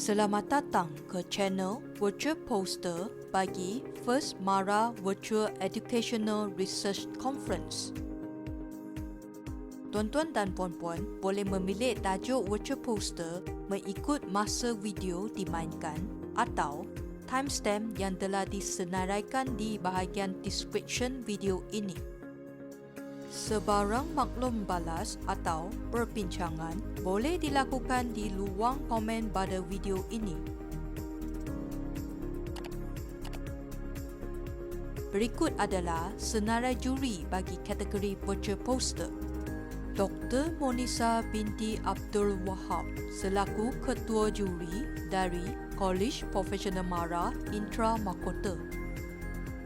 Selamat datang ke channel Virtual Poster Bagi First Mara Virtual Educational Research Conference. Tuan-tuan dan puan-puan boleh memilih tajuk Virtual Poster mengikut masa video dimainkan atau timestamp yang telah disenaraikan di bahagian description video ini. Sebarang maklum balas atau perbincangan boleh dilakukan di luang komen pada video ini. Berikut adalah senarai juri bagi kategori Virtual Poster. Dr. Monisa binti Abdul Wahab selaku Ketua Juri dari Kolej Profesional Mara Intra Mahkota.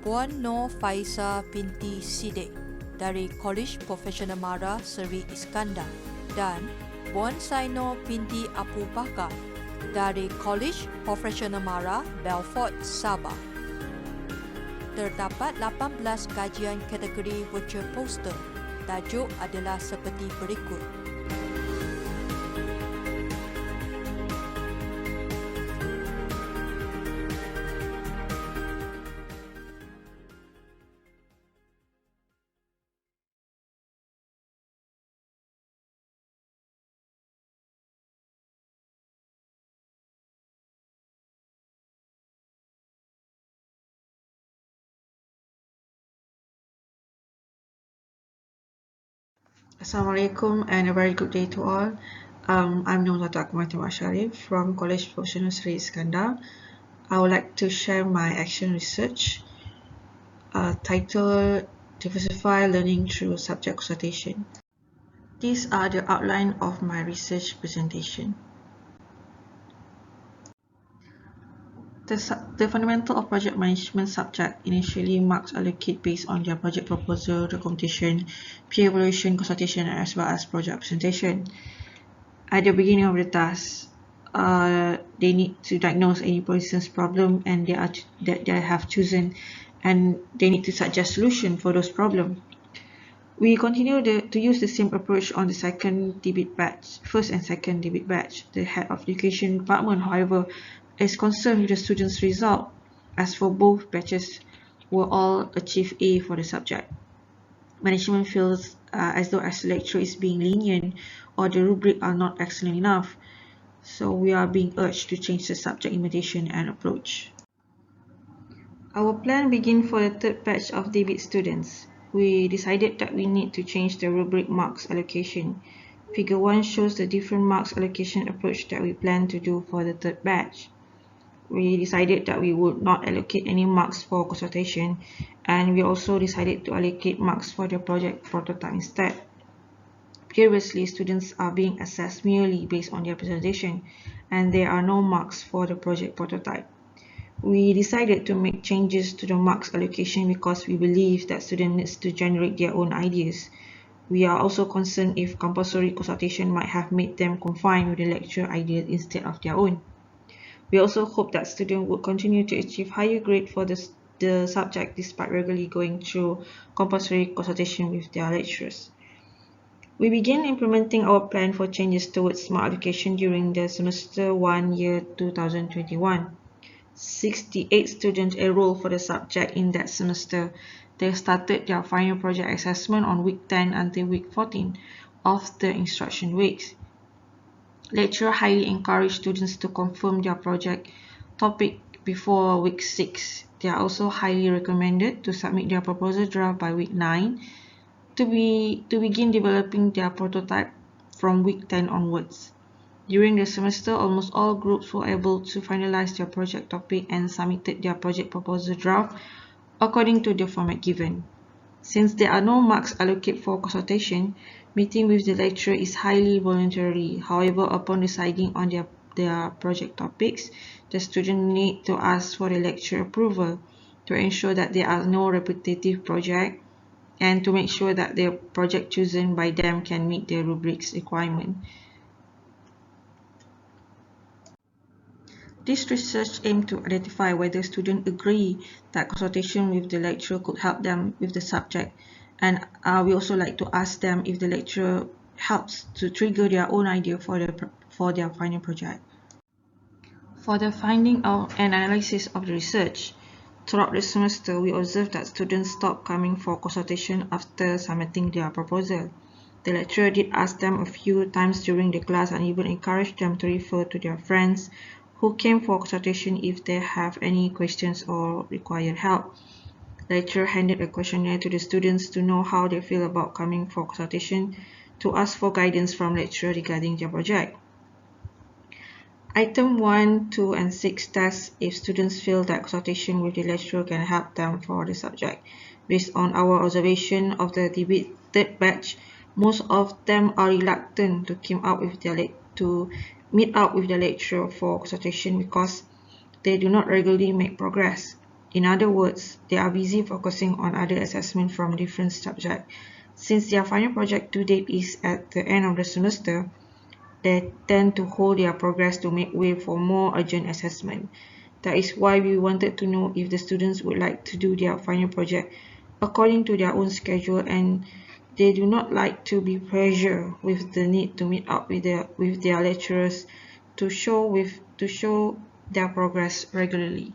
Puan Nur Faiza binti Siddiq dari Kolej Profesional Mara Seri Iskandar dan Puan Saino binti Abu Bakar dari Kolej Profesional Mara Belfort, Sabah. Terdapat 18 kajian kategori Virtual Poster. Tajuk adalah seperti berikut. Assalamualaikum and a very good day to all. I'm Nur Sharif from College Professional Sri Iskandar. I would like to share my action research titled Diversify Learning Through Subject Consultation. These are the outline of my research presentation. The fundamental of project management subject initially marks allocate based on their project proposal, documentation, peer evaluation, consultation, as well as project presentation. At the beginning of the task, they need to diagnose any persistence problem and that they have chosen, and they need to suggest solution for those problems. We continue to use the same approach on the second debate batch, first and second debate batch. The head of education department, however, is concerned with the students' result, as for both batches will all achieve A for the subject. Management feels as though as the lecture is being lenient or the rubric are not excellent enough, so we are being urged to change the subject invitation and approach. Our plan began for the third batch of debate students. We decided that we need to change the rubric marks allocation. Figure 1 shows the different marks allocation approach that we plan to do for the third batch. We decided that we would not allocate any marks for consultation, and we also decided to allocate marks for the project prototype instead. Previously, students are being assessed merely based on their presentation, and there are no marks for the project prototype. We decided to make changes to the marks allocation because we believe that students need to generate their own ideas. We are also concerned if compulsory consultation might have made them confined with the lecture ideas instead of their own. We also hope that students would continue to achieve higher grade for the subject despite regularly going through compulsory consultation with their lecturers. We began implementing our plan for changes towards smart education during the semester 1 year 2021. 68 students enrolled for the subject in that semester. They started their final project assessment on week 10 until week 14 of the instruction weeks. Lecturer highly encourage students to confirm their project topic before week 6. They are also highly recommended to submit their proposal draft by week 9 to begin developing their prototype from week 10 onwards. During the semester, almost all groups were able to finalize their project topic and submitted their project proposal draft according to the format given. Since there are no marks allocated for consultation, meeting with the lecturer is highly voluntary. However, upon deciding on their project topics, the student need to ask for the lecturer approval to ensure that there are no repetitive projects and to make sure that the project chosen by them can meet the rubric's requirement. This research aimed to identify whether students agree that consultation with the lecturer could help them with the subject, and we also like to ask them if the lecturer helps to trigger their own idea for their final project. For the finding out and analysis of the research, throughout the semester, we observed that students stopped coming for consultation after submitting their proposal. The lecturer did ask them a few times during the class and even encouraged them to refer to their friends who came for consultation if they have any questions or require help. The lecturer handed a questionnaire to the students to know how they feel about coming for consultation, to ask for guidance from lecturer regarding their project. Item 1, 2, and 6 tests if students feel that consultation with the lecturer can help them for the subject. Based on our observation of the debate third batch, most of them are reluctant to meet up with the lecturer for consultation because they do not regularly make progress. In other words, they are busy focusing on other assessments from different subjects. Since their final project due date is at the end of the semester, they tend to hold their progress to make way for more urgent assessment. That is why we wanted to know if the students would like to do their final project according to their own schedule and they do not like to be pressured with the need to meet up with their lecturers to show their progress regularly.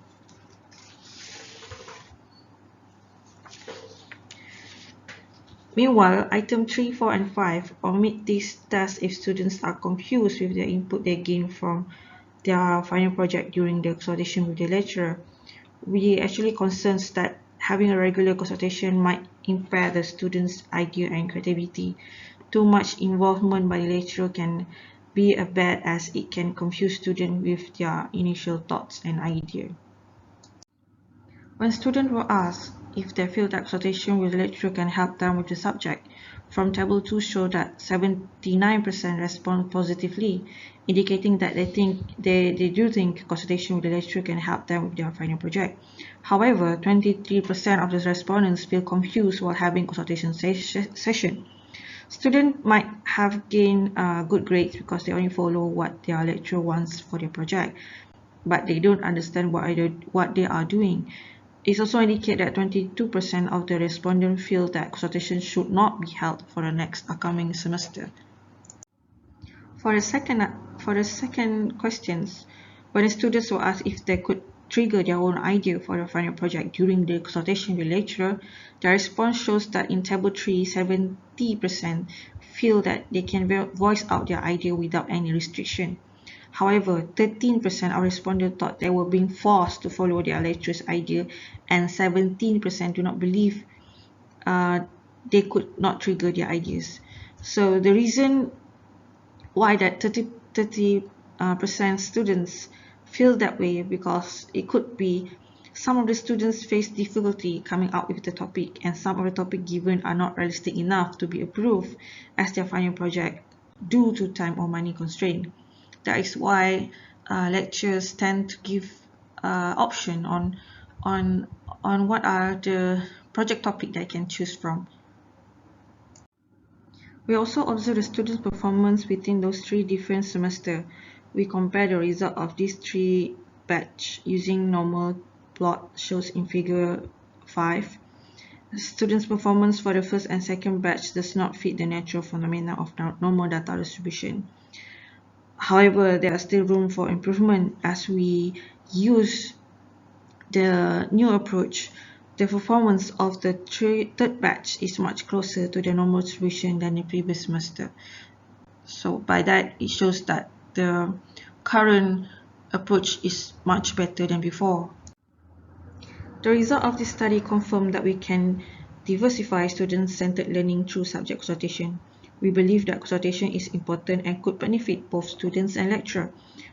Meanwhile, item 3, 4, and 5 omit these tests if students are confused with the input they gain from their final project during the consultation with the lecturer. We actually concerned that having a regular consultation might impair the students' idea and creativity. Too much involvement by the lecturer can be bad as it can confuse students with their initial thoughts and ideas. When students were asked if they feel that consultation with the lecturer can help them with the subject, from Table 2 show that 79% respond positively, indicating that they do think consultation with the lecturer can help them with their final project. However, 23% of the respondents feel confused while having consultation session. Students might have gained good grades because they only follow what their lecturer wants for their project, but they don't understand what they are doing. It also indicates that 22% of the respondents feel that consultation should not be held for the next upcoming semester. For the second questions, when the students were asked if they could trigger their own idea for the final project during the consultation with the lecturer, the response shows that in Table 3, 70% feel that they can voice out their idea without any restriction. However, 13% of respondents thought they were being forced to follow their lecturer's idea, and 17% do not believe they could not trigger their ideas. So the reason why that 30% students feel that way, because it could be some of the students face difficulty coming up with the topic, and some of the topic given are not realistic enough to be approved as their final project due to time or money constraint. That is why lecturers tend to give option on what are the project topic they can choose from. We also observe the students' performance within those 3 different semesters. We compare the result of these 3 batch using normal plot shows in figure 5. The students' performance for the first and second batch does not fit the natural phenomena of normal data distribution. However, there is still room for improvement as we use the new approach. The performance of the third batch is much closer to the normal distribution than the previous semester. So by that, it shows that the current approach is much better than before. The result of this study confirmed that we can diversify student-centered learning through subject consultation. We believe that consultation is important and could benefit both students and lecturer.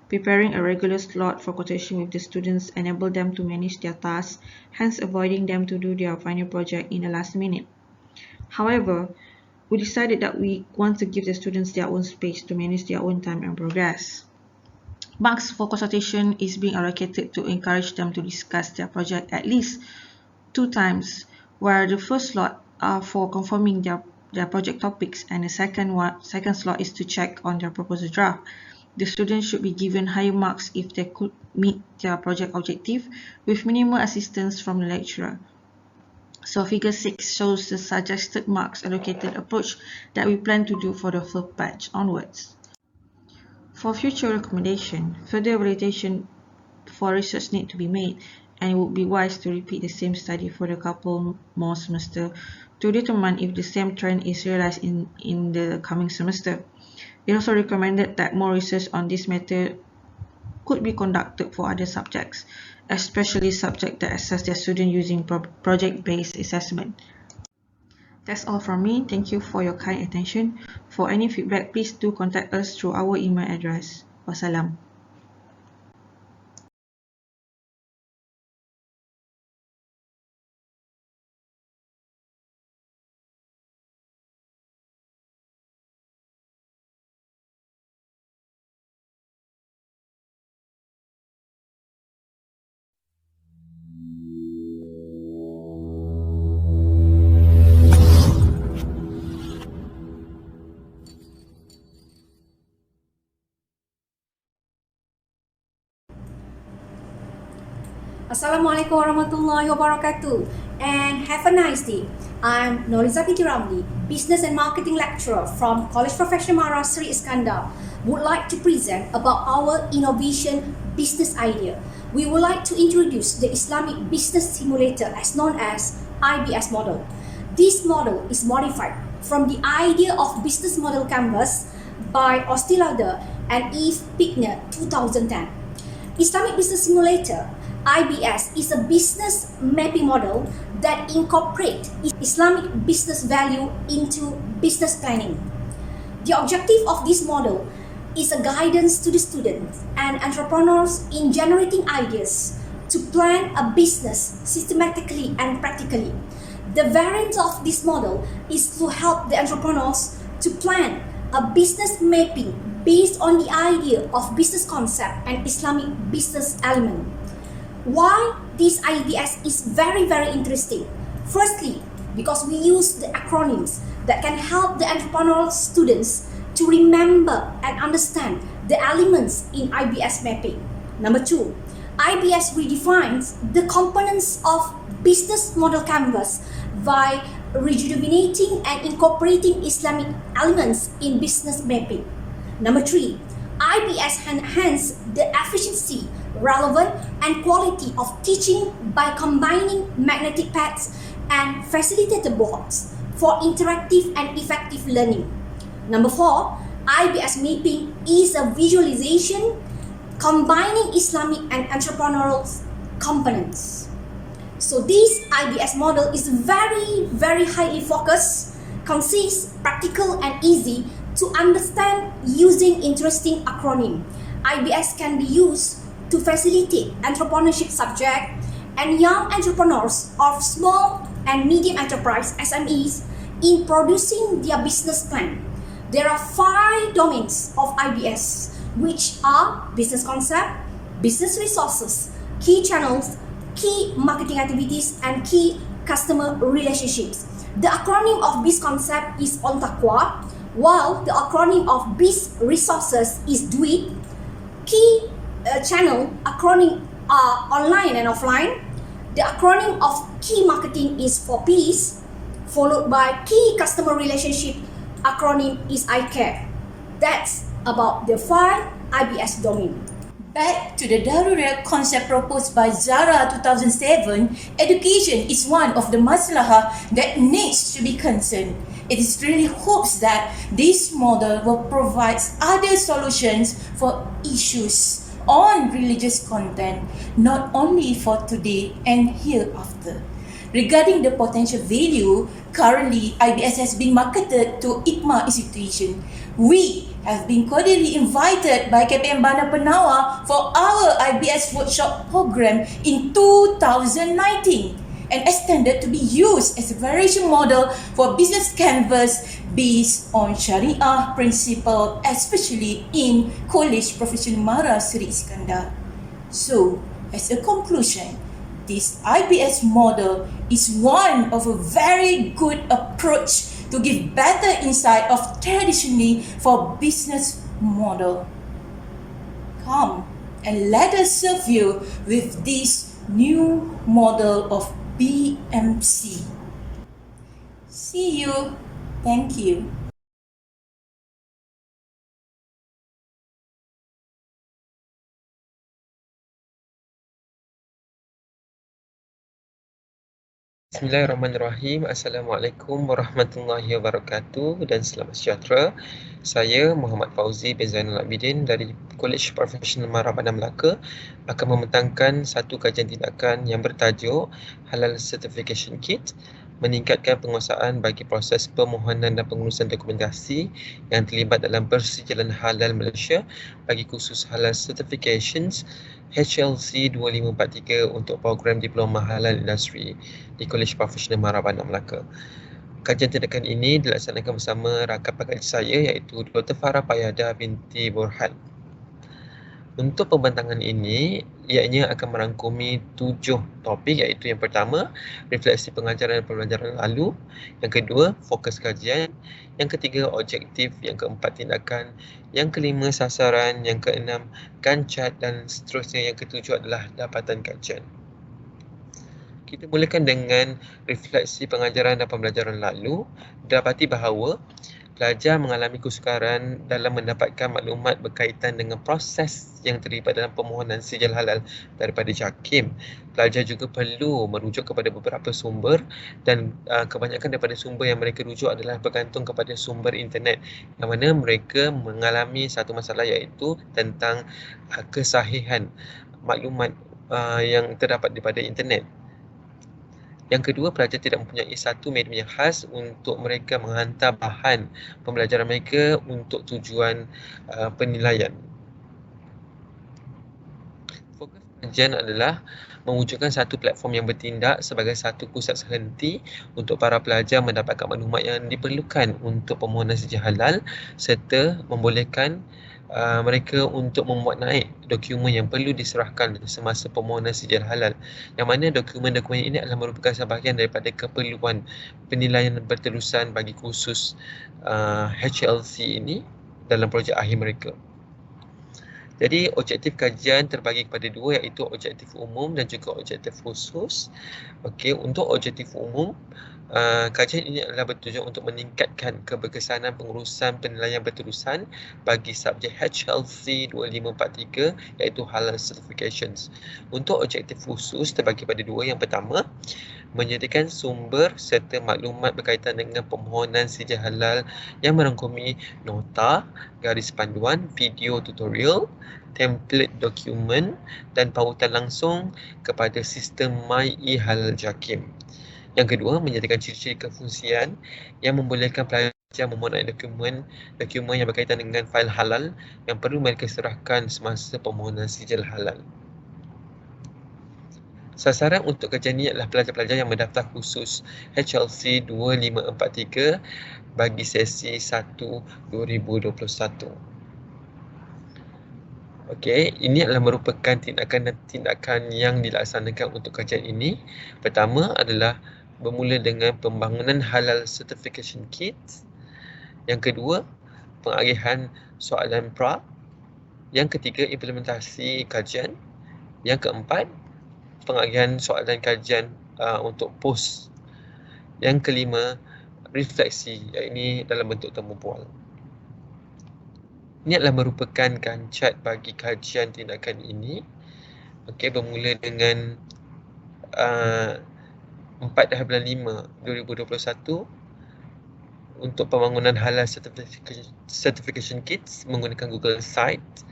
Preparing a regular slot for consultation with the students enable them to manage their tasks, hence avoiding them to do their final project in the last minute. However, we decided that we want to give the students their own space to manage their own time and progress. Marks for consultation is being allocated to encourage them to discuss their project at least 2 times, where the first slot are for confirming their project topics, and the second slot is to check on their proposal draft. The students should be given higher marks if they could meet their project objective with minimal assistance from the lecturer. So figure 6 shows the suggested marks allocated approach that we plan to do for the third batch onwards. For future recommendation, further validation for research need to be made, and it would be wise to repeat the same study for a couple more semester to determine if the same trend is realized in the coming semester. It also recommended that more research on this matter could be conducted for other subjects, especially subjects that assess their students using project-based assessment. That's all from me. Thank you for your kind attention. For any feedback, please do contact us through our email address. Wassalam. Assalamualaikum warahmatullahi wabarakatuh, and have a nice day. I'm Noriza Binti Ramli, Business and Marketing Lecturer from College Profesional Sri Iskandar. Would like to present about our innovation business idea. We would like to introduce the Islamic Business Simulator, as known as IBS model. This model is modified from the idea of business model canvas by Ostilader and Eve Pickner 2010. Islamic Business Simulator IBS is a business mapping model that incorporates Islamic business value into business planning. The objective of this model is a guidance to the students and entrepreneurs in generating ideas to plan a business systematically and practically. The variant of this model is to help the entrepreneurs to plan a business mapping based on the idea of business concept and Islamic business element. Why this IBS is very interesting? Firstly, because we use the acronyms that can help the entrepreneurial students to remember and understand the elements in IBS mapping. Number two, IBS redefines the components of business model canvas by rejuvenating and incorporating Islamic elements in business mapping. Number three, IBS enhances the efficiency, relevance, and quality of teaching by combining magnetic pads and facilitator boards for interactive and effective learning. Number four, IBS mapping is a visualization combining Islamic and entrepreneurial components. So this IBS model is very highly focused, concise, practical, and easy to understand using interesting acronym. IBS can be used to facilitate entrepreneurship subject and young entrepreneurs of small and medium enterprise SMEs in producing their business plan. There are 5 domains of IBS, which are business concept, business resources, key channels, key marketing activities, and key customer relationships. The acronym of BIS concept is ONTAQWA, while the acronym of BIS resources is DUIT. Key channel acronym are online and offline. The acronym of key marketing is 4Ps, followed by key customer relationship acronym is ICARE. That's about the 5 IBS domain. Back to the Darurat concept proposed by Zara 2007, education is one of the masalah that needs to be concerned. It is really hopes that this model will provide other solutions for issues on religious content, not only for today and hereafter. Regarding the potential value, currently IBS has been marketed to IKMA institution. We have been cordially invited by KPM Bandar Penawa for our IBS workshop program in 2019 and extended to be used as a variation model for business canvas based on Sharia principle, especially in College Profesional Sri Iskandar. So, as a conclusion, this IBS model is one of a very good approach to give better insight of traditionally for business model. Come and let us serve you with this new model of BMC. See you. Thank you. Bismillahirrahmanirrahim. Assalamualaikum warahmatullahi wabarakatuh dan selamat sejahtera. Saya Muhammad Fauzi bin Zainal Abidin dari Kolej Profesional Bandar Melaka akan membentangkan satu kajian tindakan yang bertajuk Halal Certification Kit, meningkatkan penguasaan bagi proses permohonan dan pengurusan dokumentasi yang terlibat dalam Persijilan Halal Malaysia bagi kursus Halal Certifications HLC 2543 untuk program Diploma Halal Industri di Kolej Profesional Bandar Melaka. Kajian tindakan ini dilaksanakan bersama rakan pengajar saya iaitu Dr. Farah Payada binti Burhan. Untuk pembentangan ini, ianya akan merangkumi 7 topik iaitu yang pertama, refleksi pengajaran dan pembelajaran lalu, yang kedua, fokus kajian, yang ketiga, objektif, yang keempat, tindakan, yang kelima, sasaran, yang keenam, kancat dan seterusnya, yang ketujuh adalah dapatan kajian. Kita mulakan dengan refleksi pengajaran dan pembelajaran lalu. Dapati bahawa pelajar mengalami kesukaran dalam mendapatkan maklumat berkaitan dengan proses yang terlibat dalam permohonan sijil halal daripada JAKIM. Pelajar juga perlu merujuk kepada beberapa sumber dan kebanyakan daripada sumber yang mereka rujuk adalah bergantung kepada sumber internet, yang mana mereka mengalami satu masalah iaitu tentang kesahihan maklumat yang terdapat daripada internet. Yang kedua, pelajar tidak mempunyai satu medium yang khas untuk mereka menghantar bahan pembelajaran mereka untuk tujuan penilaian. Fokus kajian adalah mewujudkan satu platform yang bertindak sebagai satu pusat sehenti untuk para pelajar mendapatkan maklumat yang diperlukan untuk permohonan sijil halal serta membolehkan mereka untuk membuat naik dokumen yang perlu diserahkan semasa permohonan sijil halal, yang mana dokumen-dokumen ini adalah merupakan sebahagian daripada keperluan penilaian berterusan bagi kursus HLC ini dalam projek akhir mereka. Jadi objektif kajian terbagi kepada dua iaitu objektif umum dan juga objektif khusus. Okey, untuk objektif umum, kajian ini adalah bertujuan untuk meningkatkan keberkesanan pengurusan penilaian berterusan bagi subjek HLC 2543 iaitu Halal Certifications. Untuk objektif khusus terbagi pada dua. Yang pertama, menyediakan sumber serta maklumat berkaitan dengan permohonan sijil halal yang merangkumi nota, garis panduan, video tutorial, template dokumen dan pautan langsung kepada sistem MyEHalal JAKIM. Yang kedua, menyediakan ciri-ciri kefungsian yang membolehkan pelajar memohon dokumen yang berkaitan dengan fail halal yang perlu mereka serahkan semasa permohonan sijil halal. Sasaran untuk kajian ini adalah pelajar-pelajar yang mendaftar kursus HLC 2543 bagi sesi 1 2021. Okey, ini adalah merupakan tindakan yang dilaksanakan untuk kajian ini. Pertama adalah bermula dengan pembangunan Halal Certification Kit. Yang kedua, pengagihan soalan pra. Yang ketiga, implementasi kajian. Yang keempat, pengagihan soalan kajian untuk post. Yang kelima, refleksi, iaitu dalam bentuk temu bual. Ini adalah merupakan kancat bagi kajian tindakan ini. Okey, bermula dengan 4/5/2021 untuk pembangunan Halal Certification Kits menggunakan Google Site.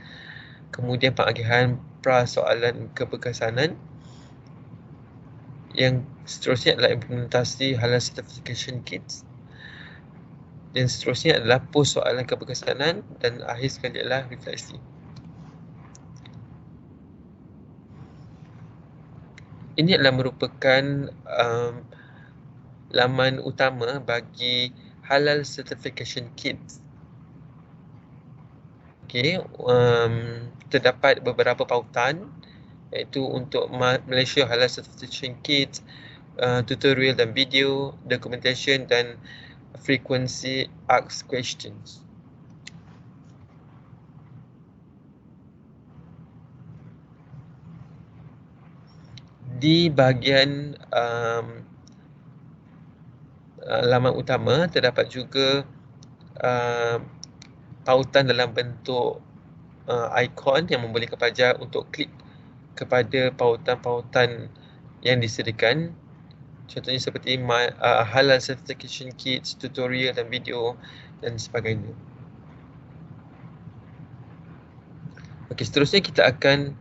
Kemudian pengagihan prasoalan keberkesanan. Yang seterusnya adalah implementasi Halal Certification Kits. Dan seterusnya adalah post soalan keberkesanan dan akhir sekali adalah refleksi. Ini adalah merupakan laman utama bagi Halal Certification Kits. Okey, terdapat beberapa pautan iaitu untuk Malaysia Halal Certification Kit, tutorial dan video, Dokumentation dan frequency asked questions. Di bahagian laman utama terdapat juga pautan dalam bentuk ikon yang membolehkan pelajar untuk klik kepada pautan-pautan yang disediakan. Contohnya seperti Halal Certification Kits, tutorial dan video dan sebagainya. Okey, seterusnya kita akan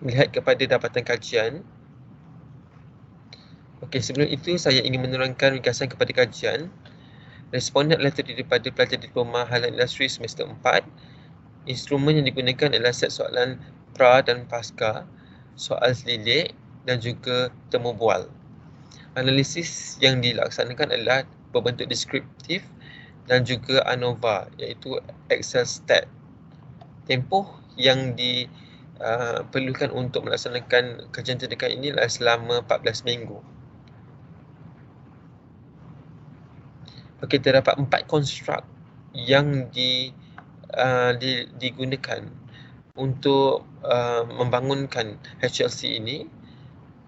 melihat kepada dapatan kajian. Okey, sebelum itu saya ingin menerangkan ringkasan kepada kajian. Responden adalah terdiri daripada pelajar Diploma Halal Industri semester 4. Instrumen yang digunakan adalah set soalan pra dan pasca, soal selidik dan juga temu bual. Analisis yang dilaksanakan adalah berbentuk deskriptif dan juga ANOVA, iaitu Excel stat. Tempoh yang diperlukan untuk melaksanakan kajian terdekat ini adalah selama 14 minggu. Okey, terdapat 4 konstruk yang digunakan untuk membangunkan HLC ini.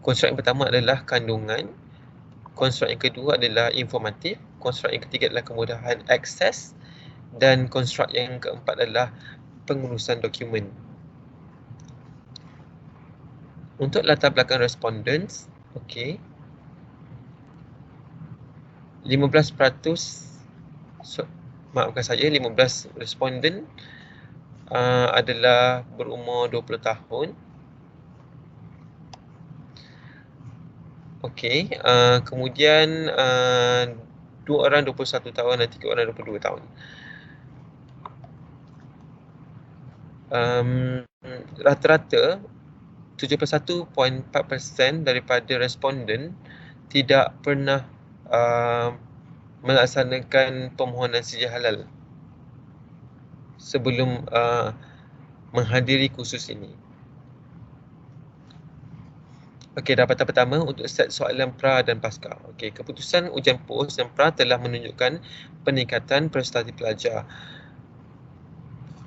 Konstruk yang pertama adalah kandungan, konstruk yang kedua adalah informatif, konstruk yang ketiga adalah kemudahan akses, dan konstruk yang keempat adalah pengurusan dokumen. Untuk latar belakang respondents, okey, 15% 15 responden adalah berumur 20 tahun. Okey, kemudian 2 orang 21 tahun dan 3 orang 22 tahun. Rata-rata 71.4% daripada responden tidak pernah melaksanakan permohonan sijil halal sebelum menghadiri kursus ini. Okey, dapatan pertama untuk set soalan pra dan pasca. Okey, keputusan ujian pos yang pra telah menunjukkan peningkatan prestasi pelajar.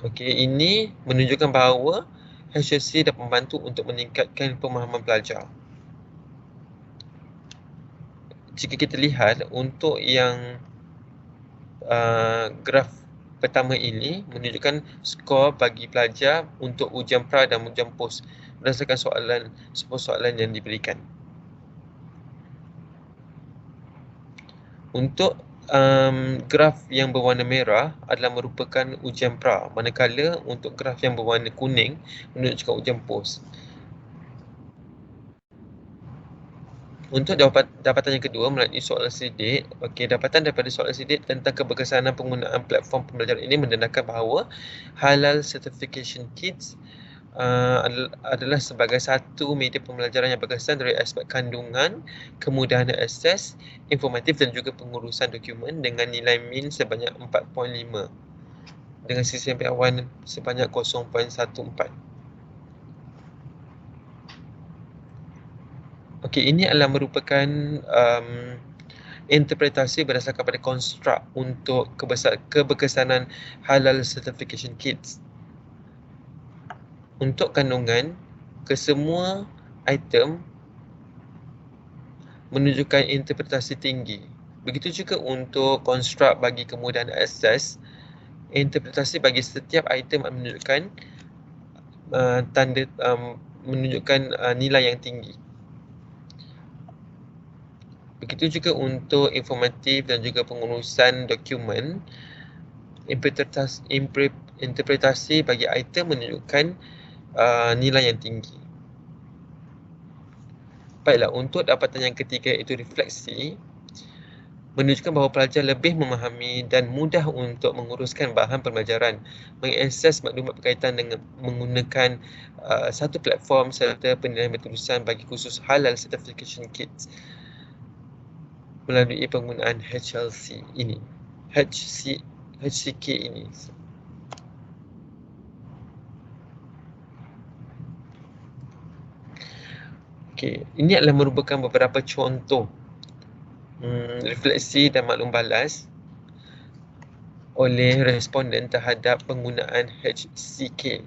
Okey, ini menunjukkan bahawa HLC dapat membantu untuk meningkatkan pemahaman pelajar. Jika kita lihat untuk yang graf pertama ini menunjukkan skor bagi pelajar untuk ujian pra dan ujian pos berdasarkan soalan yang diberikan. Untuk graf yang berwarna merah adalah merupakan ujian pra, manakala untuk graf yang berwarna kuning menunjukkan ujian pos. Untuk dapatan yang kedua melalui soalan selidik, okey, dapatan daripada soalan selidik tentang keberkesanan penggunaan platform pembelajaran ini mendedahkan bahawa Halal Certification Kits adalah sebagai satu media pembelajaran yang berkesan dari aspek kandungan, kemudahan akses, informatif dan juga pengurusan dokumen dengan nilai min sebanyak 4.5 dengan sisi awan sebanyak 0.14. Okey, ini adalah merupakan interpretasi berdasarkan pada konstruk untuk keberkesanan Halal Certification Kits. Untuk kandungan, kesemua item menunjukkan interpretasi tinggi. Begitu juga untuk konstruk bagi kemudahan akses, interpretasi bagi setiap item menunjukkan menunjukkan nilai yang tinggi. Begitu juga untuk informatif dan juga pengurusan dokumen, interpretasi bagi item menunjukkan nilai yang tinggi. Baiklah, untuk dapatan yang ketiga iaitu refleksi, menunjukkan bahawa pelajar lebih memahami dan mudah untuk menguruskan bahan pembelajaran, mengakses maklumat berkaitan dengan menggunakan satu platform serta penilaian berterusan bagi kursus Halal Certification Kits melalui penggunaan HCK ini. Okey, ini adalah merupakan beberapa contoh refleksi dan maklum balas oleh responden terhadap penggunaan HCK.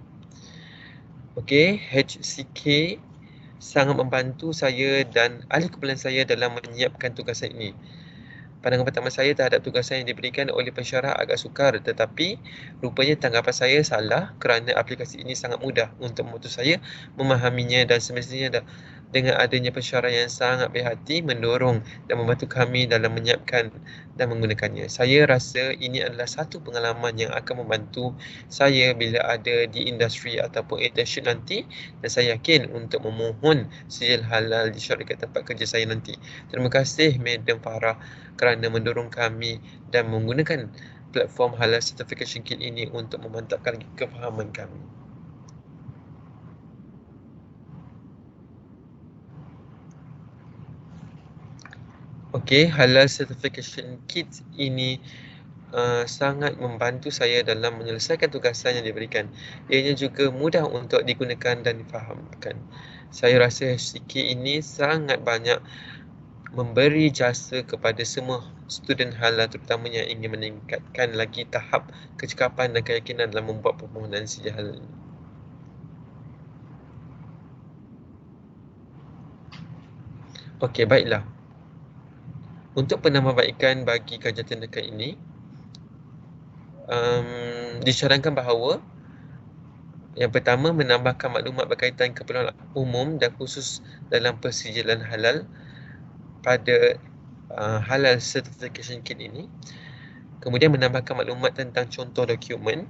Okey, HCK sangat membantu saya dan ahli kumpulan saya dalam menyiapkan tugasan ini. Pandangan pertama saya terhadap tugasan yang diberikan oleh pensyarah agak sukar, tetapi rupanya tanggapan saya salah kerana aplikasi ini sangat mudah untuk membantu saya memahaminya dan semestinya dengan adanya pensyarah yang sangat berhati mendorong dan membantu kami dalam menyiapkan dan menggunakannya. Saya rasa ini adalah satu pengalaman yang akan membantu saya bila ada di industri ataupun internship nanti, dan saya yakin untuk memohon sijil halal di syarikat tempat kerja saya nanti. Terima kasih Madam Farah kerana mendorong kami dan menggunakan platform Halal Certification Kit ini untuk memantapkan kefahaman kami. Okey, Halal Certification Kit ini sangat membantu saya dalam menyelesaikan tugasan yang diberikan. Ianya juga mudah untuk digunakan dan difahamkan. Saya rasa HCK ini sangat banyak memberi jasa kepada semua student halal, terutamanya yang ingin meningkatkan lagi tahap kecekapan dan keyakinan dalam membuat permohonan sijil halal ini. Okey, baiklah. Untuk penambahbaikan bagi kajian tindakan ini, disarankan bahawa yang pertama, menambahkan maklumat berkaitan keperluan umum dan khusus dalam persijilan halal pada Halal Certification Kit ini. Kemudian menambahkan maklumat tentang contoh dokumen,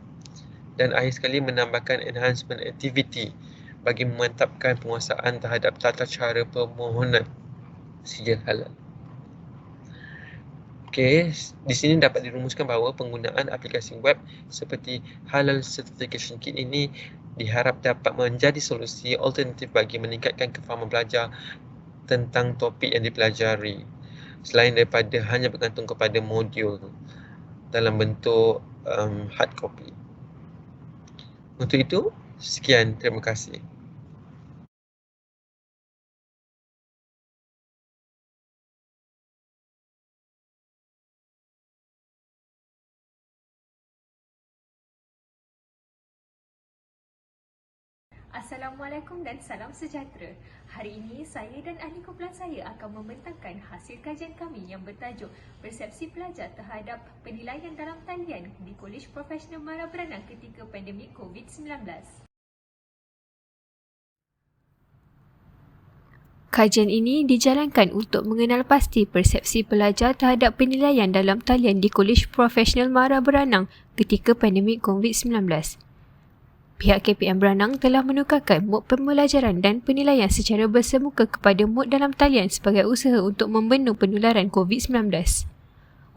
dan akhir sekali menambahkan enhancement activity bagi memantapkan penguasaan terhadap tata cara permohonan sijil halal. Okey, di sini dapat dirumuskan bahawa penggunaan aplikasi web seperti Halal Certification Kit ini diharap dapat menjadi solusi alternatif bagi meningkatkan kefahaman pelajar tentang topik yang dipelajari, selain daripada hanya bergantung kepada modul dalam bentuk hard copy. Untuk itu, sekian, terima kasih. Assalamualaikum dan salam sejahtera. Hari ini saya dan ahli kumpulan saya akan membentangkan hasil kajian kami yang bertajuk Persepsi Pelajar Terhadap Penilaian dalam Talian di Kolej Profesional Beranang ketika Pandemik COVID-19. Kajian ini dijalankan untuk mengenal pasti persepsi pelajar terhadap penilaian dalam talian di Kolej Profesional Beranang ketika Pandemik COVID-19. Pihak KPM Beranang telah menukarkan mod pembelajaran dan penilaian secara bersemuka kepada mod dalam talian sebagai usaha untuk membendung penularan COVID-19.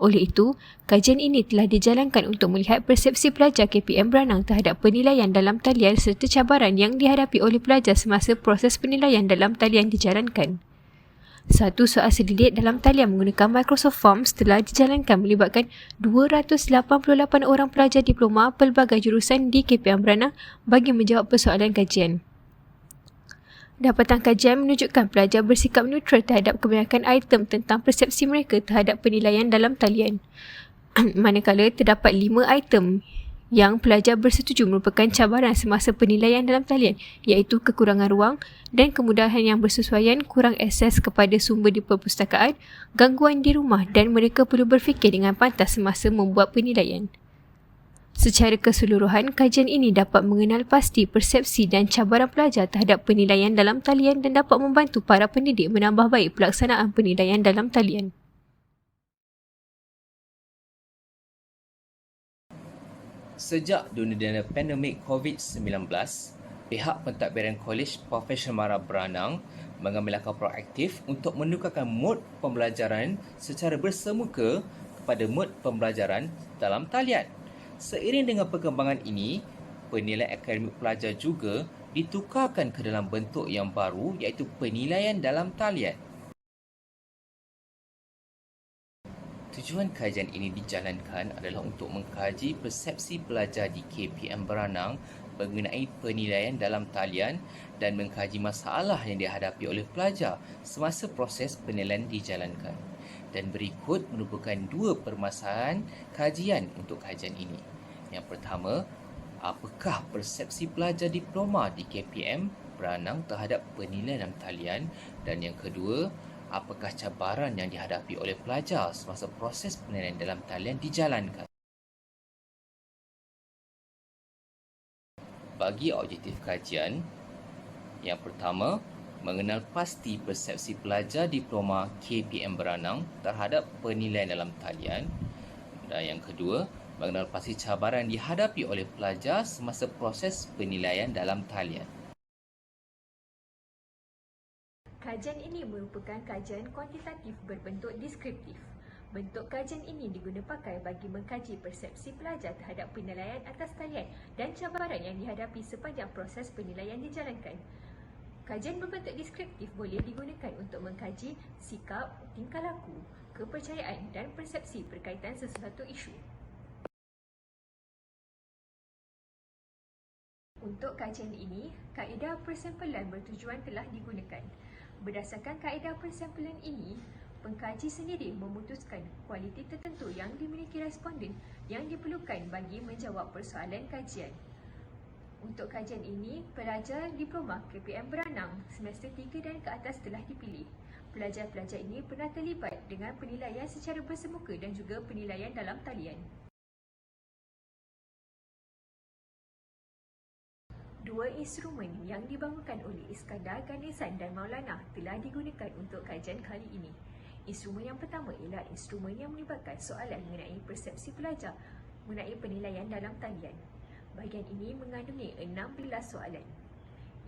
Oleh itu, kajian ini telah dijalankan untuk melihat persepsi pelajar KPM Beranang terhadap penilaian dalam talian serta cabaran yang dihadapi oleh pelajar semasa proses penilaian dalam talian dijalankan. Satu soal selidik dalam talian menggunakan Microsoft Forms telah dijalankan melibatkan 288 orang pelajar diploma pelbagai jurusan di KPM Beranang bagi menjawab persoalan kajian. Dapatan kajian menunjukkan pelajar bersikap neutral terhadap kebanyakan item tentang persepsi mereka terhadap penilaian dalam talian. Manakala terdapat 5 item yang pelajar bersetuju merupakan cabaran semasa penilaian dalam talian, iaitu kekurangan ruang dan kemudahan yang bersesuaian, kurang akses kepada sumber di perpustakaan, gangguan di rumah dan mereka perlu berfikir dengan pantas semasa membuat penilaian. Secara keseluruhan, kajian ini dapat mengenal pasti persepsi dan cabaran pelajar terhadap penilaian dalam talian dan dapat membantu para pendidik menambah baik pelaksanaan penilaian dalam talian. Sejak dunia pandemik COVID-19, pihak pentadbiran Kolej Profesional Beranang mengambil langkah proaktif untuk menukarkan mod pembelajaran secara bersemuka kepada mod pembelajaran dalam talian. Seiring dengan perkembangan ini, penilaian akademik pelajar juga ditukarkan ke dalam bentuk yang baru, iaitu penilaian dalam talian. Tujuan kajian ini dijalankan adalah untuk mengkaji persepsi pelajar di KPM Beranang mengenai penilaian dalam talian dan mengkaji masalah yang dihadapi oleh pelajar semasa proses penilaian dijalankan. Dan berikut merupakan 2 permasalahan kajian untuk kajian ini. Yang pertama, apakah persepsi pelajar diploma di KPM Beranang terhadap penilaian dalam talian? Dan yang kedua, apakah cabaran yang dihadapi oleh pelajar semasa proses penilaian dalam talian dijalankan? Bagi objektif kajian, yang pertama, mengenal pasti persepsi pelajar diploma KPM Beranang terhadap penilaian dalam talian. Dan yang kedua, mengenal pasti cabaran dihadapi oleh pelajar semasa proses penilaian dalam talian. Kajian ini merupakan kajian kuantitatif berbentuk deskriptif. Bentuk kajian ini diguna pakai bagi mengkaji persepsi pelajar terhadap penilaian atas talian dan cabaran yang dihadapi sepanjang proses penilaian dijalankan. Kajian berbentuk deskriptif boleh digunakan untuk mengkaji sikap, tingkah laku, kepercayaan dan persepsi berkaitan sesuatu isu. Untuk kajian ini, kaedah persampulan bertujuan telah digunakan. Berdasarkan kaedah persampulan ini, pengkaji sendiri memutuskan kualiti tertentu yang dimiliki responden yang diperlukan bagi menjawab persoalan kajian. Untuk kajian ini, pelajar Diploma KPM Beranang semester 3 dan ke atas telah dipilih. Pelajar-pelajar ini pernah terlibat dengan penilaian secara bersemuka dan juga penilaian dalam talian. Dua instrumen yang dibangunkan oleh Iskandar, Ganesan dan Maulana telah digunakan untuk kajian kali ini. Instrumen yang pertama ialah instrumen yang melibatkan soalan mengenai persepsi pelajar mengenai penilaian dalam talian. Bahagian ini mengandungi 16 soalan.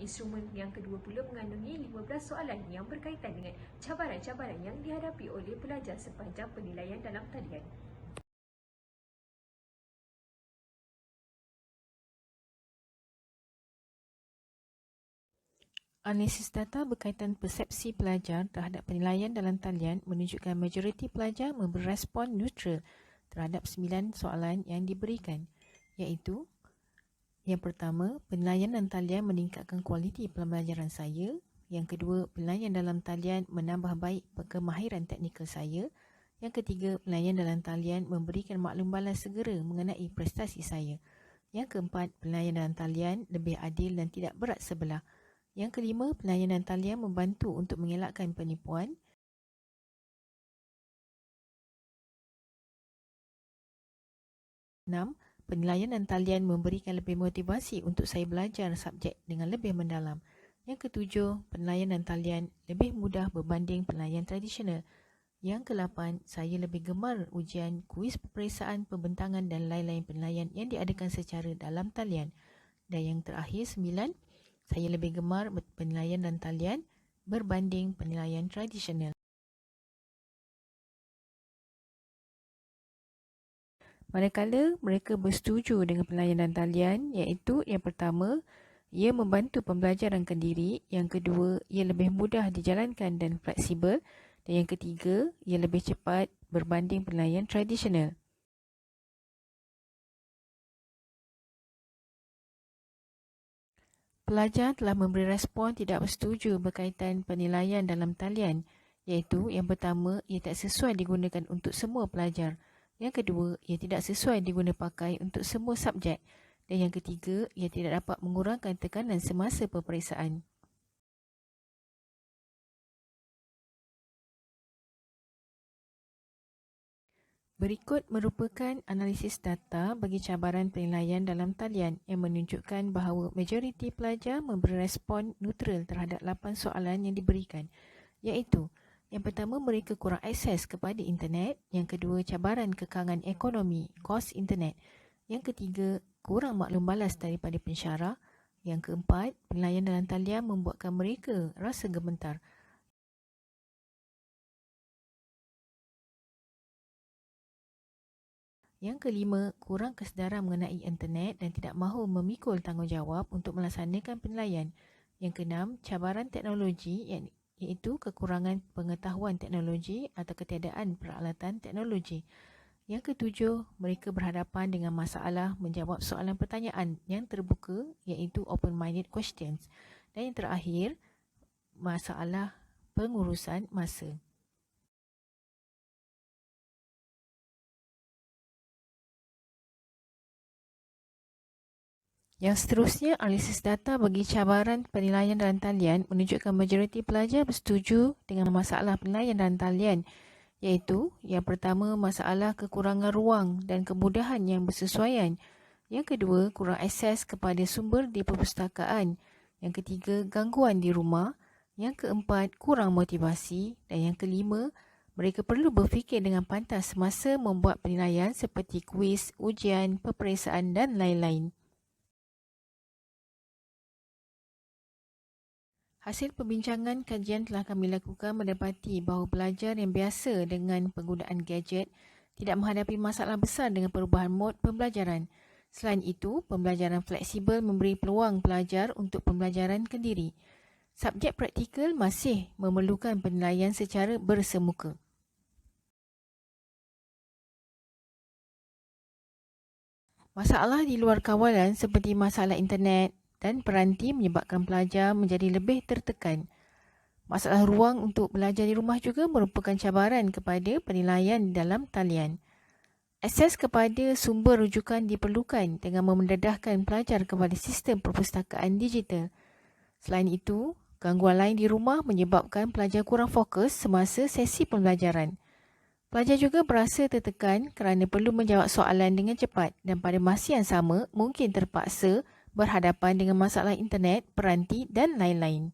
Instrumen yang kedua pula mengandungi 15 soalan yang berkaitan dengan cabaran-cabaran yang dihadapi oleh pelajar sepanjang penilaian dalam talian. Analisis data berkaitan persepsi pelajar terhadap penilaian dalam talian menunjukkan majoriti pelajar memberi respon neutral terhadap 9 soalan yang diberikan, iaitu yang pertama, penilaian dalam talian meningkatkan kualiti pembelajaran saya. Yang kedua, penilaian dalam talian menambah baik kemahiran teknikal saya. Yang ketiga, penilaian dalam talian memberikan maklum balas segera mengenai prestasi saya. Yang keempat, penilaian dalam talian lebih adil dan tidak berat sebelah. Yang kelima, penilaian dalam talian membantu untuk mengelakkan penipuan. Enam, penilaian dalam talian memberikan lebih motivasi untuk saya belajar subjek dengan lebih mendalam. Yang ketujuh, penilaian dalam talian lebih mudah berbanding penilaian tradisional. Yang ke-8, saya lebih gemar ujian, kuis peperiksaan, pembentangan dan lain-lain penilaian yang diadakan secara dalam talian. Dan yang terakhir, 9, saya lebih gemar penilaian dalam talian berbanding penilaian tradisional. Manakala mereka bersetuju dengan penilaian dalam talian, iaitu yang pertama, ia membantu pembelajaran kendiri, yang kedua, ia lebih mudah dijalankan dan fleksibel, dan yang ketiga, ia lebih cepat berbanding penilaian tradisional. Pelajar telah memberi respon tidak bersetuju berkaitan penilaian dalam talian, iaitu yang pertama, ia tak sesuai digunakan untuk semua pelajar. Yang kedua, ia tidak sesuai diguna pakai untuk semua subjek. Dan yang ketiga, ia tidak dapat mengurangkan tekanan semasa peperiksaan. Berikut merupakan analisis data bagi cabaran penilaian dalam talian yang menunjukkan bahawa majoriti pelajar memberi respon neutral terhadap 8 soalan yang diberikan, iaitu yang pertama, mereka kurang akses kepada internet. Yang kedua, cabaran kekangan ekonomi, kos internet. Yang ketiga, kurang maklum balas daripada pensyarah. Yang keempat, penilaian dalam talian membuatkan mereka rasa gemetar. Yang kelima, kurang kesedaran mengenai internet dan tidak mahu memikul tanggungjawab untuk melaksanakan penilaian. Yang keenam, cabaran teknologi iaitu kekurangan pengetahuan teknologi atau ketiadaan peralatan teknologi. Yang ketujuh, mereka berhadapan dengan masalah menjawab soalan pertanyaan yang terbuka iaitu open-minded questions. Dan yang terakhir, masalah pengurusan masa. Yang seterusnya, analisis data bagi cabaran penilaian dalam talian menunjukkan majoriti pelajar bersetuju dengan masalah penilaian dalam talian, iaitu yang pertama, masalah kekurangan ruang dan kemudahan yang bersesuaian. Yang kedua, kurang akses kepada sumber di perpustakaan. Yang ketiga, gangguan di rumah. Yang keempat, kurang motivasi. Dan yang kelima, mereka perlu berfikir dengan pantas semasa membuat penilaian seperti kuis, ujian, peperiksaan dan lain-lain. Hasil perbincangan kajian telah kami lakukan mendapati bahawa pelajar yang biasa dengan penggunaan gadget tidak menghadapi masalah besar dengan perubahan mod pembelajaran. Selain itu, pembelajaran fleksibel memberi peluang pelajar untuk pembelajaran kendiri. Subjek praktikal masih memerlukan penilaian secara bersemuka. Masalah di luar kawalan seperti masalah internet dan peranti menyebabkan pelajar menjadi lebih tertekan. Masalah ruang untuk belajar di rumah juga merupakan cabaran kepada penilaian dalam talian. Akses kepada sumber rujukan diperlukan dengan memendedahkan pelajar kepada sistem perpustakaan digital. Selain itu, gangguan lain di rumah menyebabkan pelajar kurang fokus semasa sesi pembelajaran. Pelajar juga berasa tertekan kerana perlu menjawab soalan dengan cepat dan pada masa yang sama mungkin terpaksa berhadapan dengan masalah internet, peranti dan lain-lain.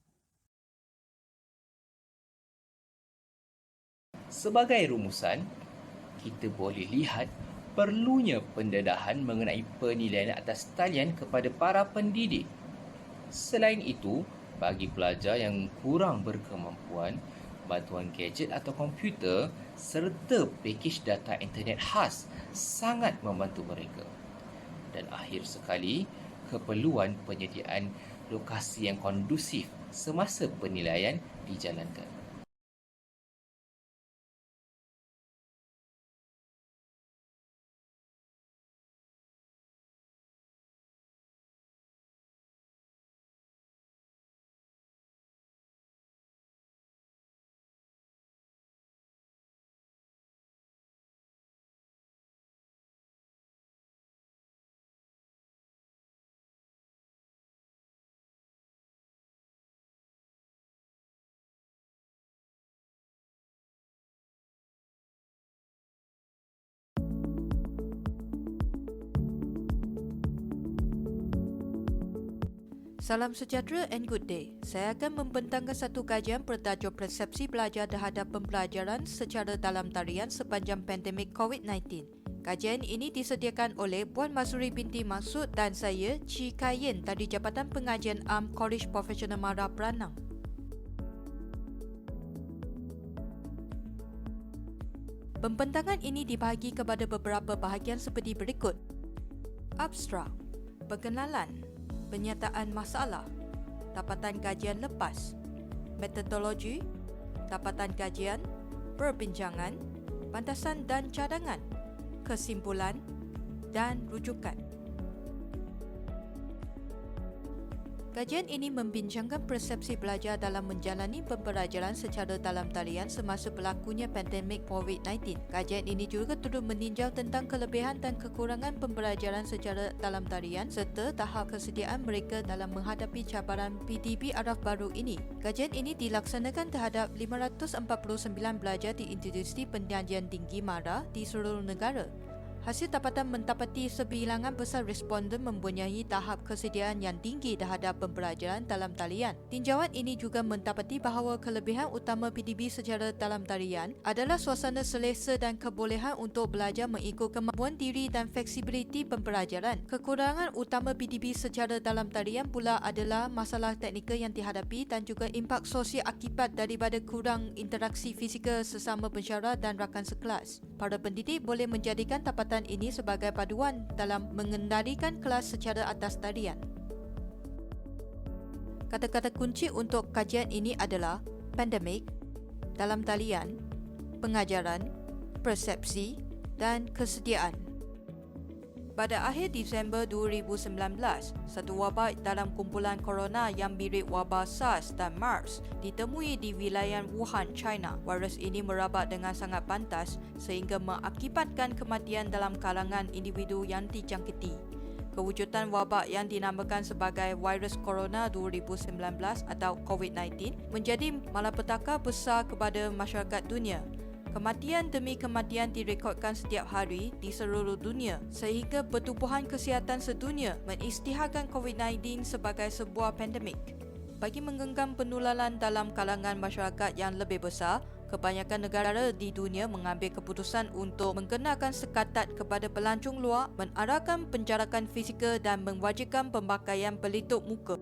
Sebagai rumusan, kita boleh lihat perlunya pendedahan mengenai penilaian atas talian kepada para pendidik. Selain itu, bagi pelajar yang kurang berkemampuan, bantuan gadget atau komputer serta pakej data internet khas sangat membantu mereka. Dan akhir sekali, keperluan penyediaan lokasi yang kondusif semasa penilaian dijalankan. Salam sejahtera and good day. Saya akan membentangkan satu kajian bertajuk Persepsi Pelajar Terhadap Pembelajaran secara dalam talian sepanjang pandemik COVID-19. Kajian ini disediakan oleh Puan Masuri binti Maksud dan saya, Ci Kayen dari Jabatan Pengajian Am Kolej Profesional Beranang. Pembentangan ini dibahagi kepada beberapa bahagian seperti berikut. Abstrak, pengenalan, penyataan masalah, dapatan kajian lepas, metodologi, dapatan kajian, perbincangan, pantasan dan cadangan, kesimpulan dan rujukan. Kajian ini membincangkan persepsi pelajar dalam menjalani pembelajaran secara dalam talian semasa berlakunya pandemik COVID-19. Kajian ini juga turut meninjau tentang kelebihan dan kekurangan pembelajaran secara dalam talian serta tahap kesediaan mereka dalam menghadapi cabaran PDB araf baru ini. Kajian ini dilaksanakan terhadap 549 pelajar di Industri Pendidikan Tinggi MARA di seluruh negara. Hasil dapatan mendapati sebilangan besar responden mempunyai tahap kesediaan yang tinggi terhadap pembelajaran dalam talian. Tinjauan ini juga mendapati bahawa kelebihan utama PDB secara dalam talian adalah suasana selesa dan kebolehan untuk belajar mengikut kemampuan diri dan fleksibiliti pembelajaran. Kekurangan utama PDB secara dalam talian pula adalah masalah teknikal yang dihadapi dan juga impak sosial akibat daripada kurang interaksi fizikal sesama pensyarah dan rakan sekelas. Para pendidik boleh menjadikan dapatan ini sebagai paduan dalam mengendalikan kelas secara atas talian. Kata-kata kunci untuk kajian ini adalah pandemik, dalam talian, pengajaran, persepsi dan kesediaan. Pada akhir Disember 2019, satu wabak dalam kumpulan corona yang mirip wabak SARS dan MERS ditemui di wilayah Wuhan, China. Virus ini merabat dengan sangat pantas sehingga mengakibatkan kematian dalam kalangan individu yang dijangkiti. Kewujudan wabak yang dinamakan sebagai virus corona 2019 atau COVID-19 menjadi malapetaka besar kepada masyarakat dunia. Kematian demi kematian direkodkan setiap hari di seluruh dunia sehingga Pertubuhan Kesihatan Sedunia mengisytiharkan COVID-19 sebagai sebuah pandemik. bagi menggenggam penularan dalam kalangan masyarakat yang lebih besar, kebanyakan negara di dunia mengambil keputusan untuk mengenakan sekatat kepada pelancong luar, menarahkan penjarakan fizikal dan mewajibkan pemakaian pelitup muka.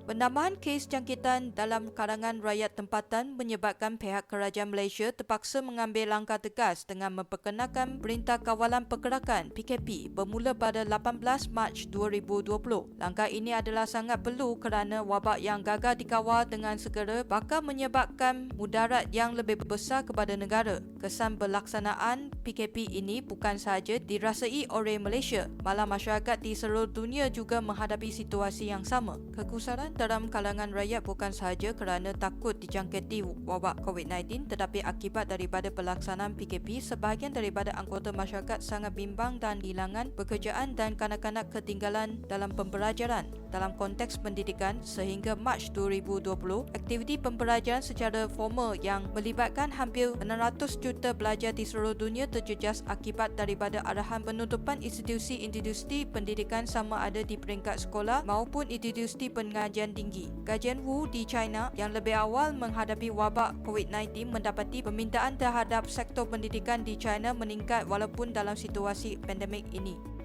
Penambahan kes jangkitan dalam kalangan rakyat tempatan menyebabkan pihak kerajaan Malaysia terpaksa mengambil langkah tegas dengan memperkenalkan Perintah Kawalan Pergerakan PKP bermula pada 18 Mac 2020. Langkah ini adalah sangat perlu kerana wabak yang gagal dikawal dengan segera bakal menyebabkan mudarat yang lebih besar kepada negara. Kesan pelaksanaan PKP ini bukan sahaja dirasai oleh Malaysia, malah masyarakat di seluruh dunia juga menghadapi situasi yang sama. Kegusaran dalam kalangan rakyat bukan sahaja kerana takut dijangkiti wabak COVID-19, tetapi akibat daripada pelaksanaan PKP, sebahagian daripada anggota masyarakat sangat bimbang dan kehilangan pekerjaan dan kanak-kanak ketinggalan dalam pembelajaran. Dalam konteks pendidikan, sehingga Mac 2020, aktiviti pembelajaran secara formal yang melibatkan hampir 600 juta pelajar di seluruh dunia terjejas akibat daripada arahan penutupan institusi-industri pendidikan sama ada di peringkat sekolah maupun institusi pengajian tinggi. Kajian WHO di China yang lebih awal menghadapi wabak COVID-19 mendapati permintaan terhadap sektor pendidikan di China meningkat walaupun dalam situasi pandemik ini.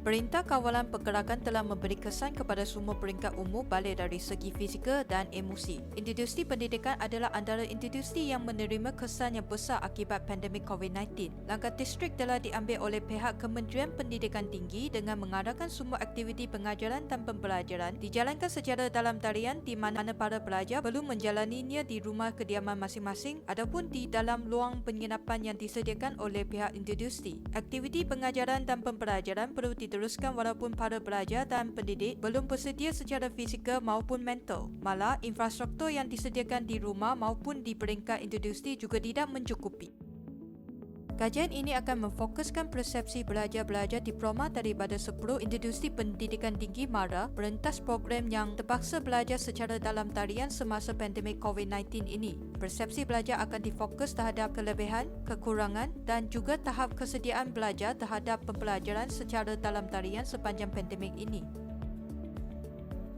Perintah Kawalan Pergerakan telah memberi kesan kepada semua peringkat umur balik dari segi fizikal dan emosi. Industri pendidikan adalah antara industri yang menerima kesan yang besar akibat pandemik COVID-19. Langkah distrik telah diambil oleh pihak Kementerian Pendidikan Tinggi dengan mengadakan semua aktiviti pengajaran dan pembelajaran dijalankan secara dalam talian di mana para pelajar perlu menjalaninya di rumah kediaman masing-masing ataupun di dalam ruang penginapan yang disediakan oleh pihak industri. Aktiviti pengajaran dan pembelajaran perlu diteruskan walaupun para pelajar dan pendidik belum bersedia secara fizikal maupun mental. Malah, infrastruktur yang disediakan di rumah maupun di peringkat industri juga tidak mencukupi. Kajian ini akan memfokuskan persepsi belajar-belajar diploma daripada 10 industri pendidikan tinggi MARA berentas program yang terpaksa belajar secara dalam talian semasa pandemik COVID-19 ini. Persepsi belajar akan difokus terhadap kelebihan, kekurangan dan juga tahap kesediaan belajar terhadap pembelajaran secara dalam talian sepanjang pandemik ini.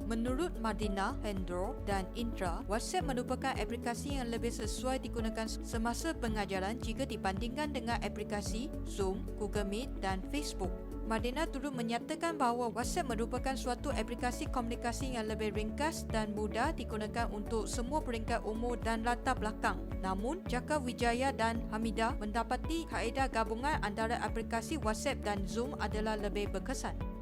Menurut Madinah, Hendro dan Indra, WhatsApp merupakan aplikasi yang lebih sesuai digunakan semasa pengajaran jika dibandingkan dengan aplikasi Zoom, Google Meet dan Facebook. Madinah turut menyatakan bahawa WhatsApp merupakan suatu aplikasi komunikasi yang lebih ringkas dan mudah digunakan untuk semua peringkat umur dan latar belakang. Namun, Jaka Wijaya dan Hamidah mendapati kaedah gabungan antara aplikasi WhatsApp dan Zoom adalah lebih berkesan.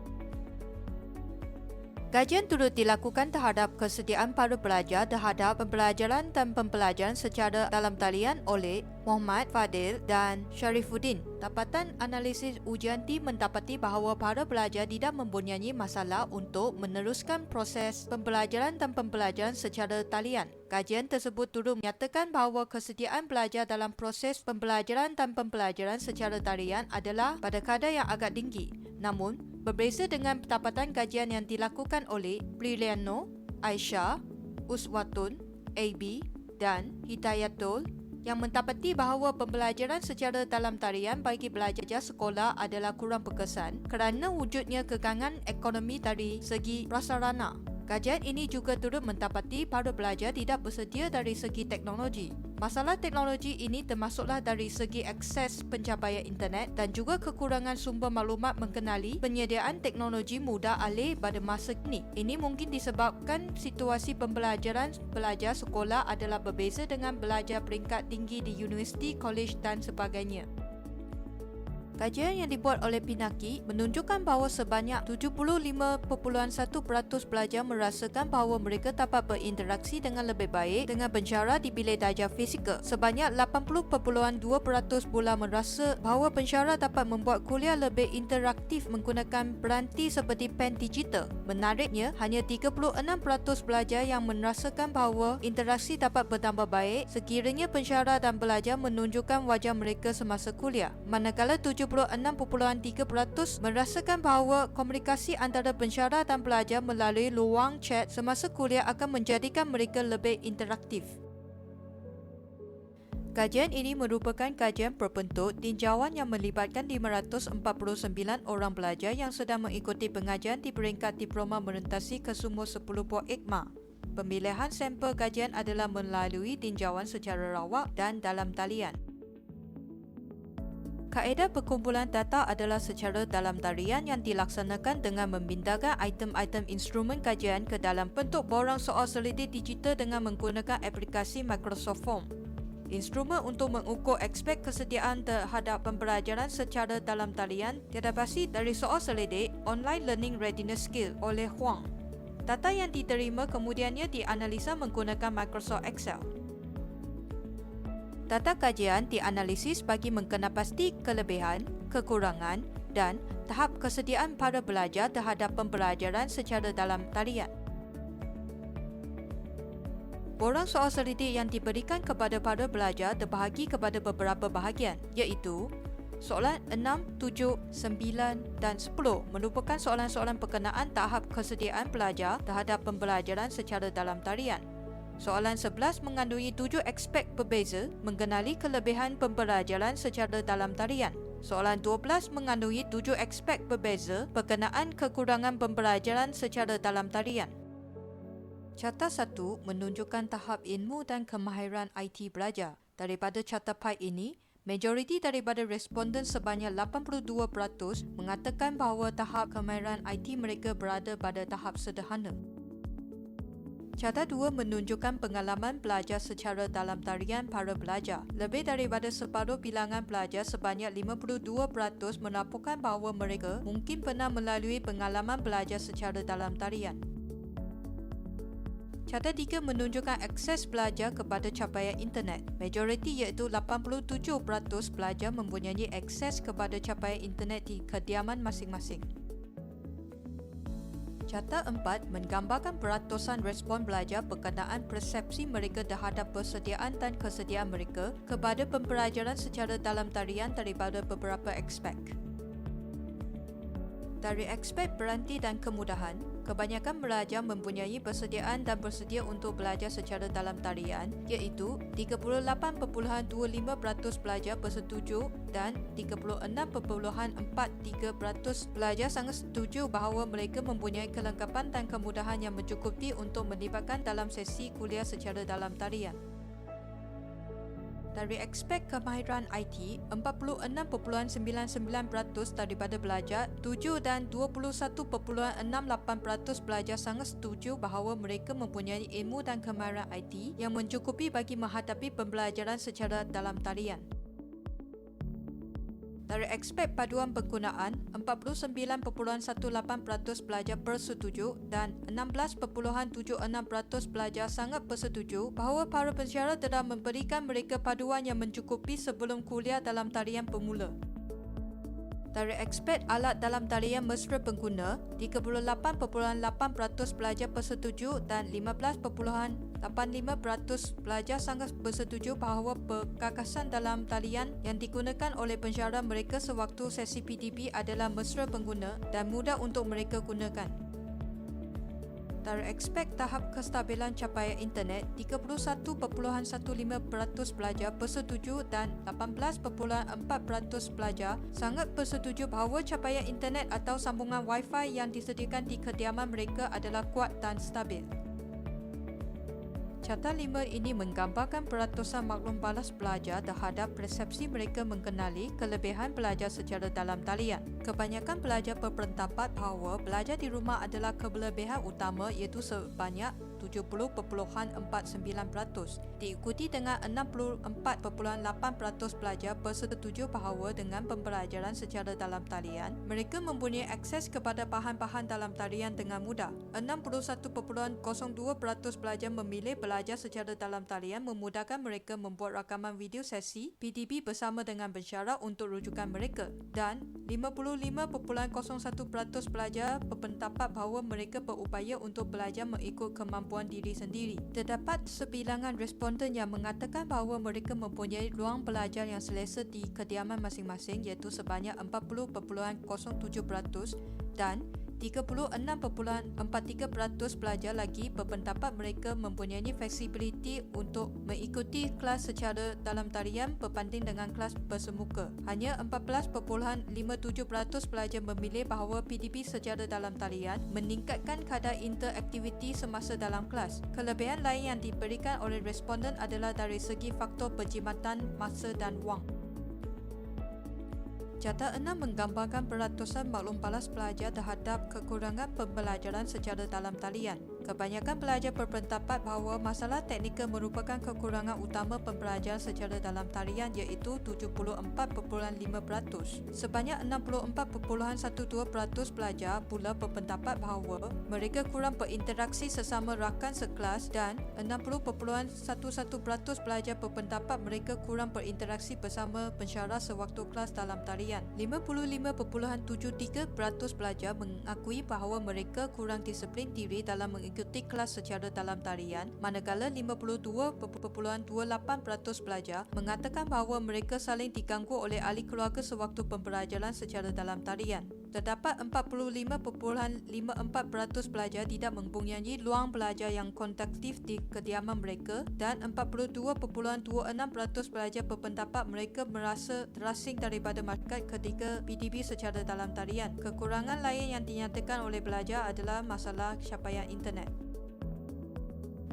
Kajian turut dilakukan terhadap kesediaan para pelajar terhadap pembelajaran dan pembelajaran secara dalam talian oleh Muhammad Fadil dan Sharifuddin. Dapatan analisis ujian tim mendapati bahawa para pelajar tidak mempunyai masalah untuk meneruskan proses pembelajaran dan pembelajaran secara talian. Kajian tersebut turut menyatakan bahawa kesediaan pelajar dalam proses pembelajaran dan pembelajaran secara talian adalah pada kadar yang agak tinggi. Namun, berbeza dengan dapatan kajian yang dilakukan oleh Briliano, Aisyah, Uswatun, AB dan Hidayatul yang mendapati bahawa pembelajaran secara dalam talian bagi pelajar sekolah adalah kurang berkesan kerana wujudnya kekangan ekonomi dari segi prasarana. Kajian ini juga turut mendapati para pelajar tidak bersedia dari segi teknologi. Masalah teknologi ini termasuklah dari segi akses pencapaian internet dan juga kekurangan sumber maklumat mengenali penyediaan teknologi mudah alih pada masa kini. Ini mungkin disebabkan situasi pembelajaran pelajar sekolah adalah berbeza dengan belajar peringkat tinggi di universiti, kolej dan sebagainya. Kajian yang dibuat oleh Pinaki menunjukkan bahawa sebanyak 75.1% pelajar merasakan bahawa mereka dapat berinteraksi dengan lebih baik dengan pensyarah di bilik darjah fizikal. Sebanyak 80.2% pula merasa bahawa pensyarah dapat membuat kuliah lebih interaktif menggunakan peranti seperti pen digital. Menariknya, hanya 36% pelajar yang merasakan bahawa interaksi dapat bertambah baik sekiranya pensyarah dan pelajar menunjukkan wajah mereka semasa kuliah. Manakala 76.3% merasakan bahawa komunikasi antara pensyarah dan pelajar melalui luang chat semasa kuliah akan menjadikan mereka lebih interaktif. Kajian ini merupakan kajian berbentuk tinjauan yang melibatkan 549 orang pelajar yang sedang mengikuti pengajian di peringkat Diploma merentasi kesemua 10 buah ikma. Pemilihan sampel kajian adalah melalui tinjauan secara rawak dan dalam talian. Kaedah perkumpulan data adalah secara dalam talian yang dilaksanakan dengan membindahkan item-item instrumen kajian ke dalam bentuk borang soal selidik digital dengan menggunakan aplikasi Microsoft Form. Instrumen untuk mengukur aspek kesediaan terhadap pembelajaran secara dalam talian terdapati dari soal selidik Online Learning Readiness Skill oleh Huang. Data yang diterima kemudiannya dianalisa menggunakan Microsoft Excel. Data kajian dianalisis bagi mengenalpasti kelebihan, kekurangan dan tahap kesediaan para pelajar terhadap pembelajaran secara dalam talian. Borang soal selidik yang diberikan kepada para pelajar terbahagi kepada beberapa bahagian, iaitu soalan 6, 7, 9 dan 10 merupakan soalan-soalan berkenaan tahap kesediaan pelajar terhadap pembelajaran secara dalam talian. Soalan 11 mengandungi 7 aspek berbeza mengenali kelebihan pembelajaran secara dalam talian. Soalan 12 mengandungi 7 aspek berbeza berkenaan kekurangan pembelajaran secara dalam talian. Carta 1 menunjukkan tahap ilmu dan kemahiran IT pelajar. Daripada carta pie ini, majoriti daripada responden sebanyak 82% mengatakan bahawa tahap kemahiran IT mereka berada pada tahap sederhana. Carta 2 menunjukkan pengalaman belajar secara dalam talian para pelajar. Lebih daripada separuh bilangan pelajar sebanyak 52% melaporkan bahawa mereka mungkin pernah melalui pengalaman belajar secara dalam talian. Carta 3 menunjukkan akses pelajar kepada capaian internet. Majoriti iaitu 87% pelajar mempunyai akses kepada capaian internet di kediaman masing-masing. Carta 4 menggambarkan peratusan respon pelajar berkenaan persepsi mereka terhadap persediaan dan kesediaan mereka kepada pembelajaran secara dalam talian daripada beberapa aspek. Dari aspek beranti dan kemudahan, kebanyakan pelajar mempunyai persediaan dan bersedia untuk belajar secara dalam talian, iaitu 38.25% pelajar bersetuju dan 36.43% pelajar sangat setuju bahawa mereka mempunyai kelengkapan dan kemudahan yang mencukupi untuk melibatkan dalam sesi kuliah secara dalam talian. Dari aspek kemahiran IT, 46.99% daripada pelajar setuju dan 21.68% pelajar sangat setuju bahawa mereka mempunyai ilmu dan kemahiran IT yang mencukupi bagi menghadapi pembelajaran secara dalam talian. Dari aspek paduan penggunaan, 49.18% pelajar bersetuju dan 16.76% pelajar sangat bersetuju bahawa para pensyarah telah memberikan mereka paduan yang mencukupi sebelum kuliah dalam talian bermula. Dari aspek alat dalam talian mesra pengguna, 38.8% pelajar bersetuju dan 15.85% pelajar sangat bersetuju bahawa perkakasan dalam talian yang digunakan oleh pensyarah mereka sewaktu sesi PDB adalah mesra pengguna dan mudah untuk mereka gunakan. Dari aspek tahap kestabilan capaian internet, 31.15% pelajar bersetuju dan 18.4% pelajar sangat bersetuju bahawa capaian internet atau sambungan Wi-Fi yang disediakan di kediaman mereka adalah kuat dan stabil. Carta 5 ini menggambarkan peratusan maklum balas pelajar terhadap persepsi mereka mengenali kelebihan pelajar secara dalam talian. Kebanyakan pelajar berpendapat bahawa belajar di rumah adalah kelebihan utama iaitu sebanyak 70.49%, diikuti dengan 64.8% pelajar bersetuju bahawa dengan pembelajaran secara dalam talian, mereka mempunyai akses kepada bahan-bahan dalam talian dengan mudah. 61.02% pelajar memilih belajar secara dalam talian memudahkan mereka membuat rakaman video sesi PDB bersama dengan pensyarah untuk rujukan mereka, dan 55.01% pelajar berpendapat bahawa mereka berupaya untuk belajar mengikut kemampuan diri sendiri. Terdapat sebilangan responden yang mengatakan bahawa mereka mempunyai ruang belajar yang selesa di kediaman masing-masing iaitu sebanyak 40.07% dan 36.43% pelajar lagi berpendapat mereka mempunyai fleksibiliti untuk mengikuti kelas secara dalam talian berbanding dengan kelas bersemuka. Hanya 14.57% pelajar memilih bahawa PDP secara dalam talian meningkatkan kadar interaktiviti semasa dalam kelas. Kelebihan lain yang diberikan oleh responden adalah dari segi faktor perkhidmatan masa dan wang. Jata 6 menggambarkan peratusan maklum balas pelajar terhadap kekurangan pembelajaran secara dalam talian. Kebanyakan pelajar berpendapat bahawa masalah teknikal merupakan kekurangan utama pembelajaran secara dalam talian iaitu 74.5%. Sebanyak 64.12% pelajar pula berpendapat bahawa mereka kurang berinteraksi sesama rakan sekelas dan 60.11% pelajar berpendapat mereka kurang berinteraksi bersama pensyarah sewaktu kelas dalam talian. 55.73% pelajar mengakui bahawa mereka kurang disiplin diri dalam mengikuti kelas secara dalam talian, manakala 52.28% pelajar mengatakan bahawa mereka saling diganggu oleh ahli keluarga sewaktu pembelajaran secara dalam talian. Terdapat 45.54% pelajar tidak mempunyai ruang belajar yang konduktif di kediaman mereka dan 42.26% pelajar berpendapat mereka merasa terasing daripada masyarakat ketika PDP secara dalam talian. Kekurangan lain yang dinyatakan oleh pelajar adalah masalah capaian internet.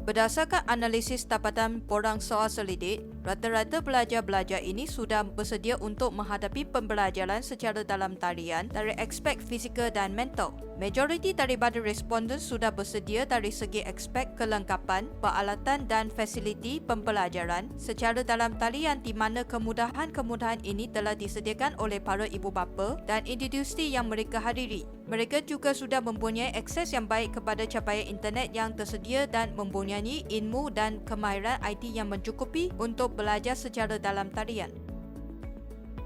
Berdasarkan analisis dapatan borang soal selidik, rata-rata pelajar-pelajar ini sudah bersedia untuk menghadapi pembelajaran secara dalam talian dari aspek fizikal dan mental. Majoriti daripada responden sudah bersedia dari segi aspek kelengkapan, peralatan dan fasiliti pembelajaran secara dalam talian di mana kemudahan-kemudahan ini telah disediakan oleh para ibu bapa dan industri yang mereka hadiri. Mereka juga sudah mempunyai akses yang baik kepada capaian internet yang tersedia dan mempunyai ilmu dan kemahiran IT yang mencukupi untuk belajar secara dalam talian.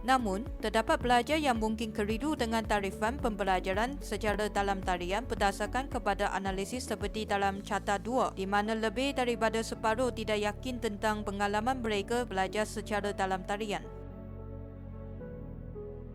Namun, terdapat pelajar yang mungkin keliru dengan tarifan pembelajaran secara dalam talian berdasarkan kepada analisis seperti dalam carta 2 di mana lebih daripada separuh tidak yakin tentang pengalaman mereka belajar secara dalam talian.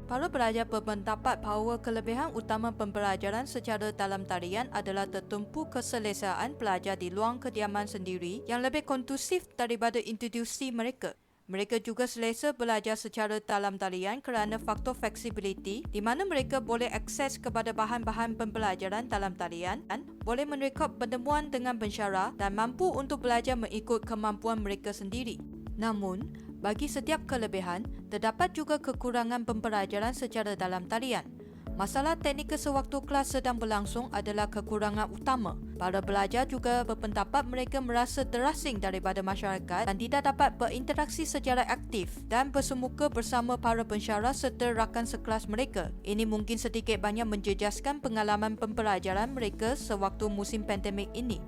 Para pelajar berpendapat bahawa kelebihan utama pembelajaran secara dalam talian adalah tertumpu keselesaan pelajar di luar kediaman sendiri yang lebih kondusif daripada institusi mereka. Mereka juga selesa belajar secara dalam talian kerana faktor fleksibiliti di mana mereka boleh akses kepada bahan-bahan pembelajaran dalam talian dan boleh merekod pertemuan dengan pensyarah dan mampu untuk belajar mengikut kemampuan mereka sendiri. Namun, bagi setiap kelebihan, terdapat juga kekurangan pembelajaran secara dalam talian. Masalah teknikal sewaktu kelas sedang berlangsung adalah kekurangan utama. Para pelajar juga berpendapat mereka merasa terasing daripada masyarakat dan tidak dapat berinteraksi secara aktif dan bersemuka bersama para pensyarah serta rakan sekelas mereka. Ini mungkin sedikit banyak menjejaskan pengalaman pembelajaran mereka sewaktu musim pandemik ini.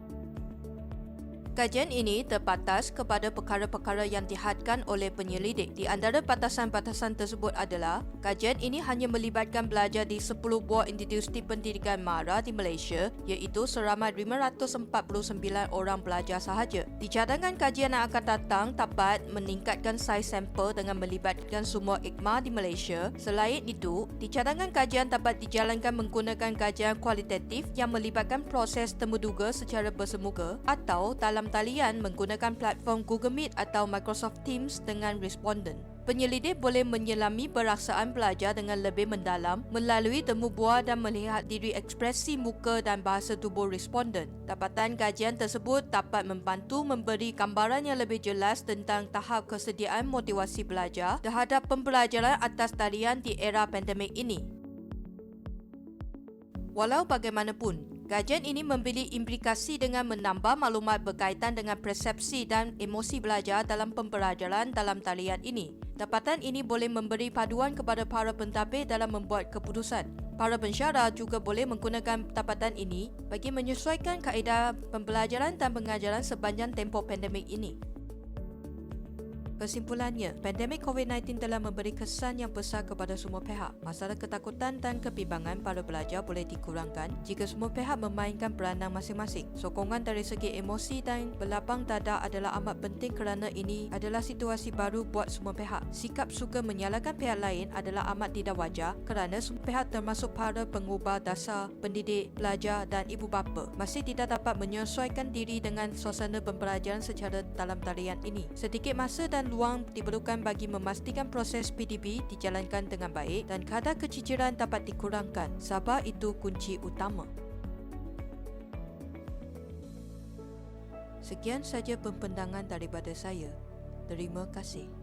Kajian ini terbatas kepada perkara-perkara yang dihadkan oleh penyelidik. Di antara batasan-batasan tersebut adalah, kajian ini hanya melibatkan pelajar di 10 buah institusi pendidikan MARA di Malaysia, iaitu seramai 549 orang pelajar sahaja. Di cadangan kajian yang akan datang dapat meningkatkan saiz sampel dengan melibatkan semua IKMA di Malaysia. Selain itu, di cadangan kajian dapat dijalankan menggunakan kajian kualitatif yang melibatkan proses temuduga secara bersemuka atau dalam talian menggunakan platform Google Meet atau Microsoft Teams dengan responden. Penyelidik boleh menyelami peraksaan pelajar dengan lebih mendalam melalui temu bual dan melihat diri ekspresi muka dan bahasa tubuh responden. Dapatan kajian tersebut dapat membantu memberi gambaran yang lebih jelas tentang tahap kesediaan motivasi pelajar terhadap pembelajaran atas talian di era pandemik ini. Walau bagaimanapun, kajian ini memberi implikasi dengan menambah maklumat berkaitan dengan persepsi dan emosi belajar dalam pembelajaran dalam talian ini. Dapatan ini boleh memberi paduan kepada para pentadbir dalam membuat keputusan. Para pensyarah juga boleh menggunakan dapatan ini bagi menyesuaikan kaedah pembelajaran dan pengajaran sepanjang tempoh pandemik ini. Kesimpulannya, pandemik COVID-19 telah memberi kesan yang besar kepada semua pihak. Masalah ketakutan dan kebimbangan para pelajar boleh dikurangkan jika semua pihak memainkan peranan masing-masing. Sokongan dari segi emosi dan berlapang dada adalah amat penting kerana ini adalah situasi baru buat semua pihak. Sikap suka menyalahkan pihak lain adalah amat tidak wajar kerana semua pihak termasuk para pengubah dasar, pendidik, pelajar dan ibu bapa masih tidak dapat menyesuaikan diri dengan suasana pembelajaran secara dalam talian ini. Sedikit masa dan ruang diperlukan bagi memastikan proses PDB dijalankan dengan baik dan kadar keciciran dapat dikurangkan. Sabar itu kunci utama. Sekian saja pempendangan daripada saya. Terima kasih.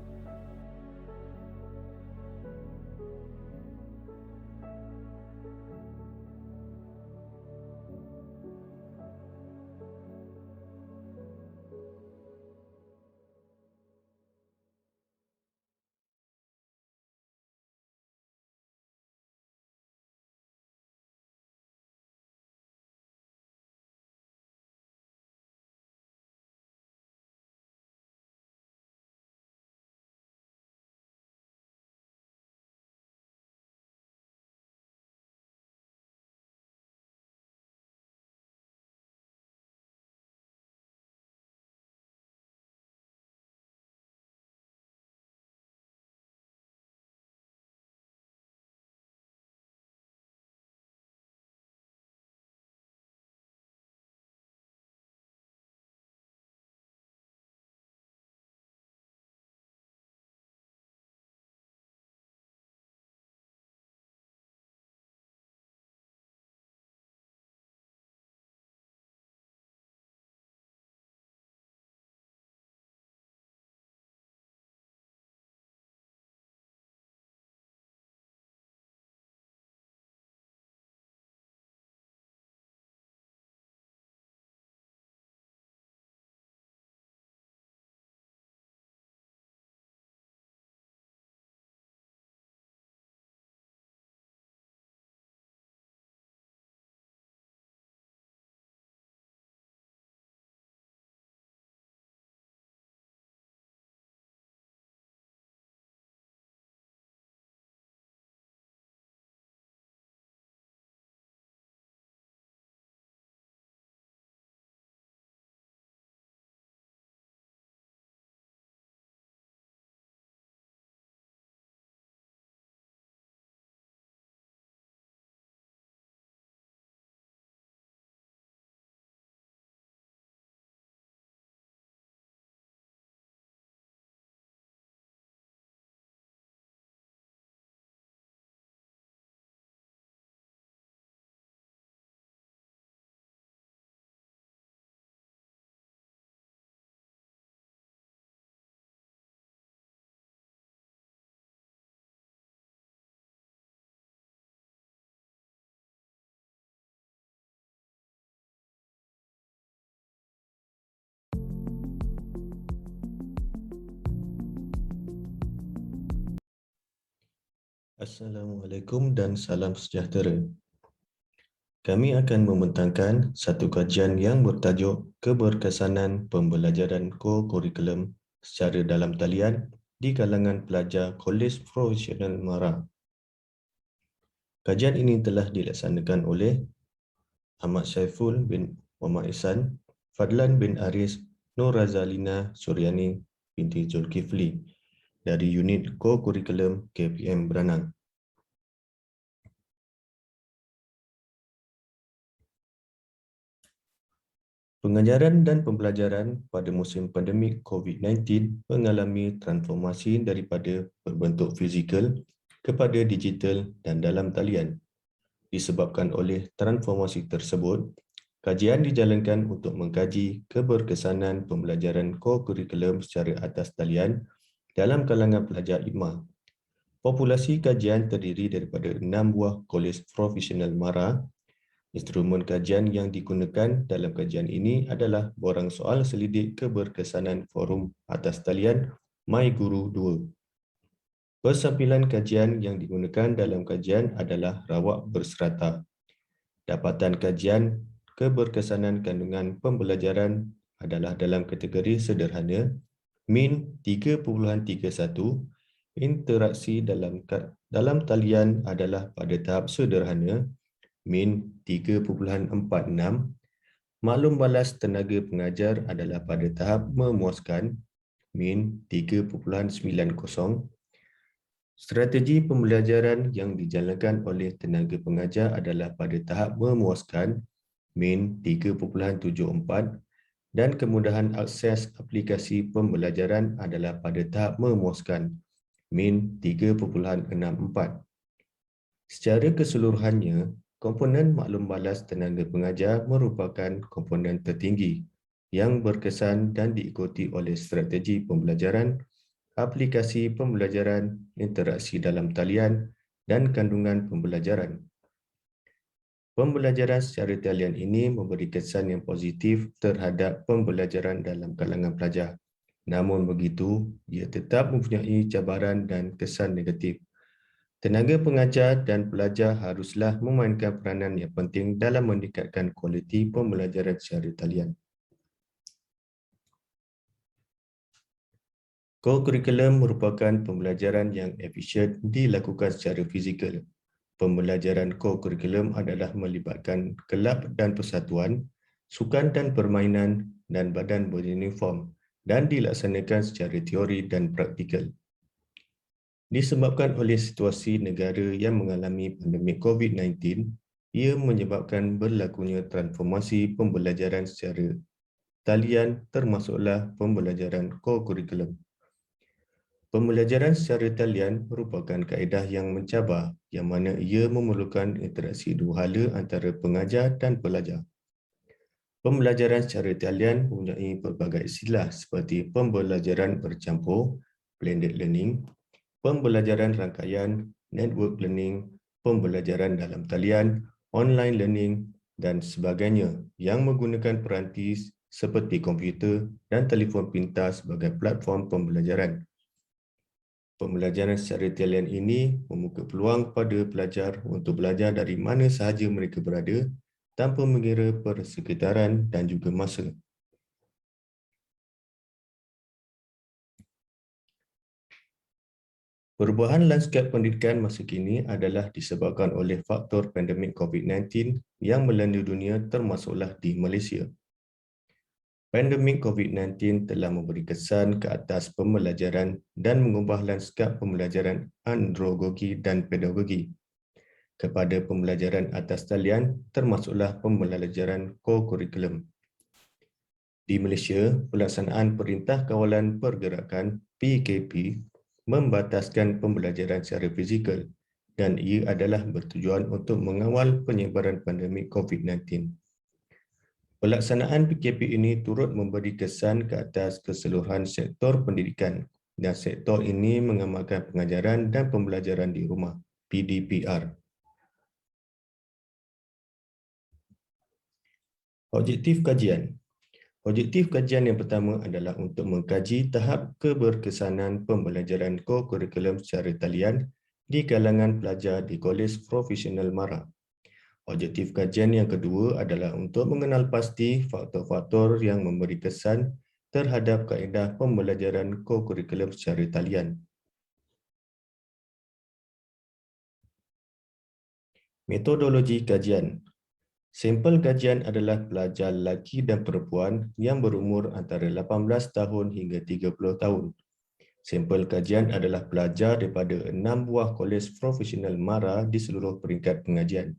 Assalamualaikum dan salam sejahtera. Kami akan membentangkan satu kajian yang bertajuk Keberkesanan Pembelajaran Ko-Kurikulum secara dalam talian di kalangan pelajar Kolej Profesional MARA. Kajian ini telah dilaksanakan oleh Ahmad Saiful bin Muhammad Ihsan, Fadlan bin Aris, Nur Razalina Suryani binti Zulkifli dari unit Ko-Kurikulum KPM Beranang. Pengajaran dan pembelajaran pada musim pandemik COVID-19 mengalami transformasi daripada berbentuk fizikal kepada digital dan dalam talian. Disebabkan oleh transformasi tersebut, kajian dijalankan untuk mengkaji keberkesanan pembelajaran ko-kurikulum secara atas talian dalam kalangan pelajar IKMA. Populasi kajian terdiri daripada 6 buah kolej profesional MARA. Instrumen kajian yang digunakan dalam kajian ini adalah borang soal selidik keberkesanan forum atas talian MyGuru 2. Persampilan kajian yang digunakan dalam kajian adalah rawak berserata. Dapatan kajian keberkesanan kandungan pembelajaran adalah dalam kategori sederhana, min 3.31. Interaksi dalam talian adalah pada tahap sederhana, min 3.46. Maklum balas tenaga pengajar adalah pada tahap memuaskan, min 3.90. Strategi pembelajaran yang dijalankan oleh tenaga pengajar adalah pada tahap memuaskan, min 3.74. Dan kemudahan akses aplikasi pembelajaran adalah pada tahap memuaskan, min 3.64. Secara keseluruhannya, komponen maklum balas tenaga pengajar merupakan komponen tertinggi yang berkesan dan diikuti oleh strategi pembelajaran, aplikasi pembelajaran, interaksi dalam talian dan kandungan pembelajaran. Pembelajaran secara talian ini memberi kesan yang positif terhadap pembelajaran dalam kalangan pelajar. Namun begitu, ia tetap mempunyai cabaran dan kesan negatif. Tenaga pengajar dan pelajar haruslah memainkan peranan yang penting dalam meningkatkan kualiti pembelajaran secara talian. Co-curriculum merupakan pembelajaran yang efisien dilakukan secara fizikal. Pembelajaran co-curriculum adalah melibatkan kelab dan persatuan, sukan dan permainan dan badan beruniform dan dilaksanakan secara teori dan praktikal. Disebabkan oleh situasi negara yang mengalami pandemik COVID-19, ia menyebabkan berlakunya transformasi pembelajaran secara talian termasuklah pembelajaran co-curriculum. Pembelajaran secara talian merupakan kaedah yang mencabar yang mana ia memerlukan interaksi dua hala antara pengajar dan pelajar. Pembelajaran secara talian mempunyai pelbagai istilah seperti pembelajaran bercampur, blended learning, pembelajaran rangkaian, network learning, pembelajaran dalam talian, online learning dan sebagainya yang menggunakan peranti seperti komputer dan telefon pintar sebagai platform pembelajaran. Pembelajaran secara talian ini membuka peluang pada pelajar untuk belajar dari mana sahaja mereka berada tanpa mengira persekitaran dan juga masa. Perubahan lanskap pendidikan masa kini adalah disebabkan oleh faktor pandemik COVID-19 yang melanda dunia termasuklah di Malaysia. Pandemik COVID-19 telah memberi kesan ke atas pembelajaran dan mengubah lanskap pembelajaran andragogi dan pedagogi kepada pembelajaran atas talian termasuklah pembelajaran co-curriculum. Di Malaysia, pelaksanaan Perintah Kawalan Pergerakan PKP membataskan pembelajaran secara fizikal dan ia adalah bertujuan untuk mengawal penyebaran pandemik COVID-19. Pelaksanaan PKP ini turut memberi kesan ke atas keseluruhan sektor pendidikan dan sektor ini mengamalkan pengajaran dan pembelajaran di rumah (PDPR). Objektif kajian. Objektif kajian yang pertama adalah untuk mengkaji tahap keberkesanan pembelajaran co-curriculum secara talian di kalangan pelajar di Kolej Profesional MARA. Objektif kajian yang kedua adalah untuk mengenal pasti faktor-faktor yang memberi kesan terhadap kaedah pembelajaran co-curriculum secara talian. Metodologi kajian. Sampel kajian adalah pelajar lelaki dan perempuan yang berumur antara 18 tahun hingga 30 tahun. Sampel kajian adalah pelajar daripada 6 buah kolej profesional MARA di seluruh peringkat pengajian.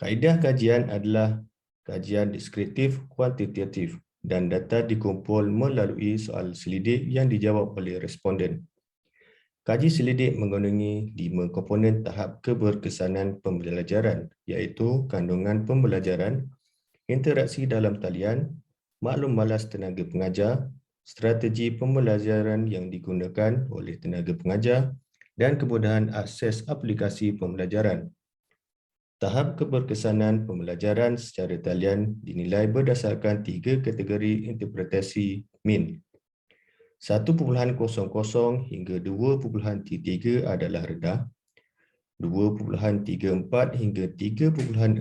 Kaedah kajian adalah kajian deskriptif kuantitatif dan data dikumpul melalui soal selidik yang dijawab oleh responden. Kaji selidik mengandungi 5 komponen tahap keberkesanan pembelajaran iaitu kandungan pembelajaran, interaksi dalam talian, maklum balas tenaga pengajar, strategi pembelajaran yang digunakan oleh tenaga pengajar dan kemudahan akses aplikasi pembelajaran. Tahap keberkesanan pembelajaran secara talian dinilai berdasarkan 3 kategori interpretasi min. 1.00 hingga 2.33 adalah rendah, 2.34 hingga 3.66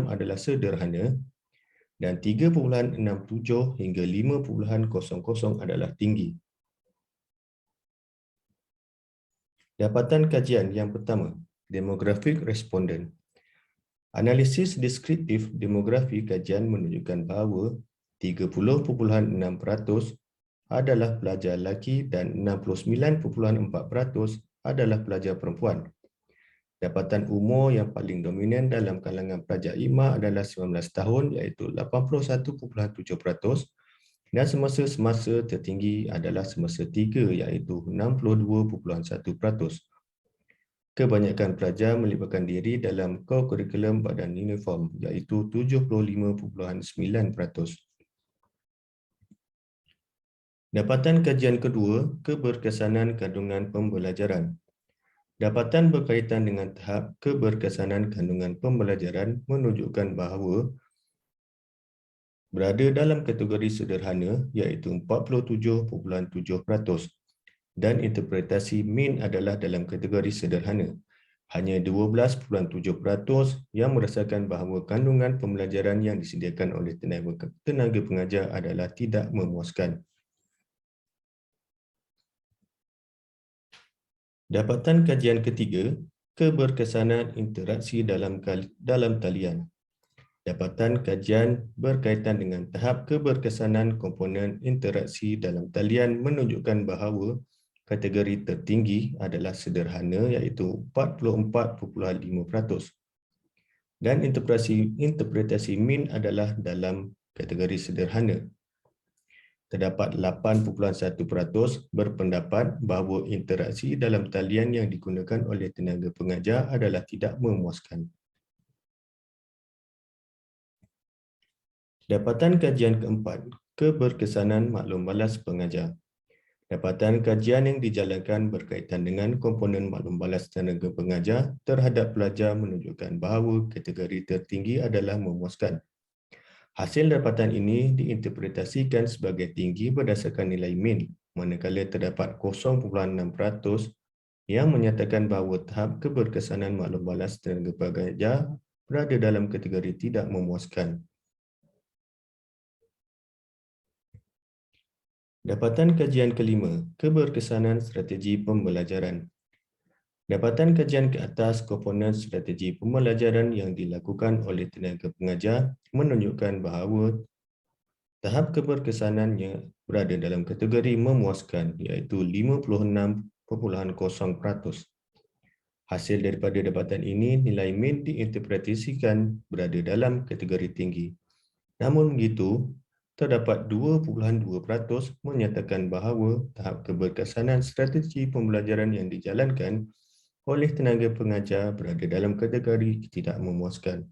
adalah sederhana, dan 3.67 hingga 5.00 adalah tinggi. Dapatan kajian yang pertama, demografik responden. Analisis deskriptif demografi kajian menunjukkan bahawa 30.6% adalah pelajar lelaki dan 69.4% adalah pelajar perempuan. Dapatan umur yang paling dominan dalam kalangan pelajar IMA adalah 19 tahun iaitu 81.7% dan semasa tertinggi adalah semasa 3 iaitu 62.1%. Kebanyakan pelajar melibatkan diri dalam kurikulum badan uniform iaitu 75.9%. Dapatan kajian kedua, keberkesanan kandungan pembelajaran. Dapatan berkaitan dengan tahap keberkesanan kandungan pembelajaran menunjukkan bahawa berada dalam kategori sederhana iaitu 47.7% dan interpretasi min adalah dalam kategori sederhana. Hanya 12.7% yang merasakan bahawa kandungan pembelajaran yang disediakan oleh tenaga pengajar adalah tidak memuaskan. Dapatan kajian ketiga, keberkesanan interaksi dalam talian. Dapatan kajian berkaitan dengan tahap keberkesanan komponen interaksi dalam talian menunjukkan bahawa kategori tertinggi adalah sederhana iaitu 44.5% dan interpretasi min adalah dalam kategori sederhana. Terdapat 8.1% berpendapat bahawa interaksi dalam talian yang digunakan oleh tenaga pengajar adalah tidak memuaskan. Dapatan kajian keempat, keberkesanan maklum balas pengajar. Dapatan kajian yang dijalankan berkaitan dengan komponen maklum balas tenaga pengajar terhadap pelajar menunjukkan bahawa kategori tertinggi adalah memuaskan. Hasil dapatan ini diinterpretasikan sebagai tinggi berdasarkan nilai min, manakala terdapat 0.6% yang menyatakan bahawa tahap keberkesanan maklum balas tenaga pengajar berada dalam kategori tidak memuaskan. Dapatan kajian kelima, keberkesanan strategi pembelajaran. Dapatan kajian ke atas komponen strategi pembelajaran yang dilakukan oleh tenaga pengajar menunjukkan bahawa tahap keberkesanannya berada dalam kategori memuaskan iaitu 56.0%. Hasil daripada dapatan ini, nilai min diinterpretasikan berada dalam kategori tinggi. Namun begitu, terdapat 2.2% menyatakan bahawa tahap keberkesanan strategi pembelajaran yang dijalankan oleh tenaga pengajar berada dalam kategori tidak memuaskan.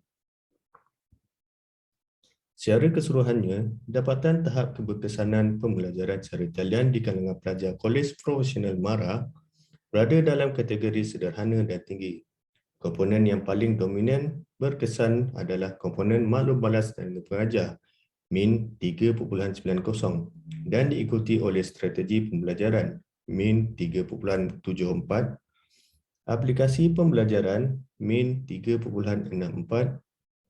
Secara keseluruhannya, dapatan tahap keberkesanan pembelajaran secara talian di kalangan pelajar Kolej Profesional MARA berada dalam kategori sederhana dan tinggi. Komponen yang paling dominan berkesan adalah komponen maklum balas tenaga pengajar, min 3.90 dan diikuti oleh strategi pembelajaran, min 3.74, aplikasi pembelajaran, min 3.64,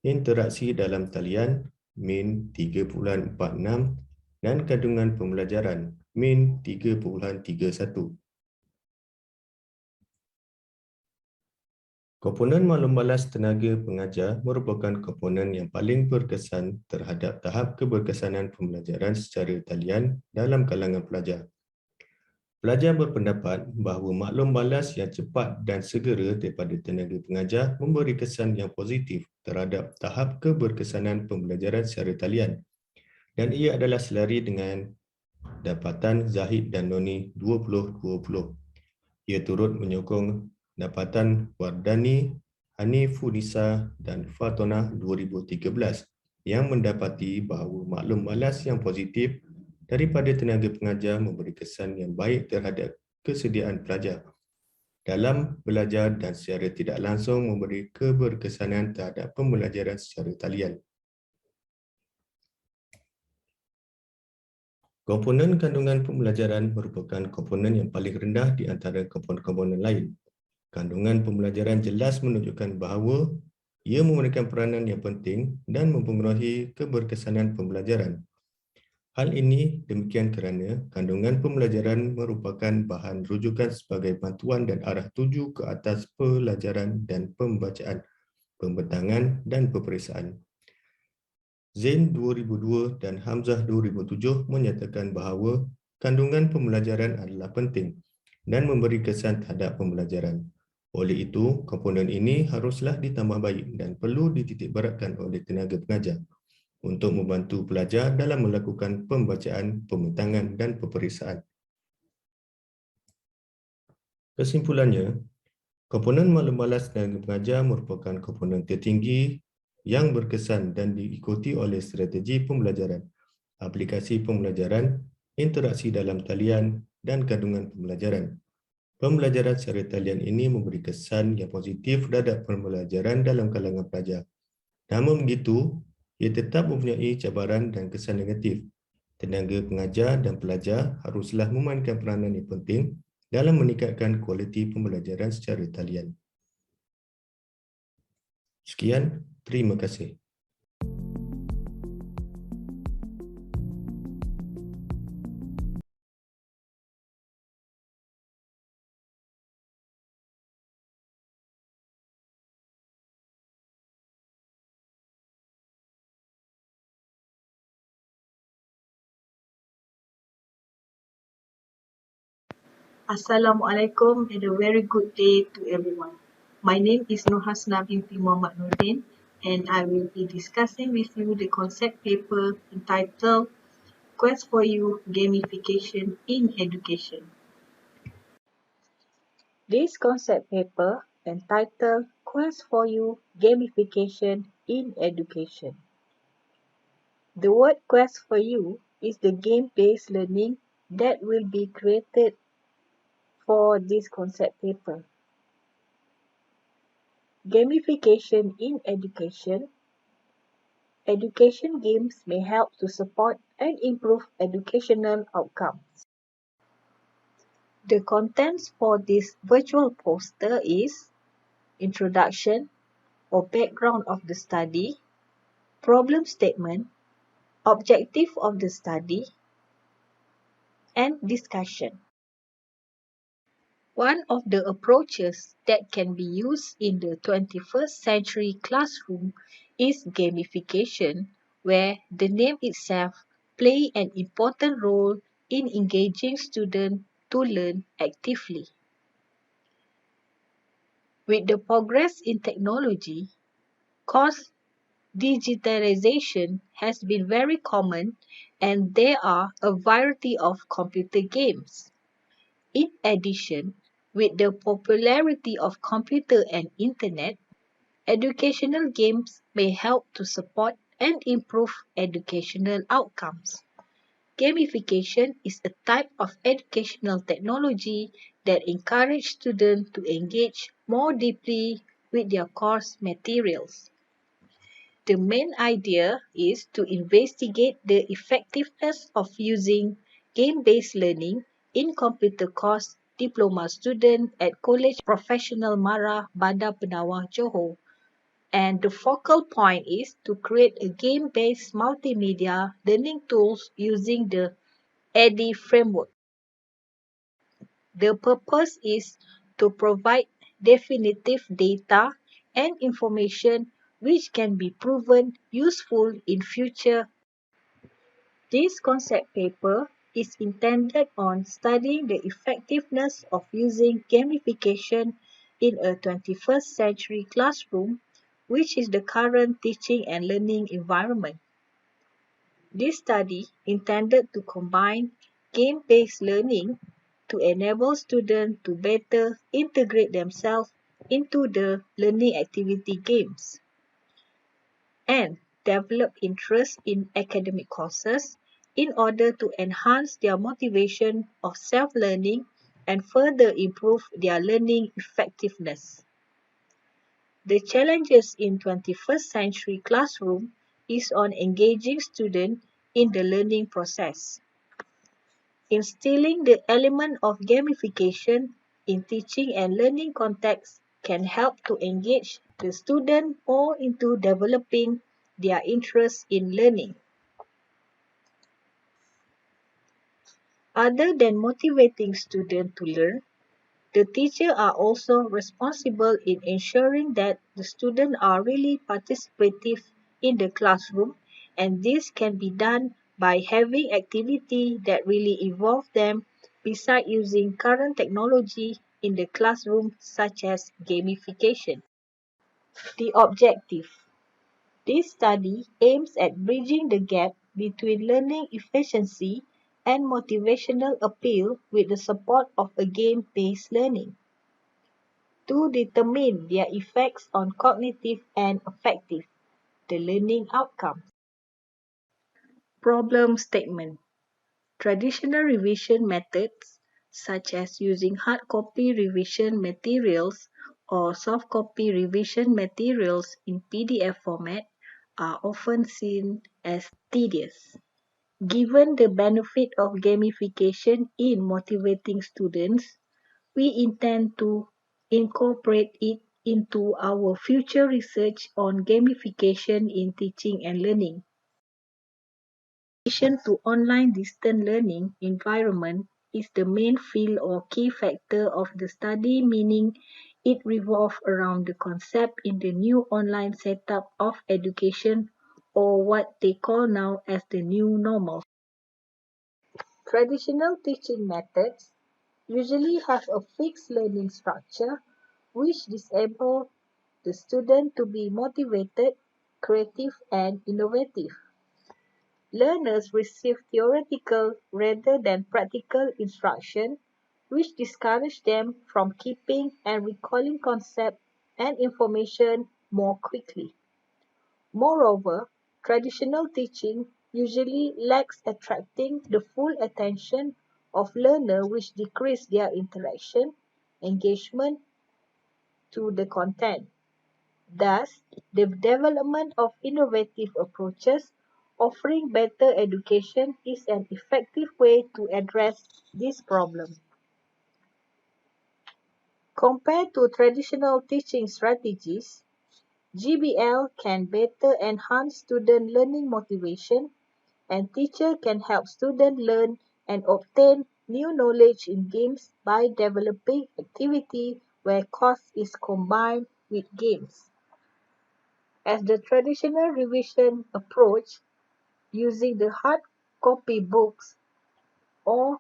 interaksi dalam talian, min 3.46 dan kandungan pembelajaran, min 3.31. Komponen maklum balas tenaga pengajar merupakan komponen yang paling berkesan terhadap tahap keberkesanan pembelajaran secara talian dalam kalangan pelajar. Pelajar berpendapat bahawa maklum balas yang cepat dan segera daripada tenaga pengajar memberi kesan yang positif terhadap tahap keberkesanan pembelajaran secara talian dan ia adalah selari dengan dapatan Zahid dan Noni 2020. Ia turut menyokong dapatan Wardani, Hanifudisa dan Fatona 2013 yang mendapati bahawa maklum balas yang positif daripada tenaga pengajar memberi kesan yang baik terhadap kesediaan pelajar dalam belajar dan secara tidak langsung memberi keberkesanan terhadap pembelajaran secara talian. Komponen kandungan pembelajaran merupakan komponen yang paling rendah di antara komponen-komponen lain. Kandungan pembelajaran jelas menunjukkan bahawa Ia memainkan peranan yang penting dan mempengaruhi keberkesanan pembelajaran. Hal ini demikian kerana kandungan pembelajaran merupakan bahan rujukan sebagai bantuan dan arah tuju ke atas pelajaran dan pembacaan, pembentangan dan peperiksaan. Zain 2002 dan Hamzah 2007 menyatakan bahawa kandungan pembelajaran adalah penting dan memberi kesan terhadap pembelajaran. Oleh itu, komponen ini haruslah ditambah baik dan perlu dititikberatkan oleh tenaga pengajar untuk membantu pelajar dalam melakukan pembacaan, pembentangan dan peperiksaan. Kesimpulannya, komponen maklum balas tenaga pengajar merupakan komponen tertinggi yang berkesan dan diikuti oleh strategi pembelajaran, aplikasi pembelajaran, interaksi dalam talian dan kandungan pembelajaran. Pembelajaran secara talian ini memberi kesan yang positif terhadap pembelajaran dalam kalangan pelajar. Namun begitu, ia tetap mempunyai cabaran dan kesan negatif. Tenaga pengajar dan pelajar haruslah memainkan peranan yang penting dalam meningkatkan kualiti pembelajaran secara talian. Sekian, terima kasih. Assalamualaikum and a very good day to everyone. My name is Nur Hasna binti Muhammad Nurdin and I will be discussing with you the concept paper entitled Quest for You Gamification in Education. This concept paper entitled Quest for You Gamification in Education. The word Quest for You is the game-based learning that will be created for this concept paper. Gamification in education. Education games may help to support and improve educational outcomes. The contents for this virtual poster is introduction or background of the study, problem statement, objective of the study, and discussion. One of the approaches that can be used in the 21st century classroom is gamification, where the name itself plays an important role in engaging students to learn actively. With the progress in technology, course digitalization has been very common and there are a variety of computer games. In addition, with the popularity of computer and internet, educational games may help to support and improve educational outcomes. Gamification is a type of educational technology that encourages students to engage more deeply with their course materials. The main idea is to investigate the effectiveness of using game-based learning in computer course Diploma student at Kolej Profesional Mara Bandar Penawar, Johor. And the focal point is to create a game-based multimedia learning tools using the EDI framework. The purpose is to provide definitive data and information which can be proven useful in future. This concept paper is intended on studying the effectiveness of using gamification in a 21st century classroom, which is the current teaching and learning environment. This study intended to combine game-based learning to enable students to better integrate themselves into the learning activity games and develop interest in academic courses in order to enhance their motivation of self-learning and further improve their learning effectiveness. The challenges in 21st century classroom is on engaging students in the learning process. Instilling the element of gamification in teaching and learning contexts can help to engage the student more into developing their interest in learning. Other than motivating students to learn, the teachers are also responsible in ensuring that the students are really participative in the classroom, and this can be done by having activities that really involve them besides using current technology in the classroom such as gamification. The objective. This study aims at bridging the gap between learning efficiency and motivational appeal with the support of a game-based learning to determine their effects on cognitive and affective, the learning outcomes. Problem statement. Traditional revision methods, such as using hard copy revision materials or soft copy revision materials in PDF format, are often seen as tedious. Given the benefit of gamification in motivating students, we intend to incorporate it into our future research on gamification in teaching and learning. In addition to online distance learning environment is the main field or key factor of the study, meaning it revolves around the concept in the new online setup of education, or what they call now as the new normal. Traditional teaching methods usually have a fixed learning structure which disables the student to be motivated, creative, and innovative. Learners receive theoretical rather than practical instruction, which discourage them from keeping and recalling concepts and information more quickly. Moreover, traditional teaching usually lacks attracting the full attention of learners, which decrease their interaction, engagement to the content. Thus, the development of innovative approaches offering better education is an effective way to address this problem. Compared to traditional teaching strategies, GBL can better enhance student learning motivation, and teachers can help students learn and obtain new knowledge in games by developing activity where course is combined with games. As the traditional revision approach, using the hard copy books or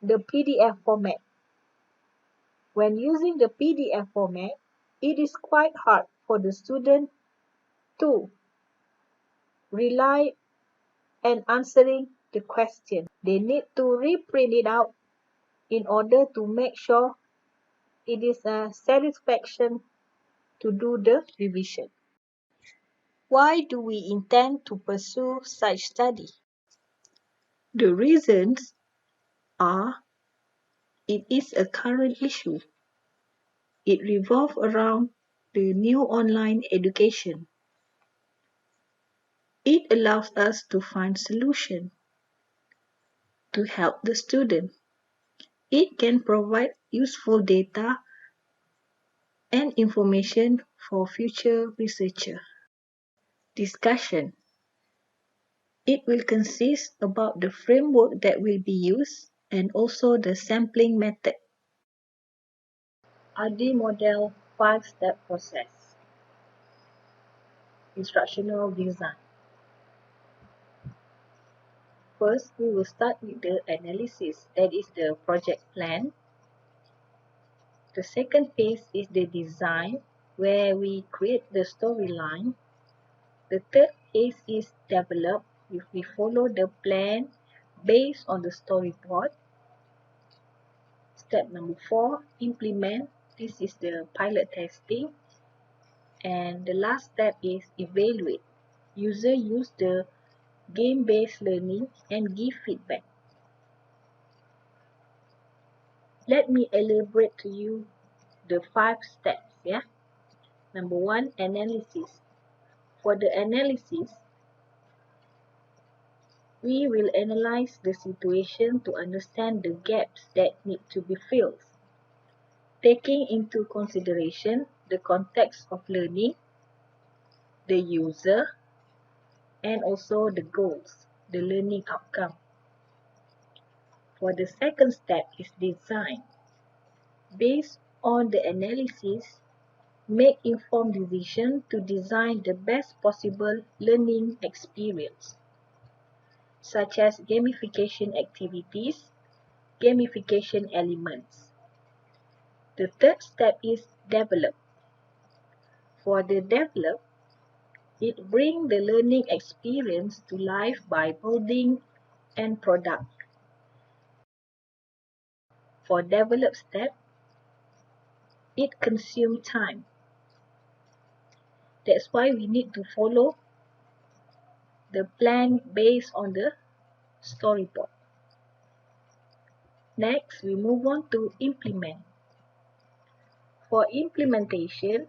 the PDF format. When using the PDF format, it is quite hard for the student to rely on answering the question. They need to reprint it out in order to make sure it is a satisfaction to do the revision. Why do we intend to pursue such study? The reasons are it is a current issue. It revolves around the new online education. It allows us to find solutions to help the student. It can provide useful data and information for future researchers. Discussion. It will consist about the framework that will be used and also the sampling method. RD model 5-step process. Instructional design. First, we will start with the analysis, that is the project plan. The second phase is the design, where we create the storyline. The third phase is develop, if we follow the plan based on the storyboard. Step number 4, implement. This is the pilot testing. And the last step is evaluate. User use the game-based learning and give feedback. Let me elaborate to you the 5 steps. Number 1, analysis. For the analysis, we will analyze the situation to understand the gaps that need to be filled. taking into consideration the context of learning, the user, and also the goals, the learning outcome. For the second step is design. Based on the analysis, make informed decision to design the best possible learning experience, such as gamification activities, gamification elements. The third step is develop. For the develop, it brings the learning experience to life by building and product. For develop step, it consumes time. That's why we need to follow the plan based on the storyboard. Next, we move on to implement. For implementation,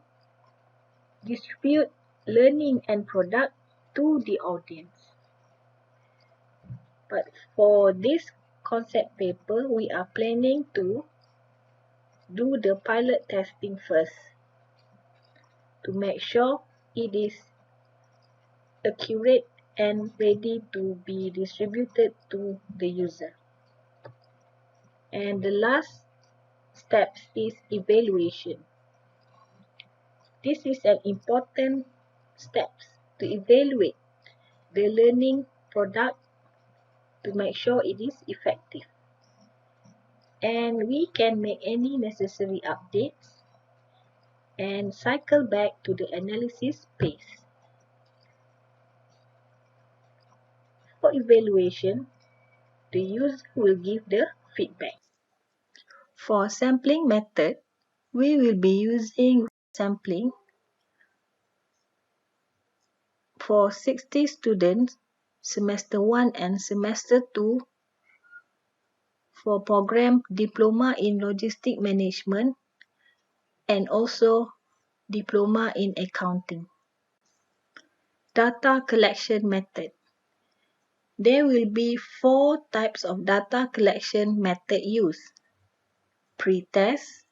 distribute learning and product to the audience. But for this concept paper, we are planning to do the pilot testing first to make sure it is accurate and ready to be distributed to the user. And the last step is evaluation. This is an important step to evaluate the learning product to make sure it is effective. And we can make any necessary updates and cycle back to the analysis phase. For evaluation, the user will give the feedback. For sampling method, we will be using sampling for 60 students, semester 1 and semester 2 for program Diploma in Logistic Management and also Diploma in Accounting. Data collection method. There will be 4 types of data collection method used: pre-test,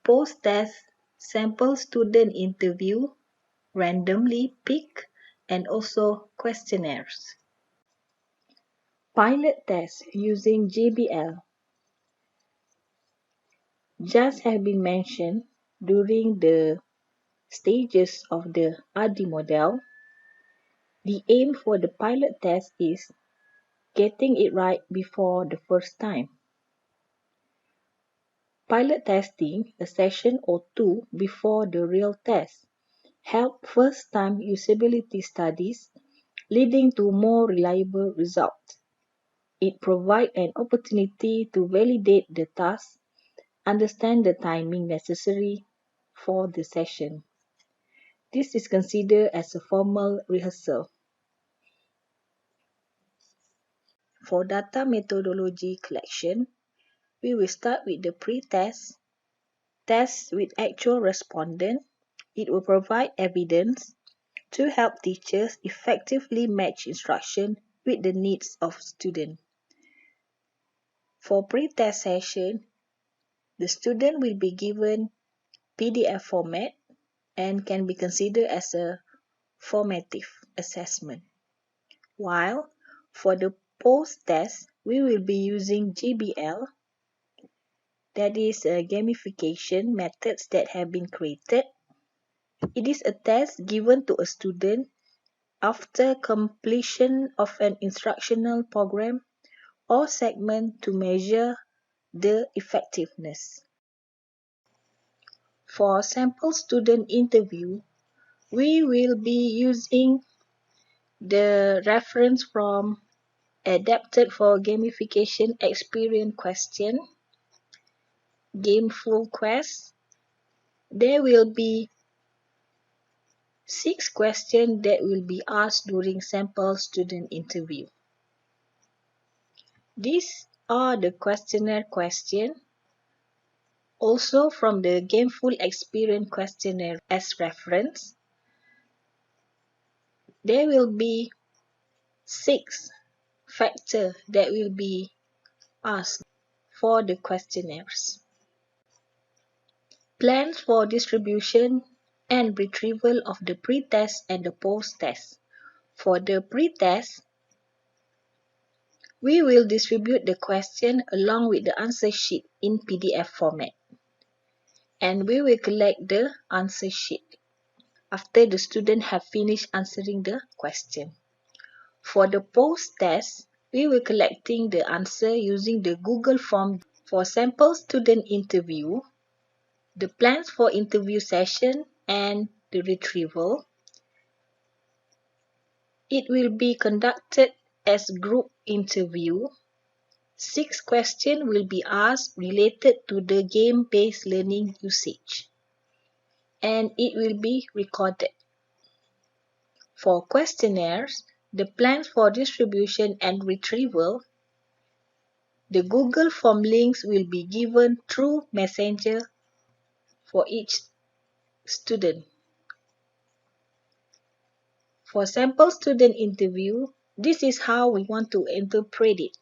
post-test, sample student interview, randomly picked, and also questionnaires. Pilot test using GBL. Just have been mentioned during the stages of the ADI model, the aim for the pilot test is getting it right before the first time. Pilot testing, a session or 2 before the real test, help first-time usability studies, leading to more reliable results. It provides an opportunity to validate the task, understand the timing necessary for the session. This is considered as a formal rehearsal. For data methodology collection, we will start with the pre-test, test with actual respondent. It will provide evidence to help teachers effectively match instruction with the needs of students. For pre-test session, the student will be given PDF format and can be considered as a formative assessment. While for the post-test, we will be using GBL, that is gamification methods that have been created. It is a test given to a student after completion of an instructional program or segment to measure the effectiveness. For sample student interview, we will be using the reference from Adapted for Gamification Experience Question, Gameful Quest. There will be 6 questions that will be asked during sample student interview. These are the questionnaire questions, also from the Gameful Experience Questionnaire as reference. There will be 6 factors that will be asked for the questionnaires. Plans for distribution and retrieval of the pre-test and the post-test. For the pre-test, we will distribute the question along with the answer sheet in PDF format, and we will collect the answer sheet after the student have finished answering the question. For the post-test, we will collecting the answer using the Google form. For sample student interview, the plans for interview session and the retrieval, it will be conducted as group interview. 6 questions will be asked related to the game-based learning usage, and it will be recorded. For questionnaires, the plans for distribution and retrieval, the Google form links will be given through Messenger for each student. For sample student interview, this is how we want to interpret it.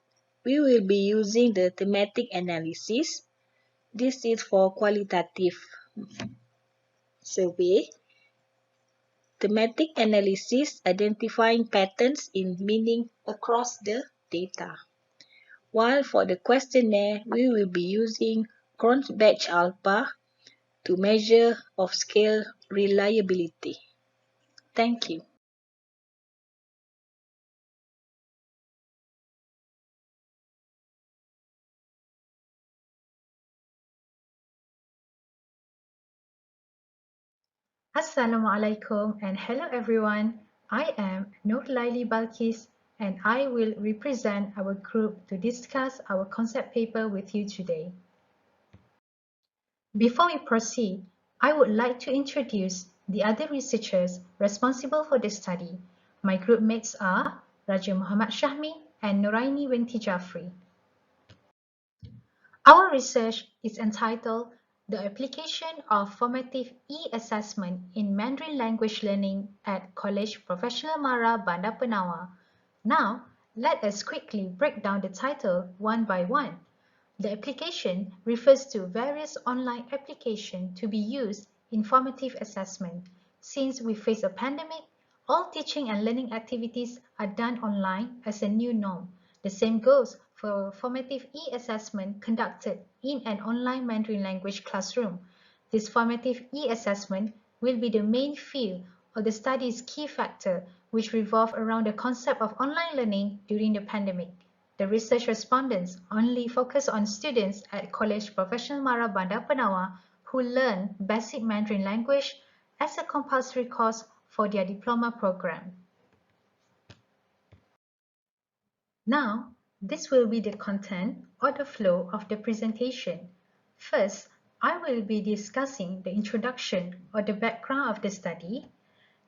We will be using the thematic analysis. This is for qualitative survey. Thematic analysis identifying patterns in meaning across the data. While for the questionnaire, we will be using Cronbach Alpha to measure of scale reliability. Thank you. Assalamualaikum and hello everyone. I am Nur Laili Balkis and I will represent our group to discuss our concept paper with you today. Before we proceed, I would like to introduce the other researchers responsible for the study. My group mates are Raja Muhammad Shahmi and Nuraini Binti Jafri. Our research is entitled The Application of Formative E-Assessment in Mandarin Language Learning at Kolej Profesional Mara Bandar Penawa. Now, let us quickly break down the title one by one. The application refers to various online applications to be used in formative assessment. Since we face a pandemic, all teaching and learning activities are done online as a new norm. The same goes for formative e-assessment conducted in an online Mandarin language classroom. This formative e-assessment will be the main field of the study's key factor, which revolve around the concept of online learning during the pandemic. The research respondents only focus on students at Kolej Profesional Mara Bandar Penawa who learn basic Mandarin language as a compulsory course for their diploma program. Now, this will be the content or the flow of the presentation. First, I will be discussing the introduction or the background of the study.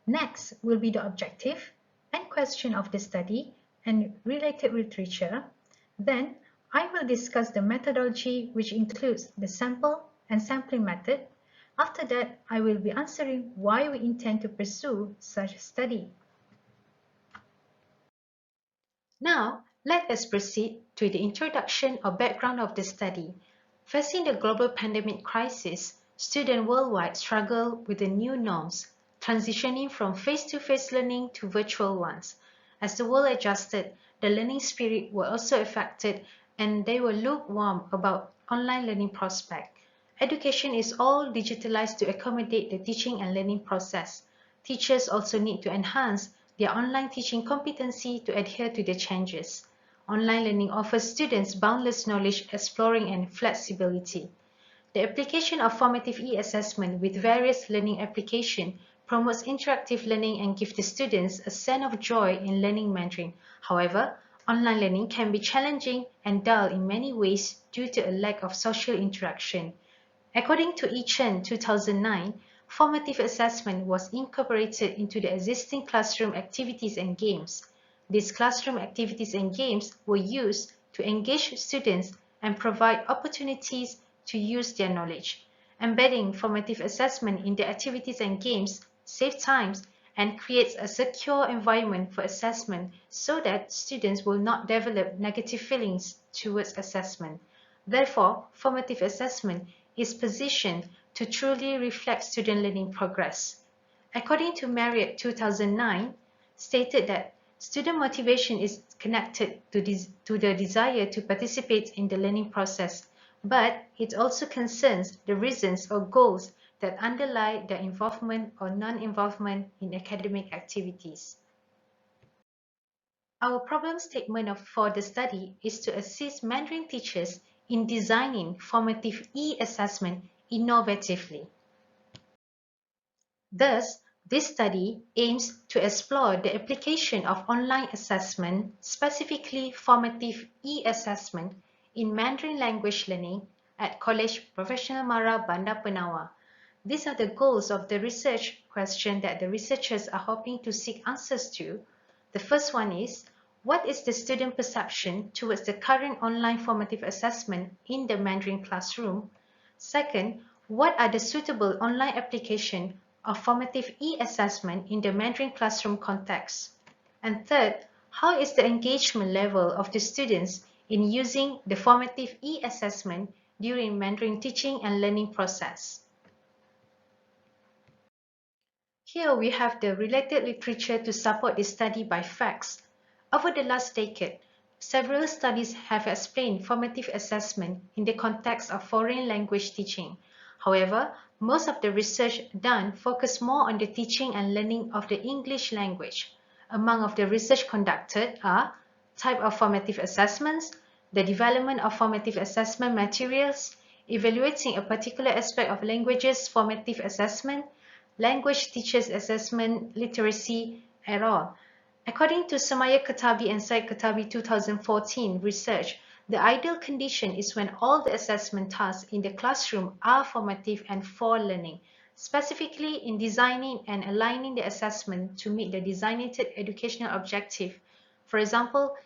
Next will be the objective and question of the study and related literature. Then, I will discuss the methodology, which includes the sample and sampling method. After that, I will be answering why we intend to pursue such a study. Now, let us proceed to the introduction or background of the study. Facing the global pandemic crisis, students worldwide struggle with the new norms, transitioning from face-to-face learning to virtual ones. As the world adjusted, the learning spirit were also affected and they were lukewarm about online learning prospect. Education is all digitalized to accommodate the teaching and learning process. Teachers also need to enhance their online teaching competency to adhere to the changes. Online learning offers students boundless knowledge, exploring, and flexibility. The application of formative e-assessment with various learning applications promotes interactive learning and gives the students a sense of joy in learning Mandarin. However, online learning can be challenging and dull in many ways due to a lack of social interaction. According to Chen 2009, formative assessment was incorporated into the existing classroom activities and games. These classroom activities and games were used to engage students and provide opportunities to use their knowledge. Embedding formative assessment in the activities and games saves time and creates a secure environment for assessment so that students will not develop negative feelings towards assessment. Therefore, formative assessment is positioned to truly reflect student learning progress. According to Marriott 2009, stated that student motivation is connected to the desire to participate in the learning process, but it also concerns the reasons or goals that underlie their involvement or non-involvement in academic activities. Our problem statement for the study is to assist Mandarin teachers in designing formative e-assessment innovatively. Thus, this study aims to explore the application of online assessment, specifically formative e-assessment, in Mandarin language learning at Kolej Profesional Mara Bandar Penawa. These are the goals of the research question that the researchers are hoping to seek answers to. The first one is, what is the student perception towards the current online formative assessment in the Mandarin classroom? Second, what are the suitable online application of formative e-assessment in the Mandarin classroom context? And third, how is the engagement level of the students in using the formative e-assessment during Mandarin teaching and learning process? Here we have the related literature to support this study by facts. Over the last decade, several studies have explained formative assessment in the context of foreign language teaching. However, most of the research done focus more on the teaching and learning of the English language. Among of the research conducted are type of formative assessments, the development of formative assessment materials, evaluating a particular aspect of languages formative assessment, language teachers assessment, literacy, et al. According to Samaya Katabi and Syed Katabi 2014 research, the ideal condition is when all the assessment tasks in the classroom are formative and for learning, specifically in designing and aligning the assessment to meet the designated educational objective. For example,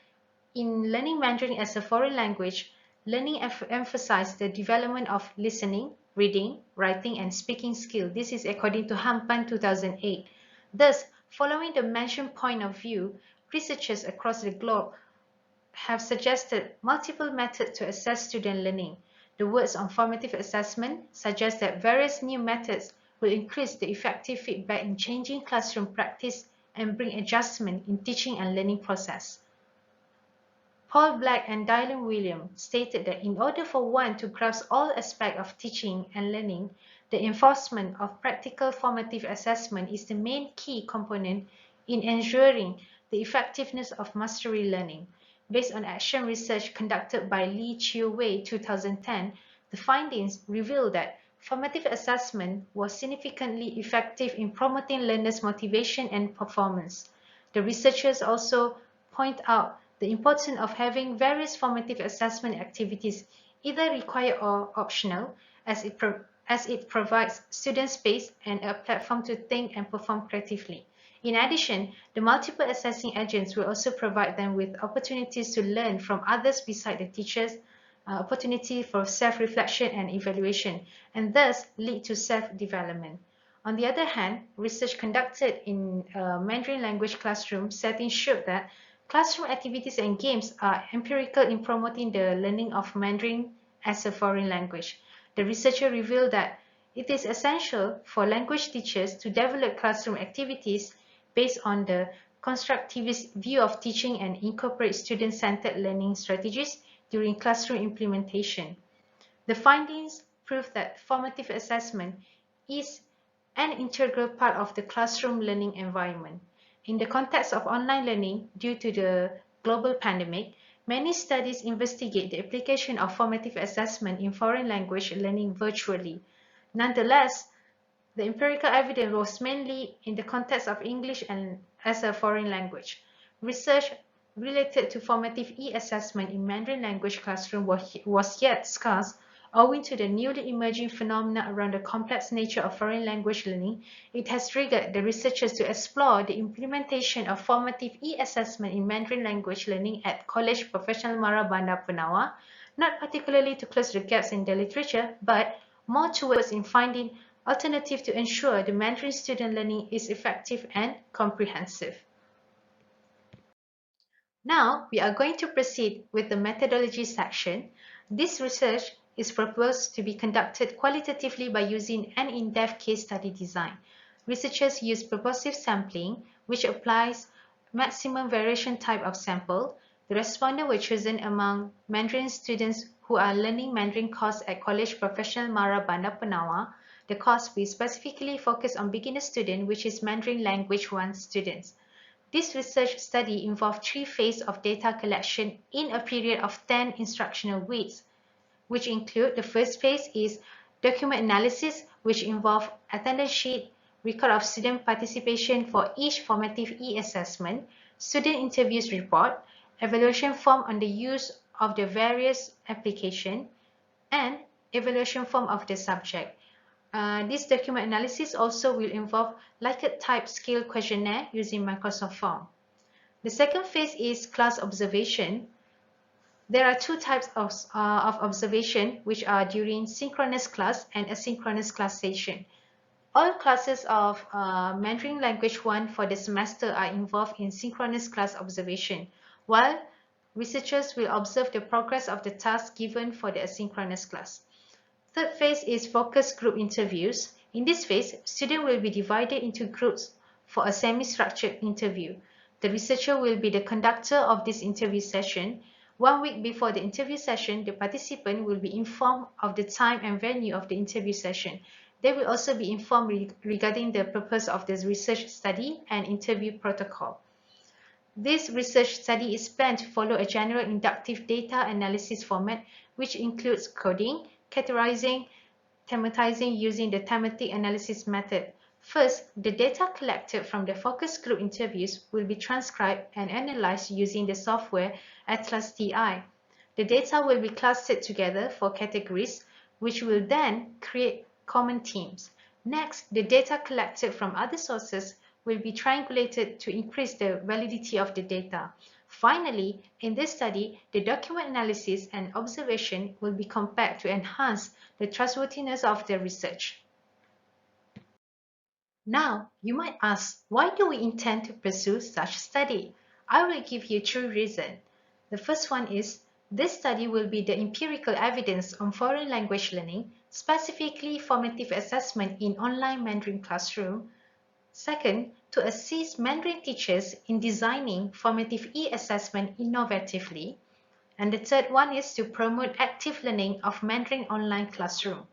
in learning Mandarin as a foreign language, learning emphasizes the development of listening, reading, writing, and speaking skill. This is according to Hampan 2008. Thus, following the mentioned point of view, researchers across the globe have suggested multiple methods to assess student learning. The words on formative assessment suggest that various new methods will increase the effective feedback in changing classroom practice and bring adjustment in teaching and learning process. Paul Black and Dylan Williams stated that in order for one to grasp all aspects of teaching and learning, the enforcement of practical formative assessment is the main key component in ensuring the effectiveness of mastery learning. Based on action research conducted by Lee Chiu Wei 2010, the findings reveal that formative assessment was significantly effective in promoting learners' motivation and performance. The researchers also point out the importance of having various formative assessment activities, either required or optional, as it provides students space and a platform to think and perform creatively. In addition, the multiple assessing agents will also provide them with opportunities to learn from others beside the teachers, opportunity for self-reflection and evaluation, and thus lead to self-development. On the other hand, research conducted in Mandarin language classroom settings showed that classroom activities and games are empirical in promoting the learning of Mandarin as a foreign language. The researcher revealed that it is essential for language teachers to develop classroom activities based on the constructivist view of teaching and incorporate student-centered learning strategies during classroom implementation. The findings prove that formative assessment is an integral part of the classroom learning environment. In the context of online learning due to the global pandemic, many studies investigate the application of formative assessment in foreign language learning virtually. Nonetheless, the empirical evidence was mainly in the context of English and as a foreign language. Research related to formative e-assessment in Mandarin language classroom was yet scarce, owing to the newly emerging phenomena around the complex nature of foreign language learning. It has triggered the researchers to explore the implementation of formative e-assessment in Mandarin language learning at Kolej Profesional Mara Bandar Penawa, not particularly to close the gaps in the literature, but more towards in finding alternative to ensure the Mandarin student learning is effective and comprehensive. Now, we are going to proceed with the methodology section. This research is proposed to be conducted qualitatively by using an in-depth case study design. Researchers use purposive sampling, which applies maximum variation type of sample. The respondents were chosen among Mandarin students who are learning Mandarin course at Kolej Profesional Mara Bandar Penawa. The course will specifically focus on beginner student, which is Mandarin Language 1 students. This research study involved 3 phases of data collection in a period of 10 instructional weeks, which include the first phase is document analysis, which involve attendance sheet, record of student participation for each formative e-assessment, student interviews report, evaluation form on the use of the various application, and evaluation form of the subject. This document analysis also will involve Likert type scale questionnaire using Microsoft Form. The second phase is class observation. There are 2 types of observation, which are during synchronous class and asynchronous class session. All classes of Mandarin Language 1 for the semester are involved in synchronous class observation, while researchers will observe the progress of the task given for the asynchronous class. Third phase is focus group interviews. In this phase, students will be divided into groups for a semi-structured interview. The researcher will be the conductor of this interview session. 1 week before the interview session, the participant will be informed of the time and venue of the interview session. They will also be informed regarding the purpose of this research study and interview protocol. This research study is planned to follow a general inductive data analysis format, which includes coding, categorizing, thematizing using the thematic analysis method. First, the data collected from the focus group interviews will be transcribed and analyzed using the software Atlas TI. The data will be clustered together for categories, which will then create common themes. Next, the data collected from other sources will be triangulated to increase the validity of the data. Finally, in this study, the document analysis and observation will be compared to enhance the trustworthiness of the research. Now, you might ask, why do we intend to pursue such study? I will give you 2 reasons. The first one is, this study will be the empirical evidence on foreign language learning, specifically formative assessment in online Mandarin classroom. Second, to assist Mandarin teachers in designing formative e-assessment innovatively. And the third one is to promote active learning of Mandarin online classroom.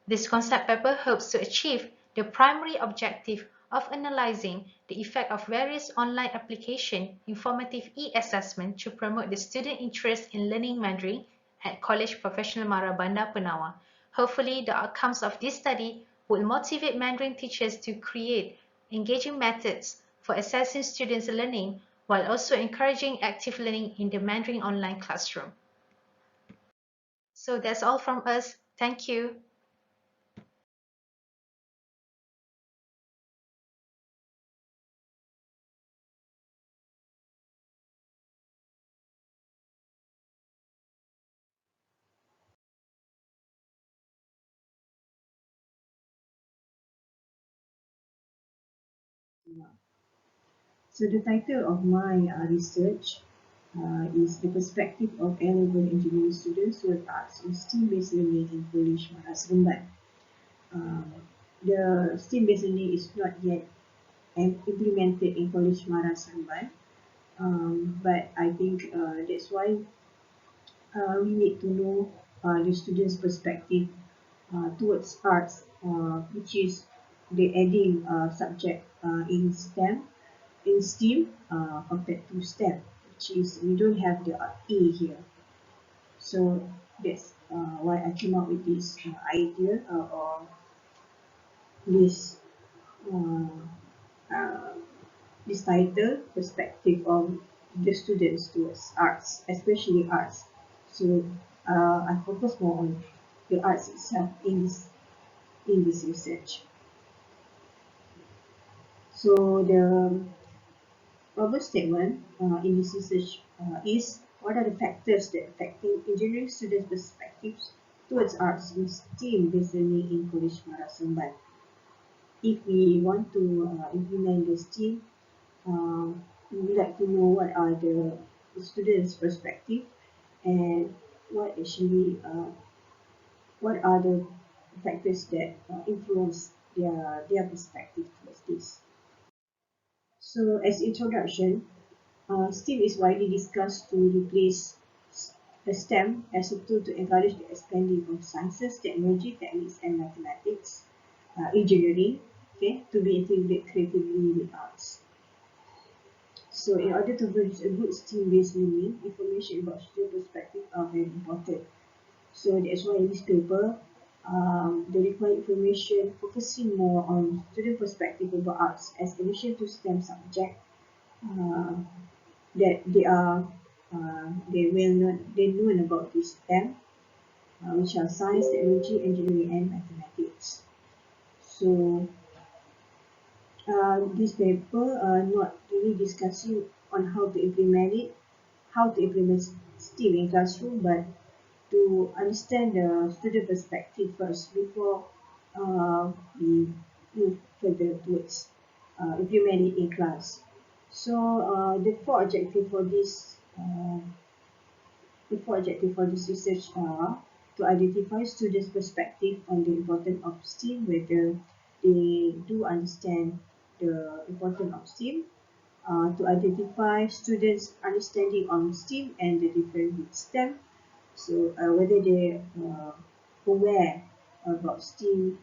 This concept paper hopes to achieve the primary objective of analyzing the effect of various online applications in formative e-assessment to promote the student interest in learning Mandarin at Kolej Profesional Mara Bandar Penawa. Hopefully, the outcomes of this study will motivate Mandarin teachers to create engaging methods for assessing students' learning while also encouraging active learning in the Mandarin online classroom. So that's all from us. Thank you. So the title of my research is The Perspective of A-Level Engineering Students Towards Arts in STEAM-Based Learning in Kolej Mara Seremban. The STEAM-based learning is not yet implemented in Kolej Mara Seremban, but I think that's why we need to know the students' perspective towards arts, which is the adding subject in STEM compared to STEM, which is we don't have the A here. So that's why I came up with this idea or this this title, perspective of the students towards arts, especially arts. So I focus more on the arts itself in this research. So the problem statement in this research is, what are the factors that affecting engineering students' perspectives towards arts in STEAM-based learning in Kolej Mara Seremban? If we want to implement the STEAM, we would like to know what are the students' perspective and what actually what are the factors that influence their perspective towards this. So as introduction, STEAM is widely discussed to replace STEM as a tool to encourage the expanding of sciences, technology, techniques, and mathematics, engineering, okay, to be integrated creatively with arts. So in order to produce a good STEAM-based learning, information about student perspective are very important. So that's why in this paper, the required information focusing more on student perspective about arts as addition to STEM subject that they know about this STEM, which are science, technology, engineering, and mathematics. So this paper not really discussing on how to implement STEAM in classroom, but to understand the student perspective first before we move further towards implement it in class. So the four objectives for this research are to identify students' perspective on the importance of STEAM, whether they do understand the importance of STEAM, to identify students' understanding on STEAM and the difference with STEM, so whether they aware about STEAM,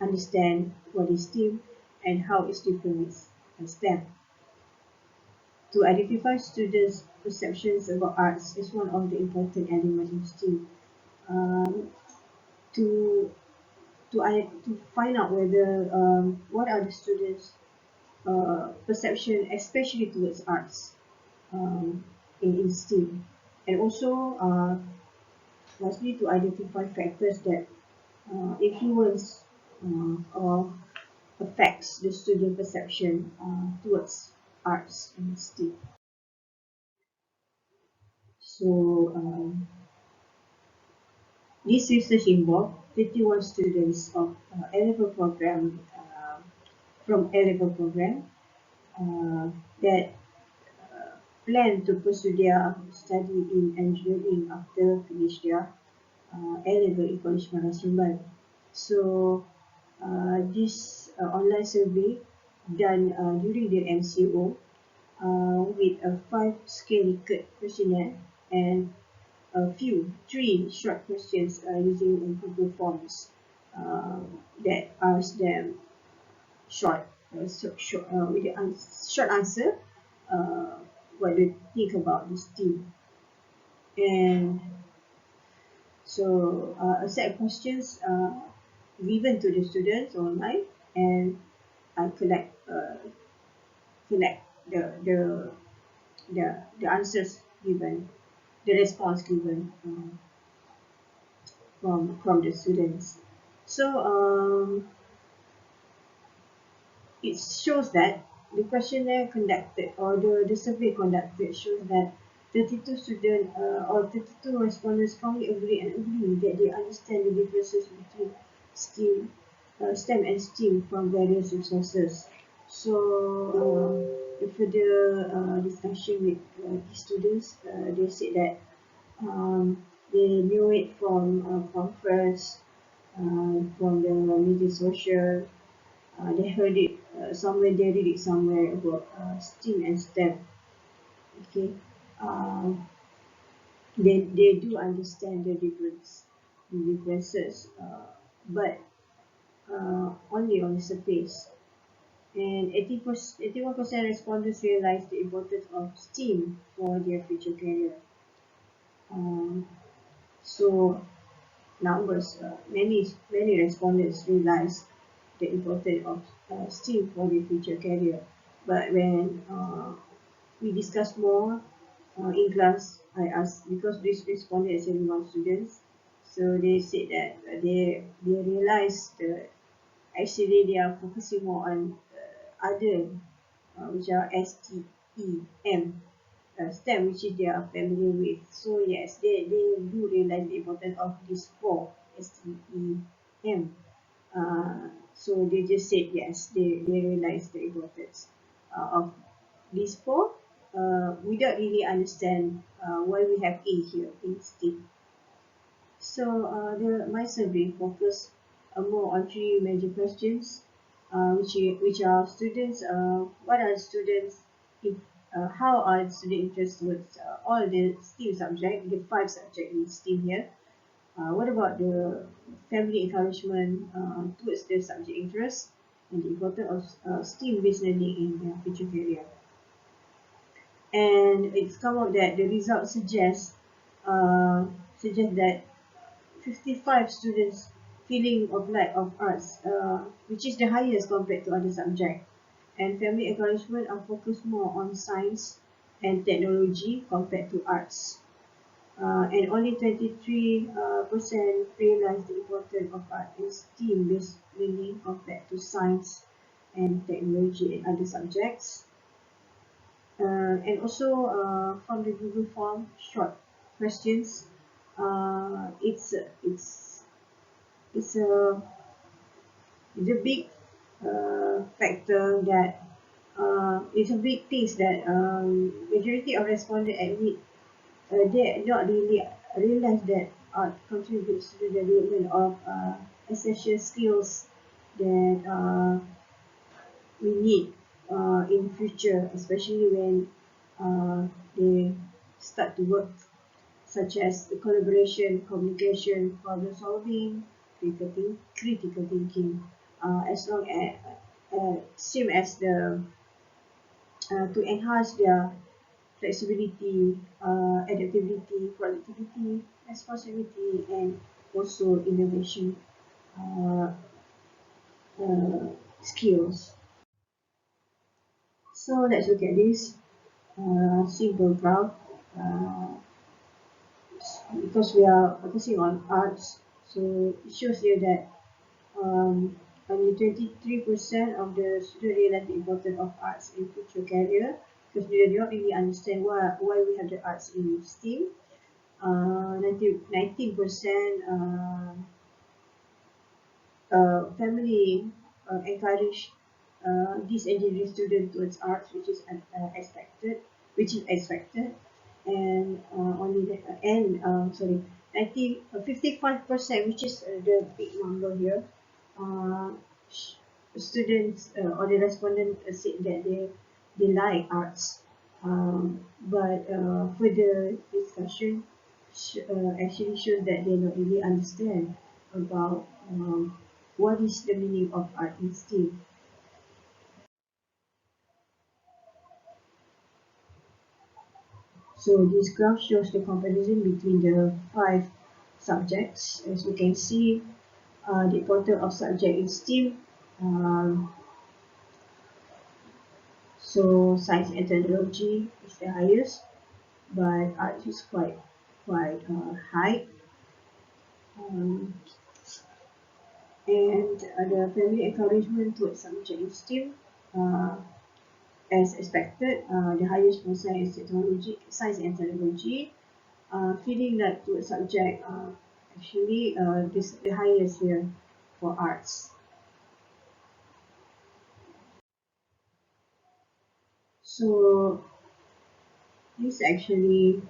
understand what is STEAM and how it's different with STEM. To identify students' perceptions about arts is one of the important elements in STEAM. To find out whether what are the students' perception, especially towards arts in STEAM, and also lastly to identify factors that influence or affects the student perception towards arts and STEAM. So this research involved 51 students of A-level program from A-level program that plan to pursue their study in engineering after finish their A-level in College Management. So this online survey done during the MCO with a 5 scale Likert questionnaire and three short questions using Google Forms that ask them short with the short answer what they think about this team. And so a set of questions given to the students online, and I collect the answers given, the response given from the students. So it shows that the questionnaire conducted or the survey conducted shows that 32 students or 32 respondents strongly agree that they understand the differences between STEM and STEAM from various resources. So the further discussion with the students, they said that they knew it from conference, from the media social. They heard it somewhere, they read it somewhere about STEAM and STEM. Okay, they do understand the differences, but only on the surface. And 81% respondents realized the importance of STEAM for their future career. So numbers, many respondents realized the importance of STEAM for their future career. But when we discuss more in class, I asked, because this responded as 71 students, so they said that they realized that actually they are focusing more on other which are STEM, STEM, which is they are familiar with. So yes, they do realize the importance of these four STEM. So they just said yes, they realize the importance of these four without really understand why we have A here in STEM. So my survey focused more on three major questions, which are students. What are students? How are student interests towards all the STEAM subjects? The 5 subjects in STEAM here. What about the family encouragement towards their subject interest and the importance of STEAM-based learning in their future career? And it's come out that the results suggest that 55 students feeling of lack of arts, which is the highest compared to other subjects. And family encouragement are focused more on science and technology compared to arts. And only 23% realize the importance of art and STEAM-based learning compared to science and technology and other subjects. And also from the Google form short questions, it's a big factor that it's a big thing that majority of respondents admit they not really realize that art contributes to the development of essential skills that we need in future, especially when they start to work, such as the collaboration, communication, problem solving, critical thinking, as long as same as the to enhance their flexibility, adaptability, productivity, responsibility, and also innovation skills. So let's look at this simple graph. Because we are focusing on arts, so it shows here that only 23% of the students realize the importance of arts in future career, because they don't really understand why we have the arts in STEAM. 19% family encourage these engineering students towards arts, which is expected, and only the, and sorry 55%, which is the big number here, students or the respondent said that they like arts, but further discussion actually shows that they don't really understand about what is the meaning of art in STEAM. So this graph shows the comparison between the 5 subjects. As you can see, the importance of subject in STEAM. So science and technology is the highest, but art is quite high. And the family encouragement towards subject in STEAM, as expected, the highest for science and technology. Feeling like towards subject, actually this the highest here for arts. So this actually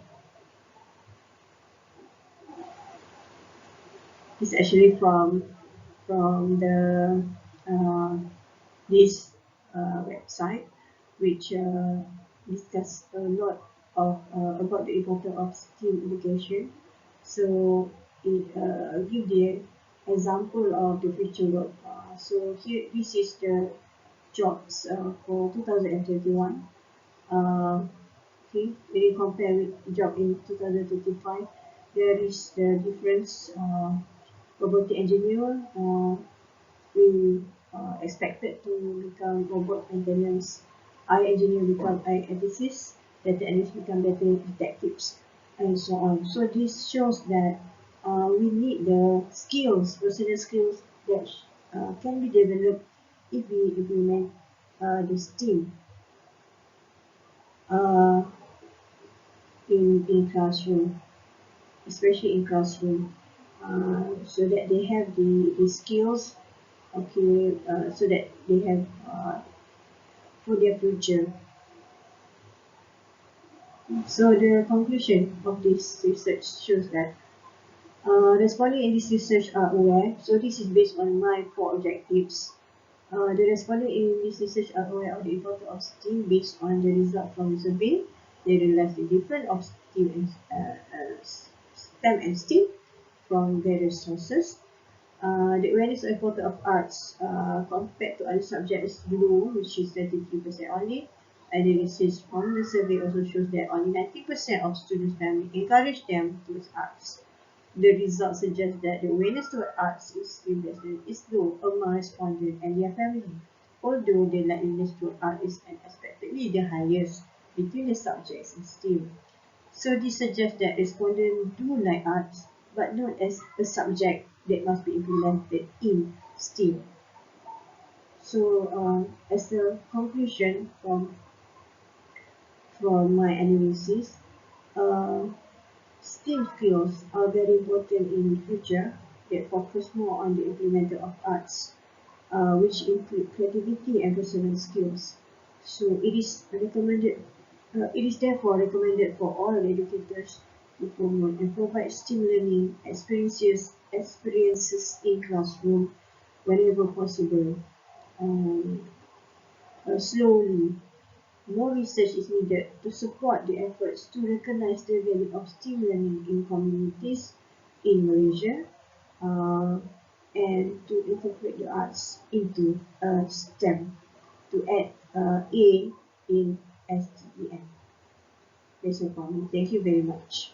from the this website, which discuss a lot of about the importance of STEAM education. So it give the example of the future work. So here, this is the jobs for 2021. Okay, when you compare with job in 2025, there is the difference. Robotic engineer will expected to become robot maintenance. AI engineer become AI ethicists. Data analysts become data detectives, and so on. So this shows that we need the skills, personal skills that can be developed if we implement this STEAM in classroom, especially in classroom, so that they have the skills, okay, so that they have for their future. So the conclusion of this research shows that Respondents in this research are aware, so this is based on my 4 objectives. The respondents in this research are aware of the importance of STEAM based on the result from the survey. They realize the difference of STEM and STEAM from various sources. The awareness of importance of arts compared to other subjects is low, which is 33% only. And the research from the survey also shows that only 90% of students' family encourage them towards arts. The results suggest that the awareness toward arts is low among respondents and their family, although the likeliness toward art is unexpectedly the highest between the subjects in STEAM. So this suggests that respondents do like arts, but not as a subject that must be implemented in STEAM. So as a conclusion from my analysis, STEAM skills are very important in the future that focus more on the implementation of arts, which include creativity and personal skills. So it is therefore recommended for all educators to promote and provide STEAM learning experiences in classroom whenever possible. Slowly, more research is needed to support the efforts to recognize the value of STEAM learning in communities in Malaysia and to incorporate the arts into STEM, to add A in STEM. That's all for me. Thank you very much.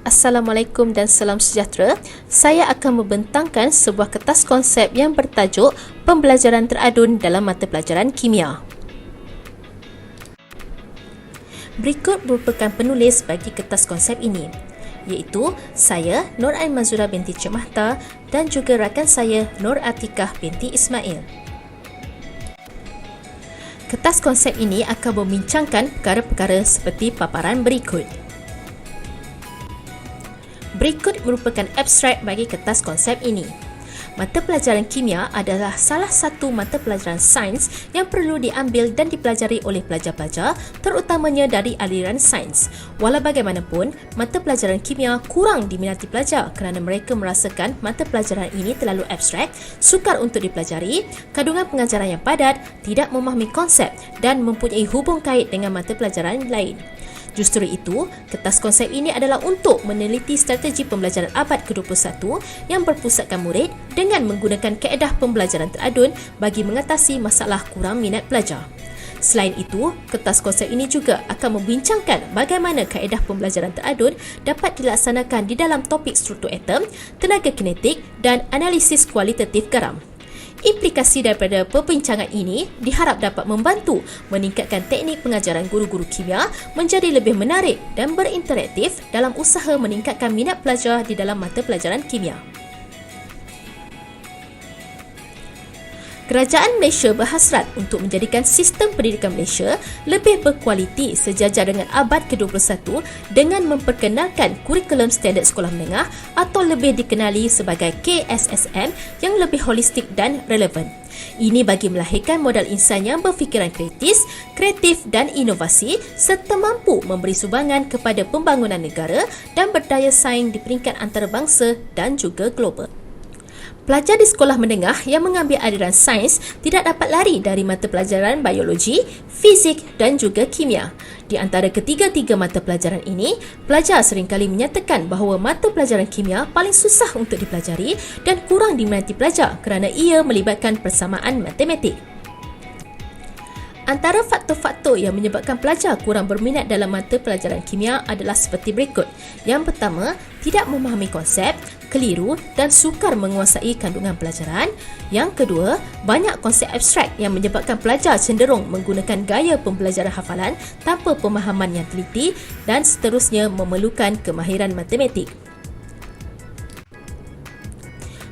Assalamualaikum dan salam sejahtera. Saya akan membentangkan sebuah kertas konsep yang bertajuk Pembelajaran Teradun dalam Mata Pelajaran Kimia. Berikut merupakan penulis bagi kertas konsep ini, iaitu saya, Nur Ain Mazura binti Cik Mahta, dan juga rakan saya, Nur Atikah binti Ismail. Kertas konsep ini akan membincangkan perkara-perkara seperti paparan berikut. Berikut merupakan abstrak bagi kertas konsep ini. Mata pelajaran kimia adalah salah satu mata pelajaran sains yang perlu diambil dan dipelajari oleh pelajar-pelajar, terutamanya dari aliran sains. Walau bagaimanapun, mata pelajaran kimia kurang diminati pelajar kerana mereka merasakan mata pelajaran ini terlalu abstrak, sukar untuk dipelajari, kandungan pengajaran yang padat, tidak memahami konsep dan mempunyai hubung kait dengan mata pelajaran lain. Justru itu, kertas konsep ini adalah untuk meneliti strategi pembelajaran abad ke-21 yang berpusatkan murid dengan menggunakan kaedah pembelajaran teradun bagi mengatasi masalah kurang minat pelajar. Selain itu, kertas konsep ini juga akan membincangkan bagaimana kaedah pembelajaran teradun dapat dilaksanakan di dalam topik struktur atom, tenaga kinetik dan analisis kualitatif garam. Implikasi daripada perbincangan ini diharap dapat membantu meningkatkan teknik pengajaran guru-guru kimia menjadi lebih menarik dan berinteraktif dalam usaha meningkatkan minat pelajar di dalam mata pelajaran kimia. Kerajaan Malaysia berhasrat untuk menjadikan sistem pendidikan Malaysia lebih berkualiti sejajar dengan abad ke-21 dengan memperkenalkan kurikulum standard sekolah menengah atau lebih dikenali sebagai KSSM yang lebih holistik dan relevan. Ini bagi melahirkan modal insan yang berfikiran kreatif dan inovasi serta mampu memberi sumbangan kepada pembangunan negara dan berdaya saing di peringkat antarabangsa dan juga global. Pelajar di sekolah menengah yang mengambil aliran sains tidak dapat lari dari mata pelajaran biologi, fizik dan juga kimia. Di antara ketiga-tiga mata pelajaran ini, pelajar seringkali menyatakan bahawa mata pelajaran kimia paling susah untuk dipelajari dan kurang diminati pelajar kerana ia melibatkan persamaan matematik. Antara faktor-faktor yang menyebabkan pelajar kurang berminat dalam mata pelajaran kimia adalah seperti berikut. Yang pertama, tidak memahami konsep, keliru dan sukar menguasai kandungan pelajaran. Yang kedua, banyak konsep abstrak yang menyebabkan pelajar cenderung menggunakan gaya pembelajaran hafalan tanpa pemahaman yang teliti dan seterusnya memerlukan kemahiran matematik.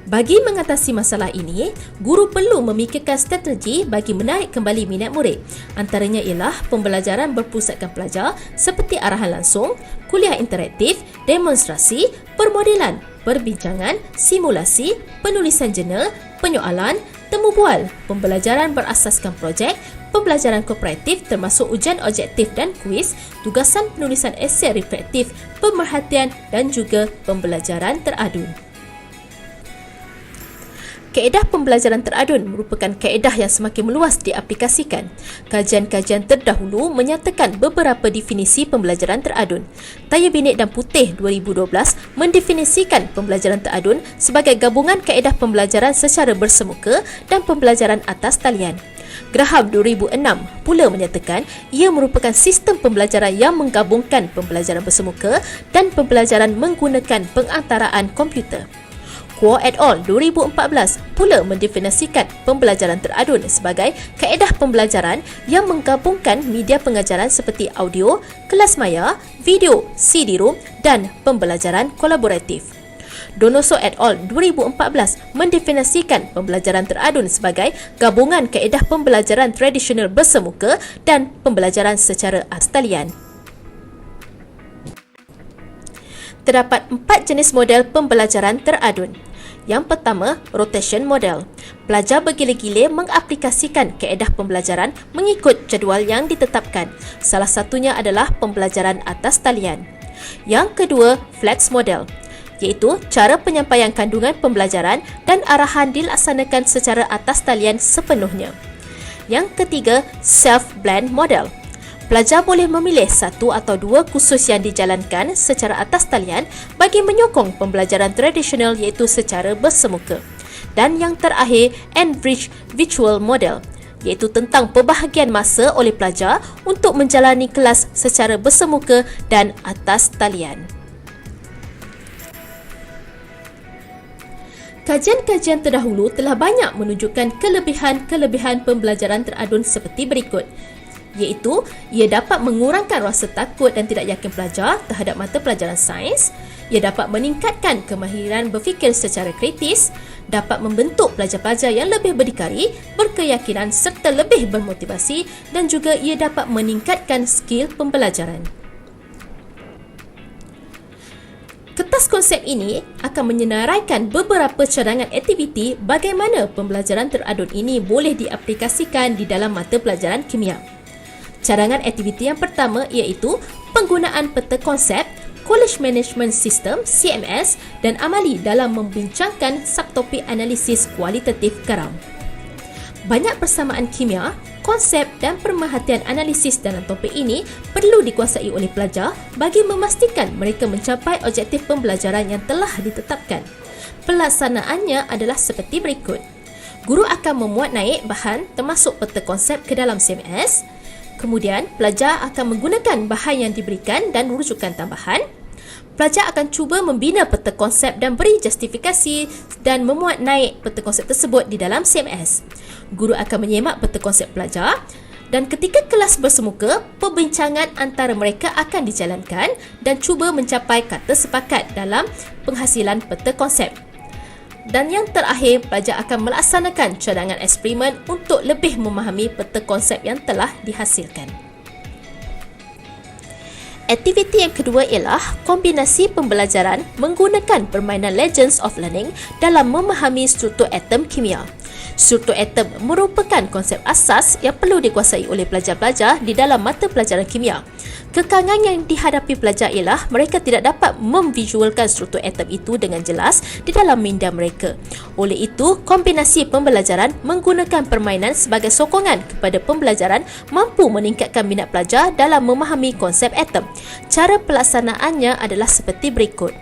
Bagi mengatasi masalah ini, guru perlu memikirkan strategi bagi menarik kembali minat murid. Antaranya ialah pembelajaran berpusatkan pelajar seperti arahan langsung, kuliah interaktif, demonstrasi, permodelan, perbincangan, simulasi, penulisan jurnal, penyoalan, temu bual, pembelajaran berasaskan projek, pembelajaran kooperatif termasuk ujian objektif dan kuis, tugasan penulisan esei reflektif, pemerhatian dan juga pembelajaran teradun. Kaedah pembelajaran teradun merupakan kaedah yang semakin meluas diaplikasikan. Kajian-kajian terdahulu menyatakan beberapa definisi pembelajaran teradun. Tayar Binik dan Putih 2012 mendefinisikan pembelajaran teradun sebagai gabungan kaedah pembelajaran secara bersemuka dan pembelajaran atas talian. Graham 2006 pula menyatakan ia merupakan sistem pembelajaran yang menggabungkan pembelajaran bersemuka dan pembelajaran menggunakan pengantaraan komputer. Kuo et al. 2014 pula mendefinisikan pembelajaran teradun sebagai kaedah pembelajaran yang menggabungkan media pengajaran seperti audio, kelas maya, video, CD-ROM dan pembelajaran kolaboratif. Donoso et al. 2014 mendefinisikan pembelajaran teradun sebagai gabungan kaedah pembelajaran tradisional bersemuka dan pembelajaran secara atas talian. Terdapat 4 jenis model pembelajaran teradun. Yang pertama, rotation model. Pelajar bergila-gila mengaplikasikan kaedah pembelajaran mengikut jadual yang ditetapkan. Salah satunya adalah pembelajaran atas talian. Yang kedua, flex model, iaitu cara penyampaian kandungan pembelajaran dan arahan dilaksanakan secara atas talian sepenuhnya. Yang ketiga, self-blend model. Pelajar boleh memilih satu atau dua kursus yang dijalankan secara atas talian bagi menyokong pembelajaran tradisional iaitu secara bersemuka. Dan yang terakhir, enriched virtual model, iaitu tentang pembahagian masa oleh pelajar untuk menjalani kelas secara bersemuka dan atas talian. Kajian-kajian terdahulu telah banyak menunjukkan kelebihan-kelebihan pembelajaran teradun seperti berikut, iaitu ia dapat mengurangkan rasa takut dan tidak yakin pelajar terhadap mata pelajaran sains, ia dapat meningkatkan kemahiran berfikir secara kritis, dapat membentuk pelajar-pelajar yang lebih berdikari, berkeyakinan serta lebih bermotivasi, dan juga ia dapat meningkatkan skil pembelajaran. Kertas konsep ini akan menyenaraikan beberapa cadangan aktiviti bagaimana pembelajaran teradun ini boleh diaplikasikan di dalam mata pelajaran kimia. Cadangan aktiviti yang pertama iaitu penggunaan peta konsep, College Management System (CMS) dan amali dalam membincangkan subtopik analisis kualitatif garam. Banyak persamaan kimia, konsep dan pemerhatian analisis dalam topik ini perlu dikuasai oleh pelajar bagi memastikan mereka mencapai objektif pembelajaran yang telah ditetapkan. Pelaksanaannya adalah seperti berikut. Guru akan memuat naik bahan termasuk peta konsep ke dalam CMS. Kemudian, pelajar akan menggunakan bahan yang diberikan dan rujukan tambahan. Pelajar akan cuba membina peta konsep dan beri justifikasi dan memuat naik peta konsep tersebut di dalam CMS. Guru akan menyemak peta konsep pelajar dan ketika kelas bersemuka, perbincangan antara mereka akan dijalankan dan cuba mencapai kata sepakat dalam penghasilan peta konsep. Dan yang terakhir, pelajar akan melaksanakan cadangan eksperimen untuk lebih memahami peta konsep yang telah dihasilkan. Aktiviti yang kedua ialah kombinasi pembelajaran menggunakan permainan Legends of Learning dalam memahami struktur atom kimia. Struktur atom merupakan konsep asas yang perlu dikuasai oleh pelajar-pelajar di dalam mata pelajaran kimia. Kekangan yang dihadapi pelajar ialah mereka tidak dapat memvisualkan struktur atom itu dengan jelas di dalam minda mereka. Oleh itu, kombinasi pembelajaran menggunakan permainan sebagai sokongan kepada pembelajaran mampu meningkatkan minat pelajar dalam memahami konsep atom. Cara pelaksanaannya adalah seperti berikut.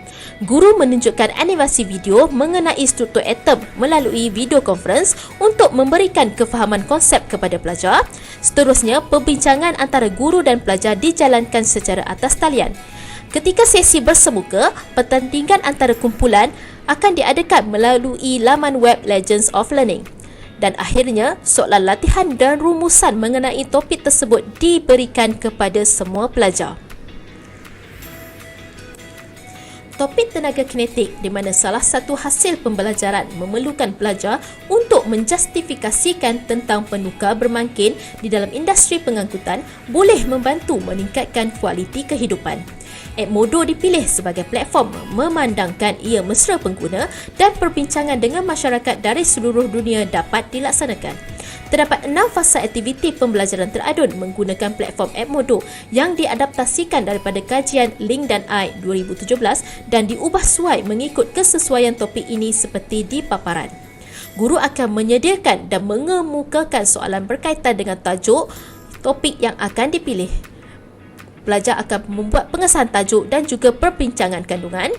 Guru menunjukkan animasi video mengenai struktur atom melalui video conference untuk memberikan kefahaman konsep kepada pelajar. Seterusnya, perbincangan antara guru dan pelajar dijalankan secara atas talian. Ketika sesi bersemuka, pertandingan antara kumpulan akan diadakan melalui laman web Legends of Learning. Dan akhirnya, soalan latihan dan rumusan mengenai topik tersebut diberikan kepada semua pelajar. Topik tenaga kinetik di mana salah satu hasil pembelajaran memerlukan pelajar untuk menjustifikasikan tentang penukar bermakin di dalam industri pengangkutan boleh membantu meningkatkan kualiti kehidupan. Edmodo dipilih sebagai platform memandangkan ia mesra pengguna dan perbincangan dengan masyarakat dari seluruh dunia dapat dilaksanakan. Terdapat 6 fasa aktiviti pembelajaran teradun menggunakan platform Edmodo yang diadaptasikan daripada kajian Link dan I 2017 dan diubah suai mengikut kesesuaian topik ini seperti di paparan. Guru akan menyediakan dan mengemukakan soalan berkaitan dengan tajuk topik yang akan dipilih. Pelajar akan membuat pengesahan tajuk dan juga perbincangan kandungan.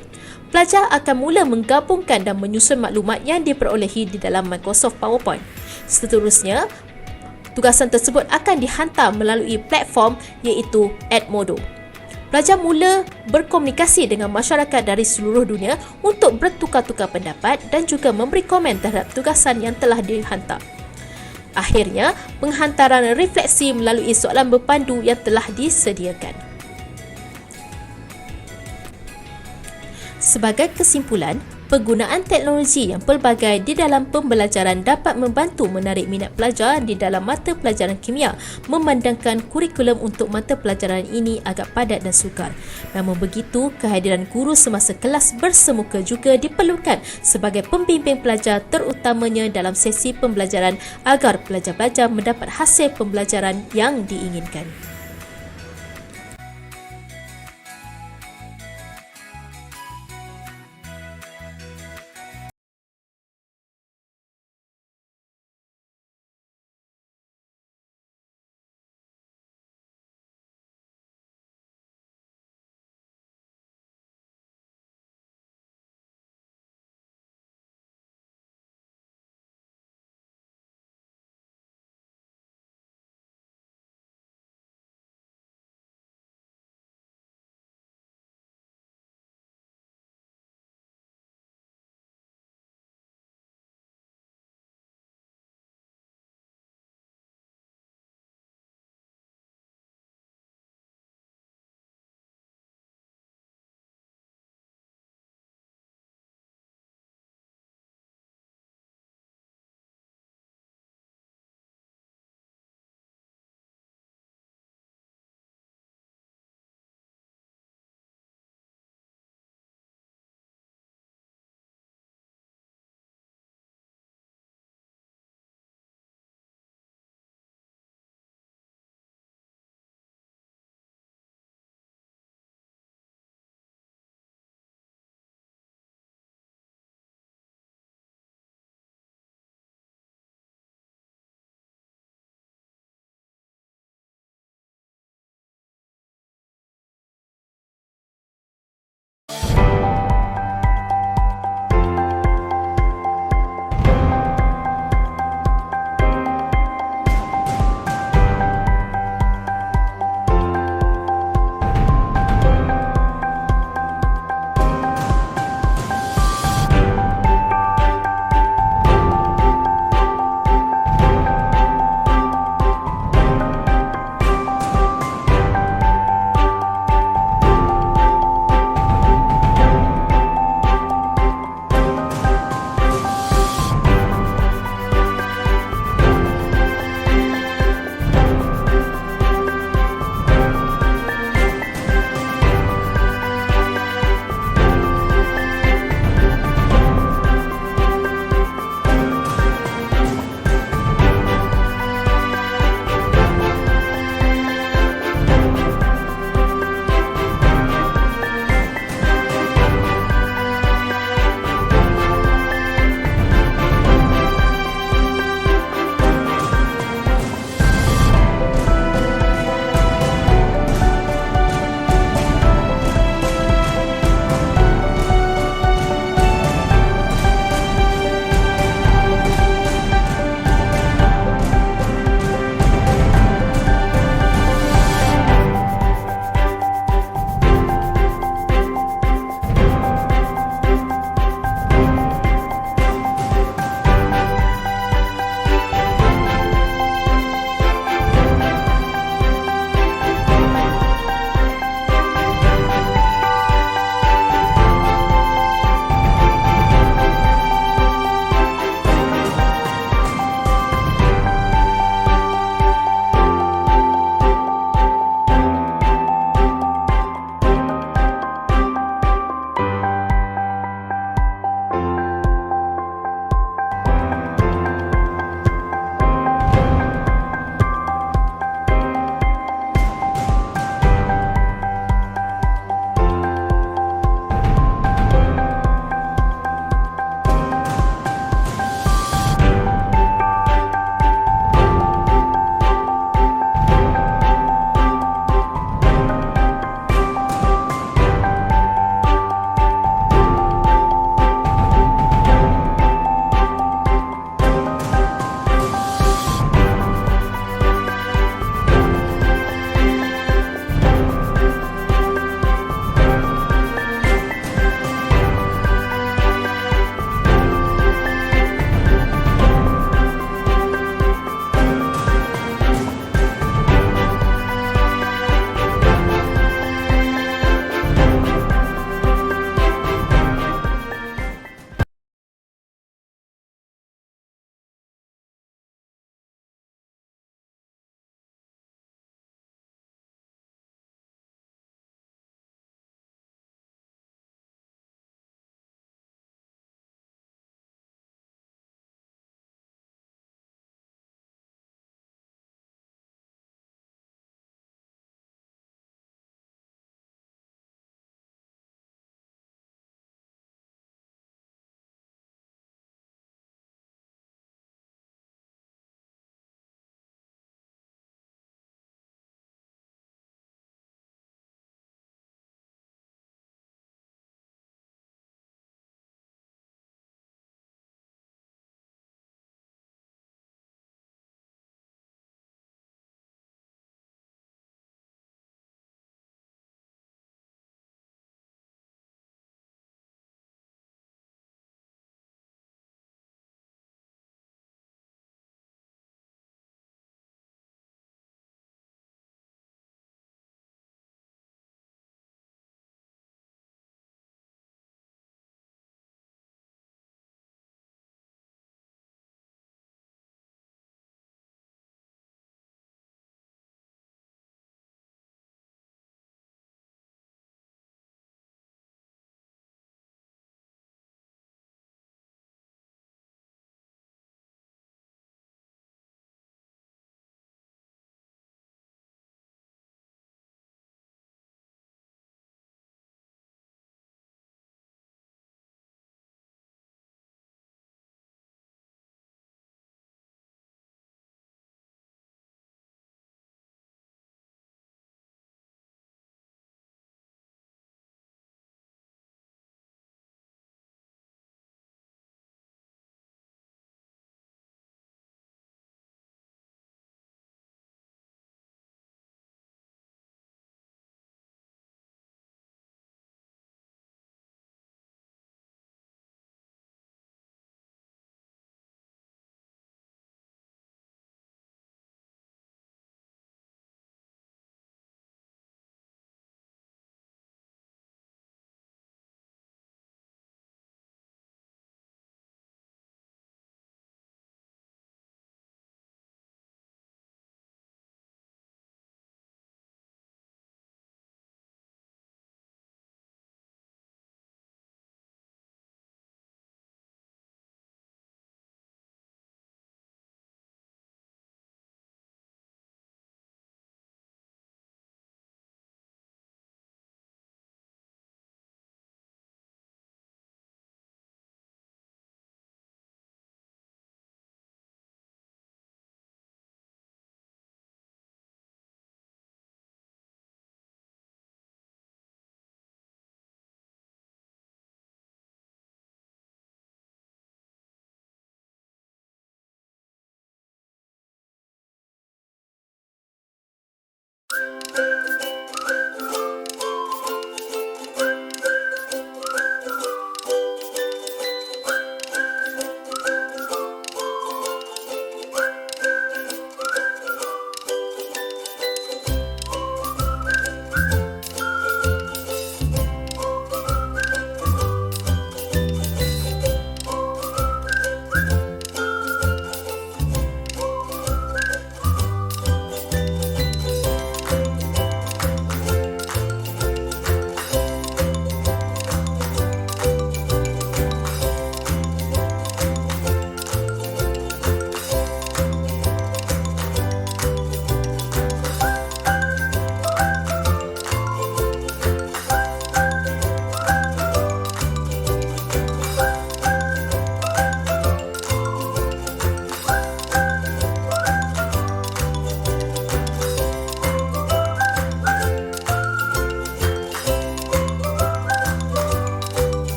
Pelajar akan mula menggabungkan dan menyusun maklumat yang diperolehi di dalam Microsoft PowerPoint. Seterusnya, tugasan tersebut akan dihantar melalui platform iaitu Edmodo. Pelajar mula berkomunikasi dengan masyarakat dari seluruh dunia untuk bertukar-tukar pendapat dan juga memberi komen terhadap tugasan yang telah dihantar. Akhirnya, penghantaran refleksi melalui soalan berpandu yang telah disediakan. Sebagai kesimpulan, penggunaan teknologi yang pelbagai di dalam pembelajaran dapat membantu menarik minat pelajar di dalam mata pelajaran kimia, memandangkan kurikulum untuk mata pelajaran ini agak padat dan sukar. Namun begitu, kehadiran guru semasa kelas bersemuka juga diperlukan sebagai pembimbing pelajar terutamanya dalam sesi pembelajaran agar pelajar-pelajar mendapat hasil pembelajaran yang diinginkan.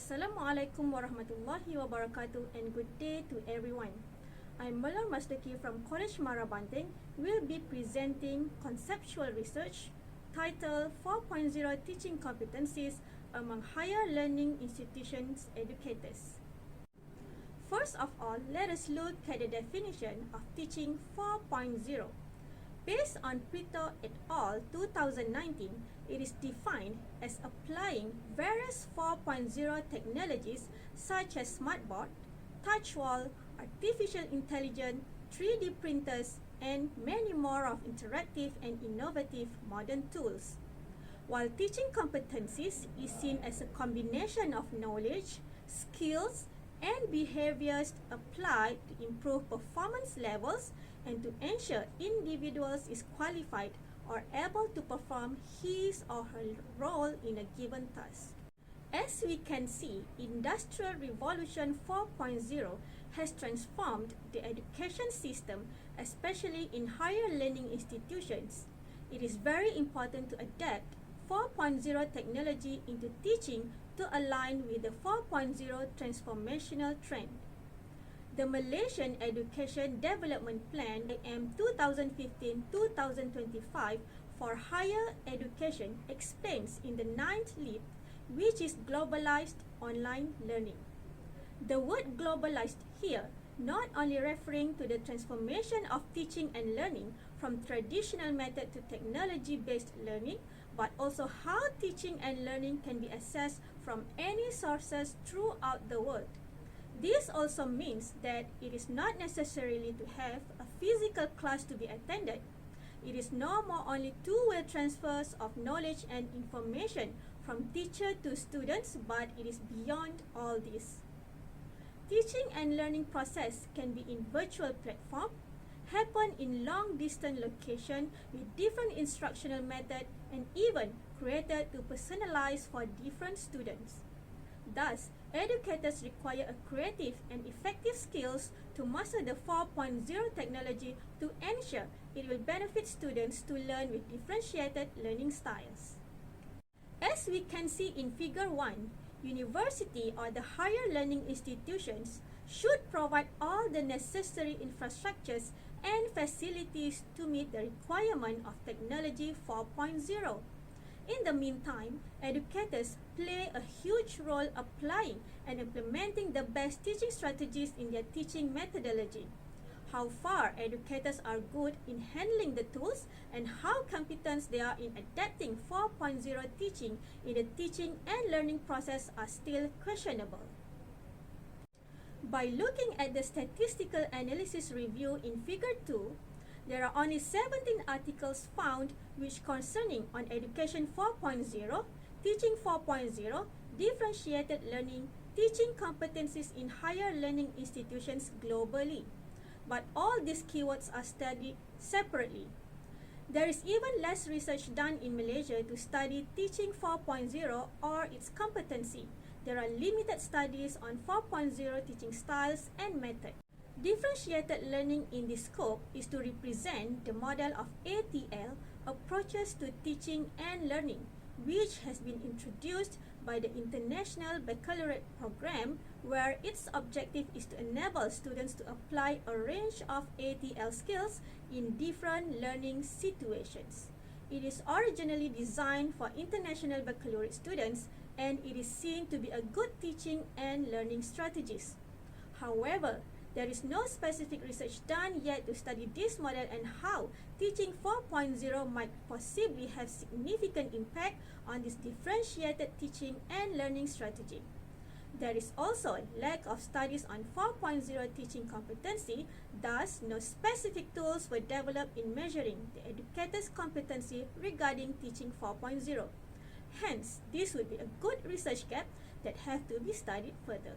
Assalamualaikum warahmatullahi wabarakatuh and good day to everyone. I'm Malor Masdaki from Kolej Mara Banting will be presenting conceptual research titled 4.0 Teaching Competencies Among Higher Learning Institutions Educators. First of all, let us look at the definition of Teaching 4.0. Based on Prito et al. 2019, it is defined as applying various 4.0 technologies such as smartboard, touch wall, artificial intelligence, 3D printers, and many more of interactive and innovative modern tools. While teaching competencies is seen as a combination of knowledge, skills, and behaviors applied to improve performance levels and to ensure individuals is qualified or able to perform his or her role in a given task. As we can see, Industrial Revolution 4.0 has transformed the education system, especially in higher learning institutions. It is very important to adapt 4.0 technology into teaching to align with the 4.0 transformational trend. The Malaysian Education Development Plan AM 2015-2025 for higher education explains in the 9th lead, which is globalized online learning. The word globalized here not only referring to the transformation of teaching and learning from traditional method to technology-based learning, but also how teaching and learning can be accessed from any sources throughout the world. This also means that it is not necessarily to have a physical class to be attended. It is no more only two-way transfers of knowledge and information from teacher to students, but it is beyond all this. Teaching and learning process can be in virtual platform, happen in long-distance location with different instructional method, and even created to personalize for different students. Thus, educators require a creative and effective skills to master the 4.0 technology to ensure it will benefit students to learn with differentiated learning styles. As we can see in Figure 1, university or the higher learning institutions should provide all the necessary infrastructures and facilities to meet the requirement of technology 4.0. In the meantime, educators play a huge role applying and implementing the best teaching strategies in their teaching methodology. How far educators are good in handling the tools and how competent they are in adapting 4.0 teaching in the teaching and learning process are still questionable. By looking at the statistical analysis review in Figure 2, there are only 17 articles found which concerning on Education 4.0, Teaching 4.0, Differentiated Learning, Teaching Competencies in Higher Learning Institutions globally. But all these keywords are studied separately. There is even less research done in Malaysia to study Teaching 4.0 or its competency. There are limited studies on 4.0 teaching styles and method. Differentiated learning in this scope is to represent the model of ATL, approaches to teaching and learning, which has been introduced by the International Baccalaureate Program, where its objective is to enable students to apply a range of ATL skills in different learning situations. It is originally designed for international baccalaureate students, and it is seen to be a good teaching and learning strategist. However, there is no specific research done yet to study this model and how Teaching 4.0 might possibly have significant impact on this differentiated teaching and learning strategy. There is also a lack of studies on 4.0 teaching competency, thus no specific tools were developed in measuring the educator's competency regarding Teaching 4.0. Hence, this would be a good research gap that have to be studied further.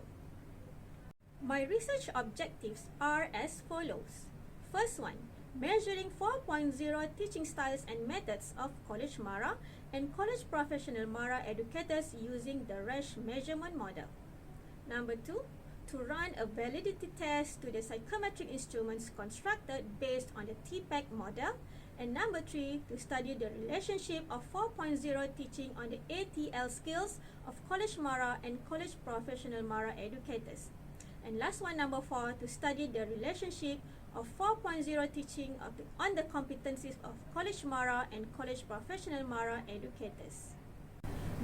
My research objectives are as follows. First one, measuring 4.0 teaching styles and methods of Kolej Mara and Kolej Profesional Mara educators using the RASH measurement model. Number 2, to run a validity test to the psychometric instruments constructed based on the TPAC model And number 3, to study the relationship of 4.0 teaching on the ATL skills of College Mara and College Professional Mara educators. And last one, number 4, to study the relationship of 4.0 teaching on the competencies of College Mara and College Professional Mara educators.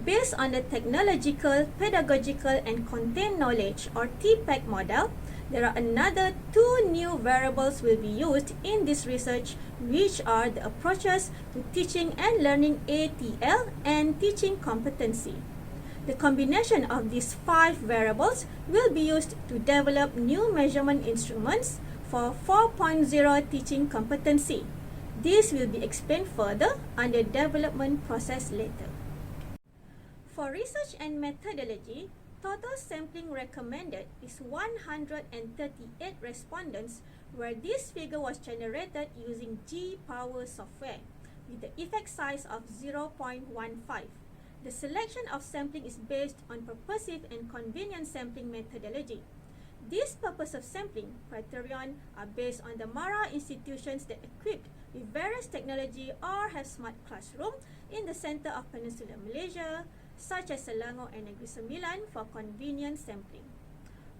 Based on the technological, pedagogical, and content knowledge or TPEC model, there are another 2 new variables will be used in this research, which are the approaches to teaching and learning ATL and teaching competency. The combination of these 5 variables will be used to develop new measurement instruments for 4.0 teaching competency. This will be explained further under development process later. For research and methodology, total sampling recommended is 138 respondents, where this figure was generated using G-Power software with the effect size of 0.15. The selection of sampling is based on purposive and convenient sampling methodology. These purposive sampling criterion are based on the MARA institutions that equipped with various technology or have smart classroom in the center of Peninsular Malaysia, such as Selangor and Negeri Sembilan, for convenient sampling.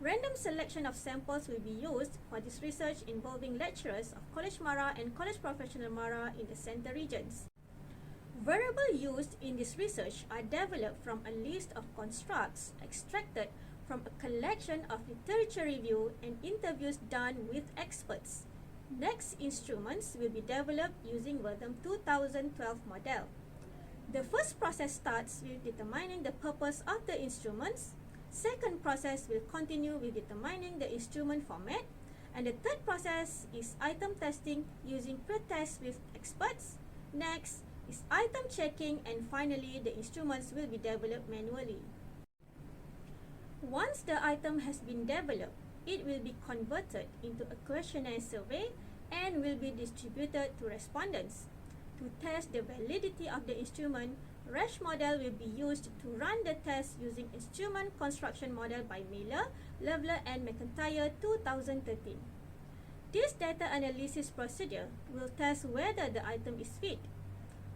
Random selection of samples will be used for this research involving lecturers of College Mara and College Professional Mara in the center regions. Variables used in this research are developed from a list of constructs extracted from a collection of literature review and interviews done with experts. Next instruments will be developed using version 2012 model. The first process starts with determining the purpose of the instruments. Second process will continue with determining the instrument format. And the third process is item testing using pre-test with experts. Next is item checking, and finally the instruments will be developed manually. Once the item has been developed, it will be converted into a questionnaire survey and will be distributed to respondents. To test the validity of the instrument, RESH model will be used to run the test using Instrument Construction Model by Miller, Leveler and McIntyre 2013. This data analysis procedure will test whether the item is fit.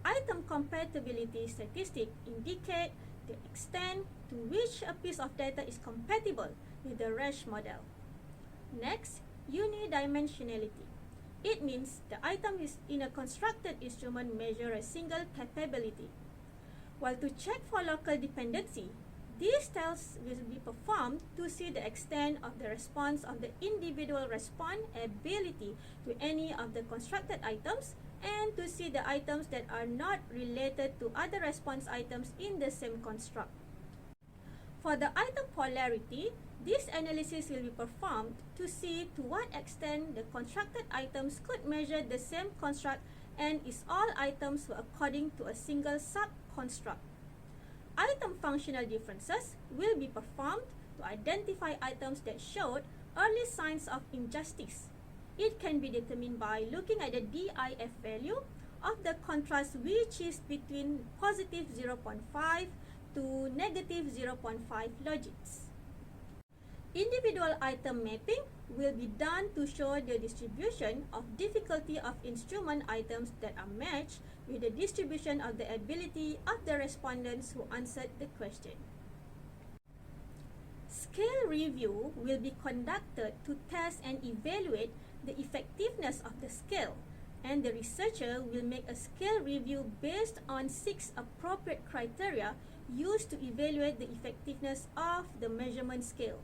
Item compatibility statistics indicate the extent to which a piece of data is compatible with the RESH model. Next, unidimensionality. It means the item is in a constructed instrument measure a single capability. While to check for local dependency, these tests will be performed to see the extent of the response of the individual response ability to any of the constructed items and to see the items that are not related to other response items in the same construct. For the item polarity, this analysis will be performed to see to what extent the constructed items could measure the same construct and is all items were according to a single sub-construct. Item functional differences will be performed to identify items that showed early signs of injustice. It can be determined by looking at the DIF value of the contrast, which is between positive 0.5 to negative 0.5 logits. Individual item mapping will be done to show the distribution of difficulty of instrument items that are matched with the distribution of the ability of the respondents who answered the question. Scale review will be conducted to test and evaluate the effectiveness of the scale, and the researcher will make a scale review based on 6 appropriate criteria used to evaluate the effectiveness of the measurement scale.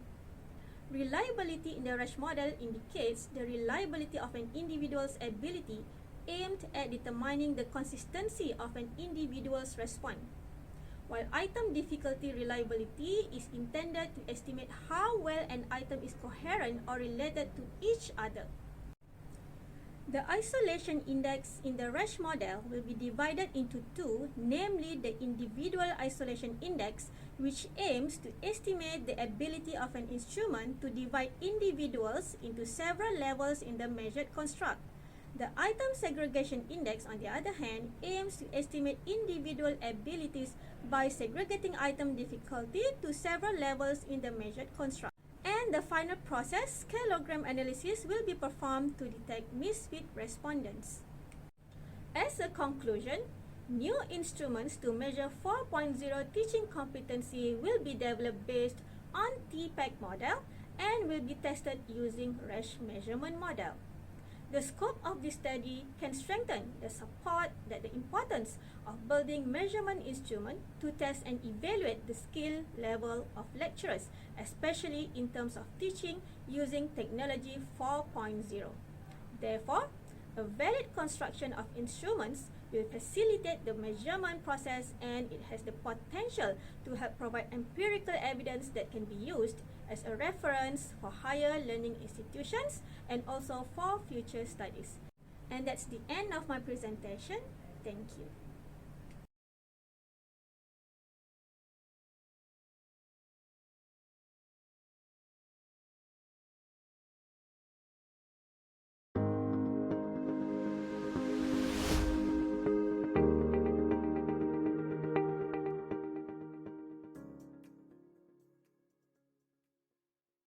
Reliability in the RESH model indicates the reliability of an individual's ability aimed at determining the consistency of an individual's response, while item difficulty reliability is intended to estimate how well an item is coherent or related to each other. The isolation index in the RESH model will be divided into 2, namely the individual isolation index, which aims to estimate the ability of an instrument to divide individuals into several levels in the measured construct. The item segregation index, on the other hand, aims to estimate individual abilities by segregating item difficulty to several levels in the measured construct. And the final process, scaleogram analysis, will be performed to detect misfit respondents. As a conclusion, new instruments to measure 4.0 teaching competency will be developed based on TPAC model and will be tested using RASH measurement model. The scope of this study can strengthen the importance of building measurement instruments to test and evaluate the skill level of lecturers, especially in terms of teaching using technology 4.0. Therefore, a valid construction of instruments will facilitate the measurement process, and it has the potential to help provide empirical evidence that can be used as a reference for higher learning institutions and also for future studies. And that's the end of my presentation. Thank you.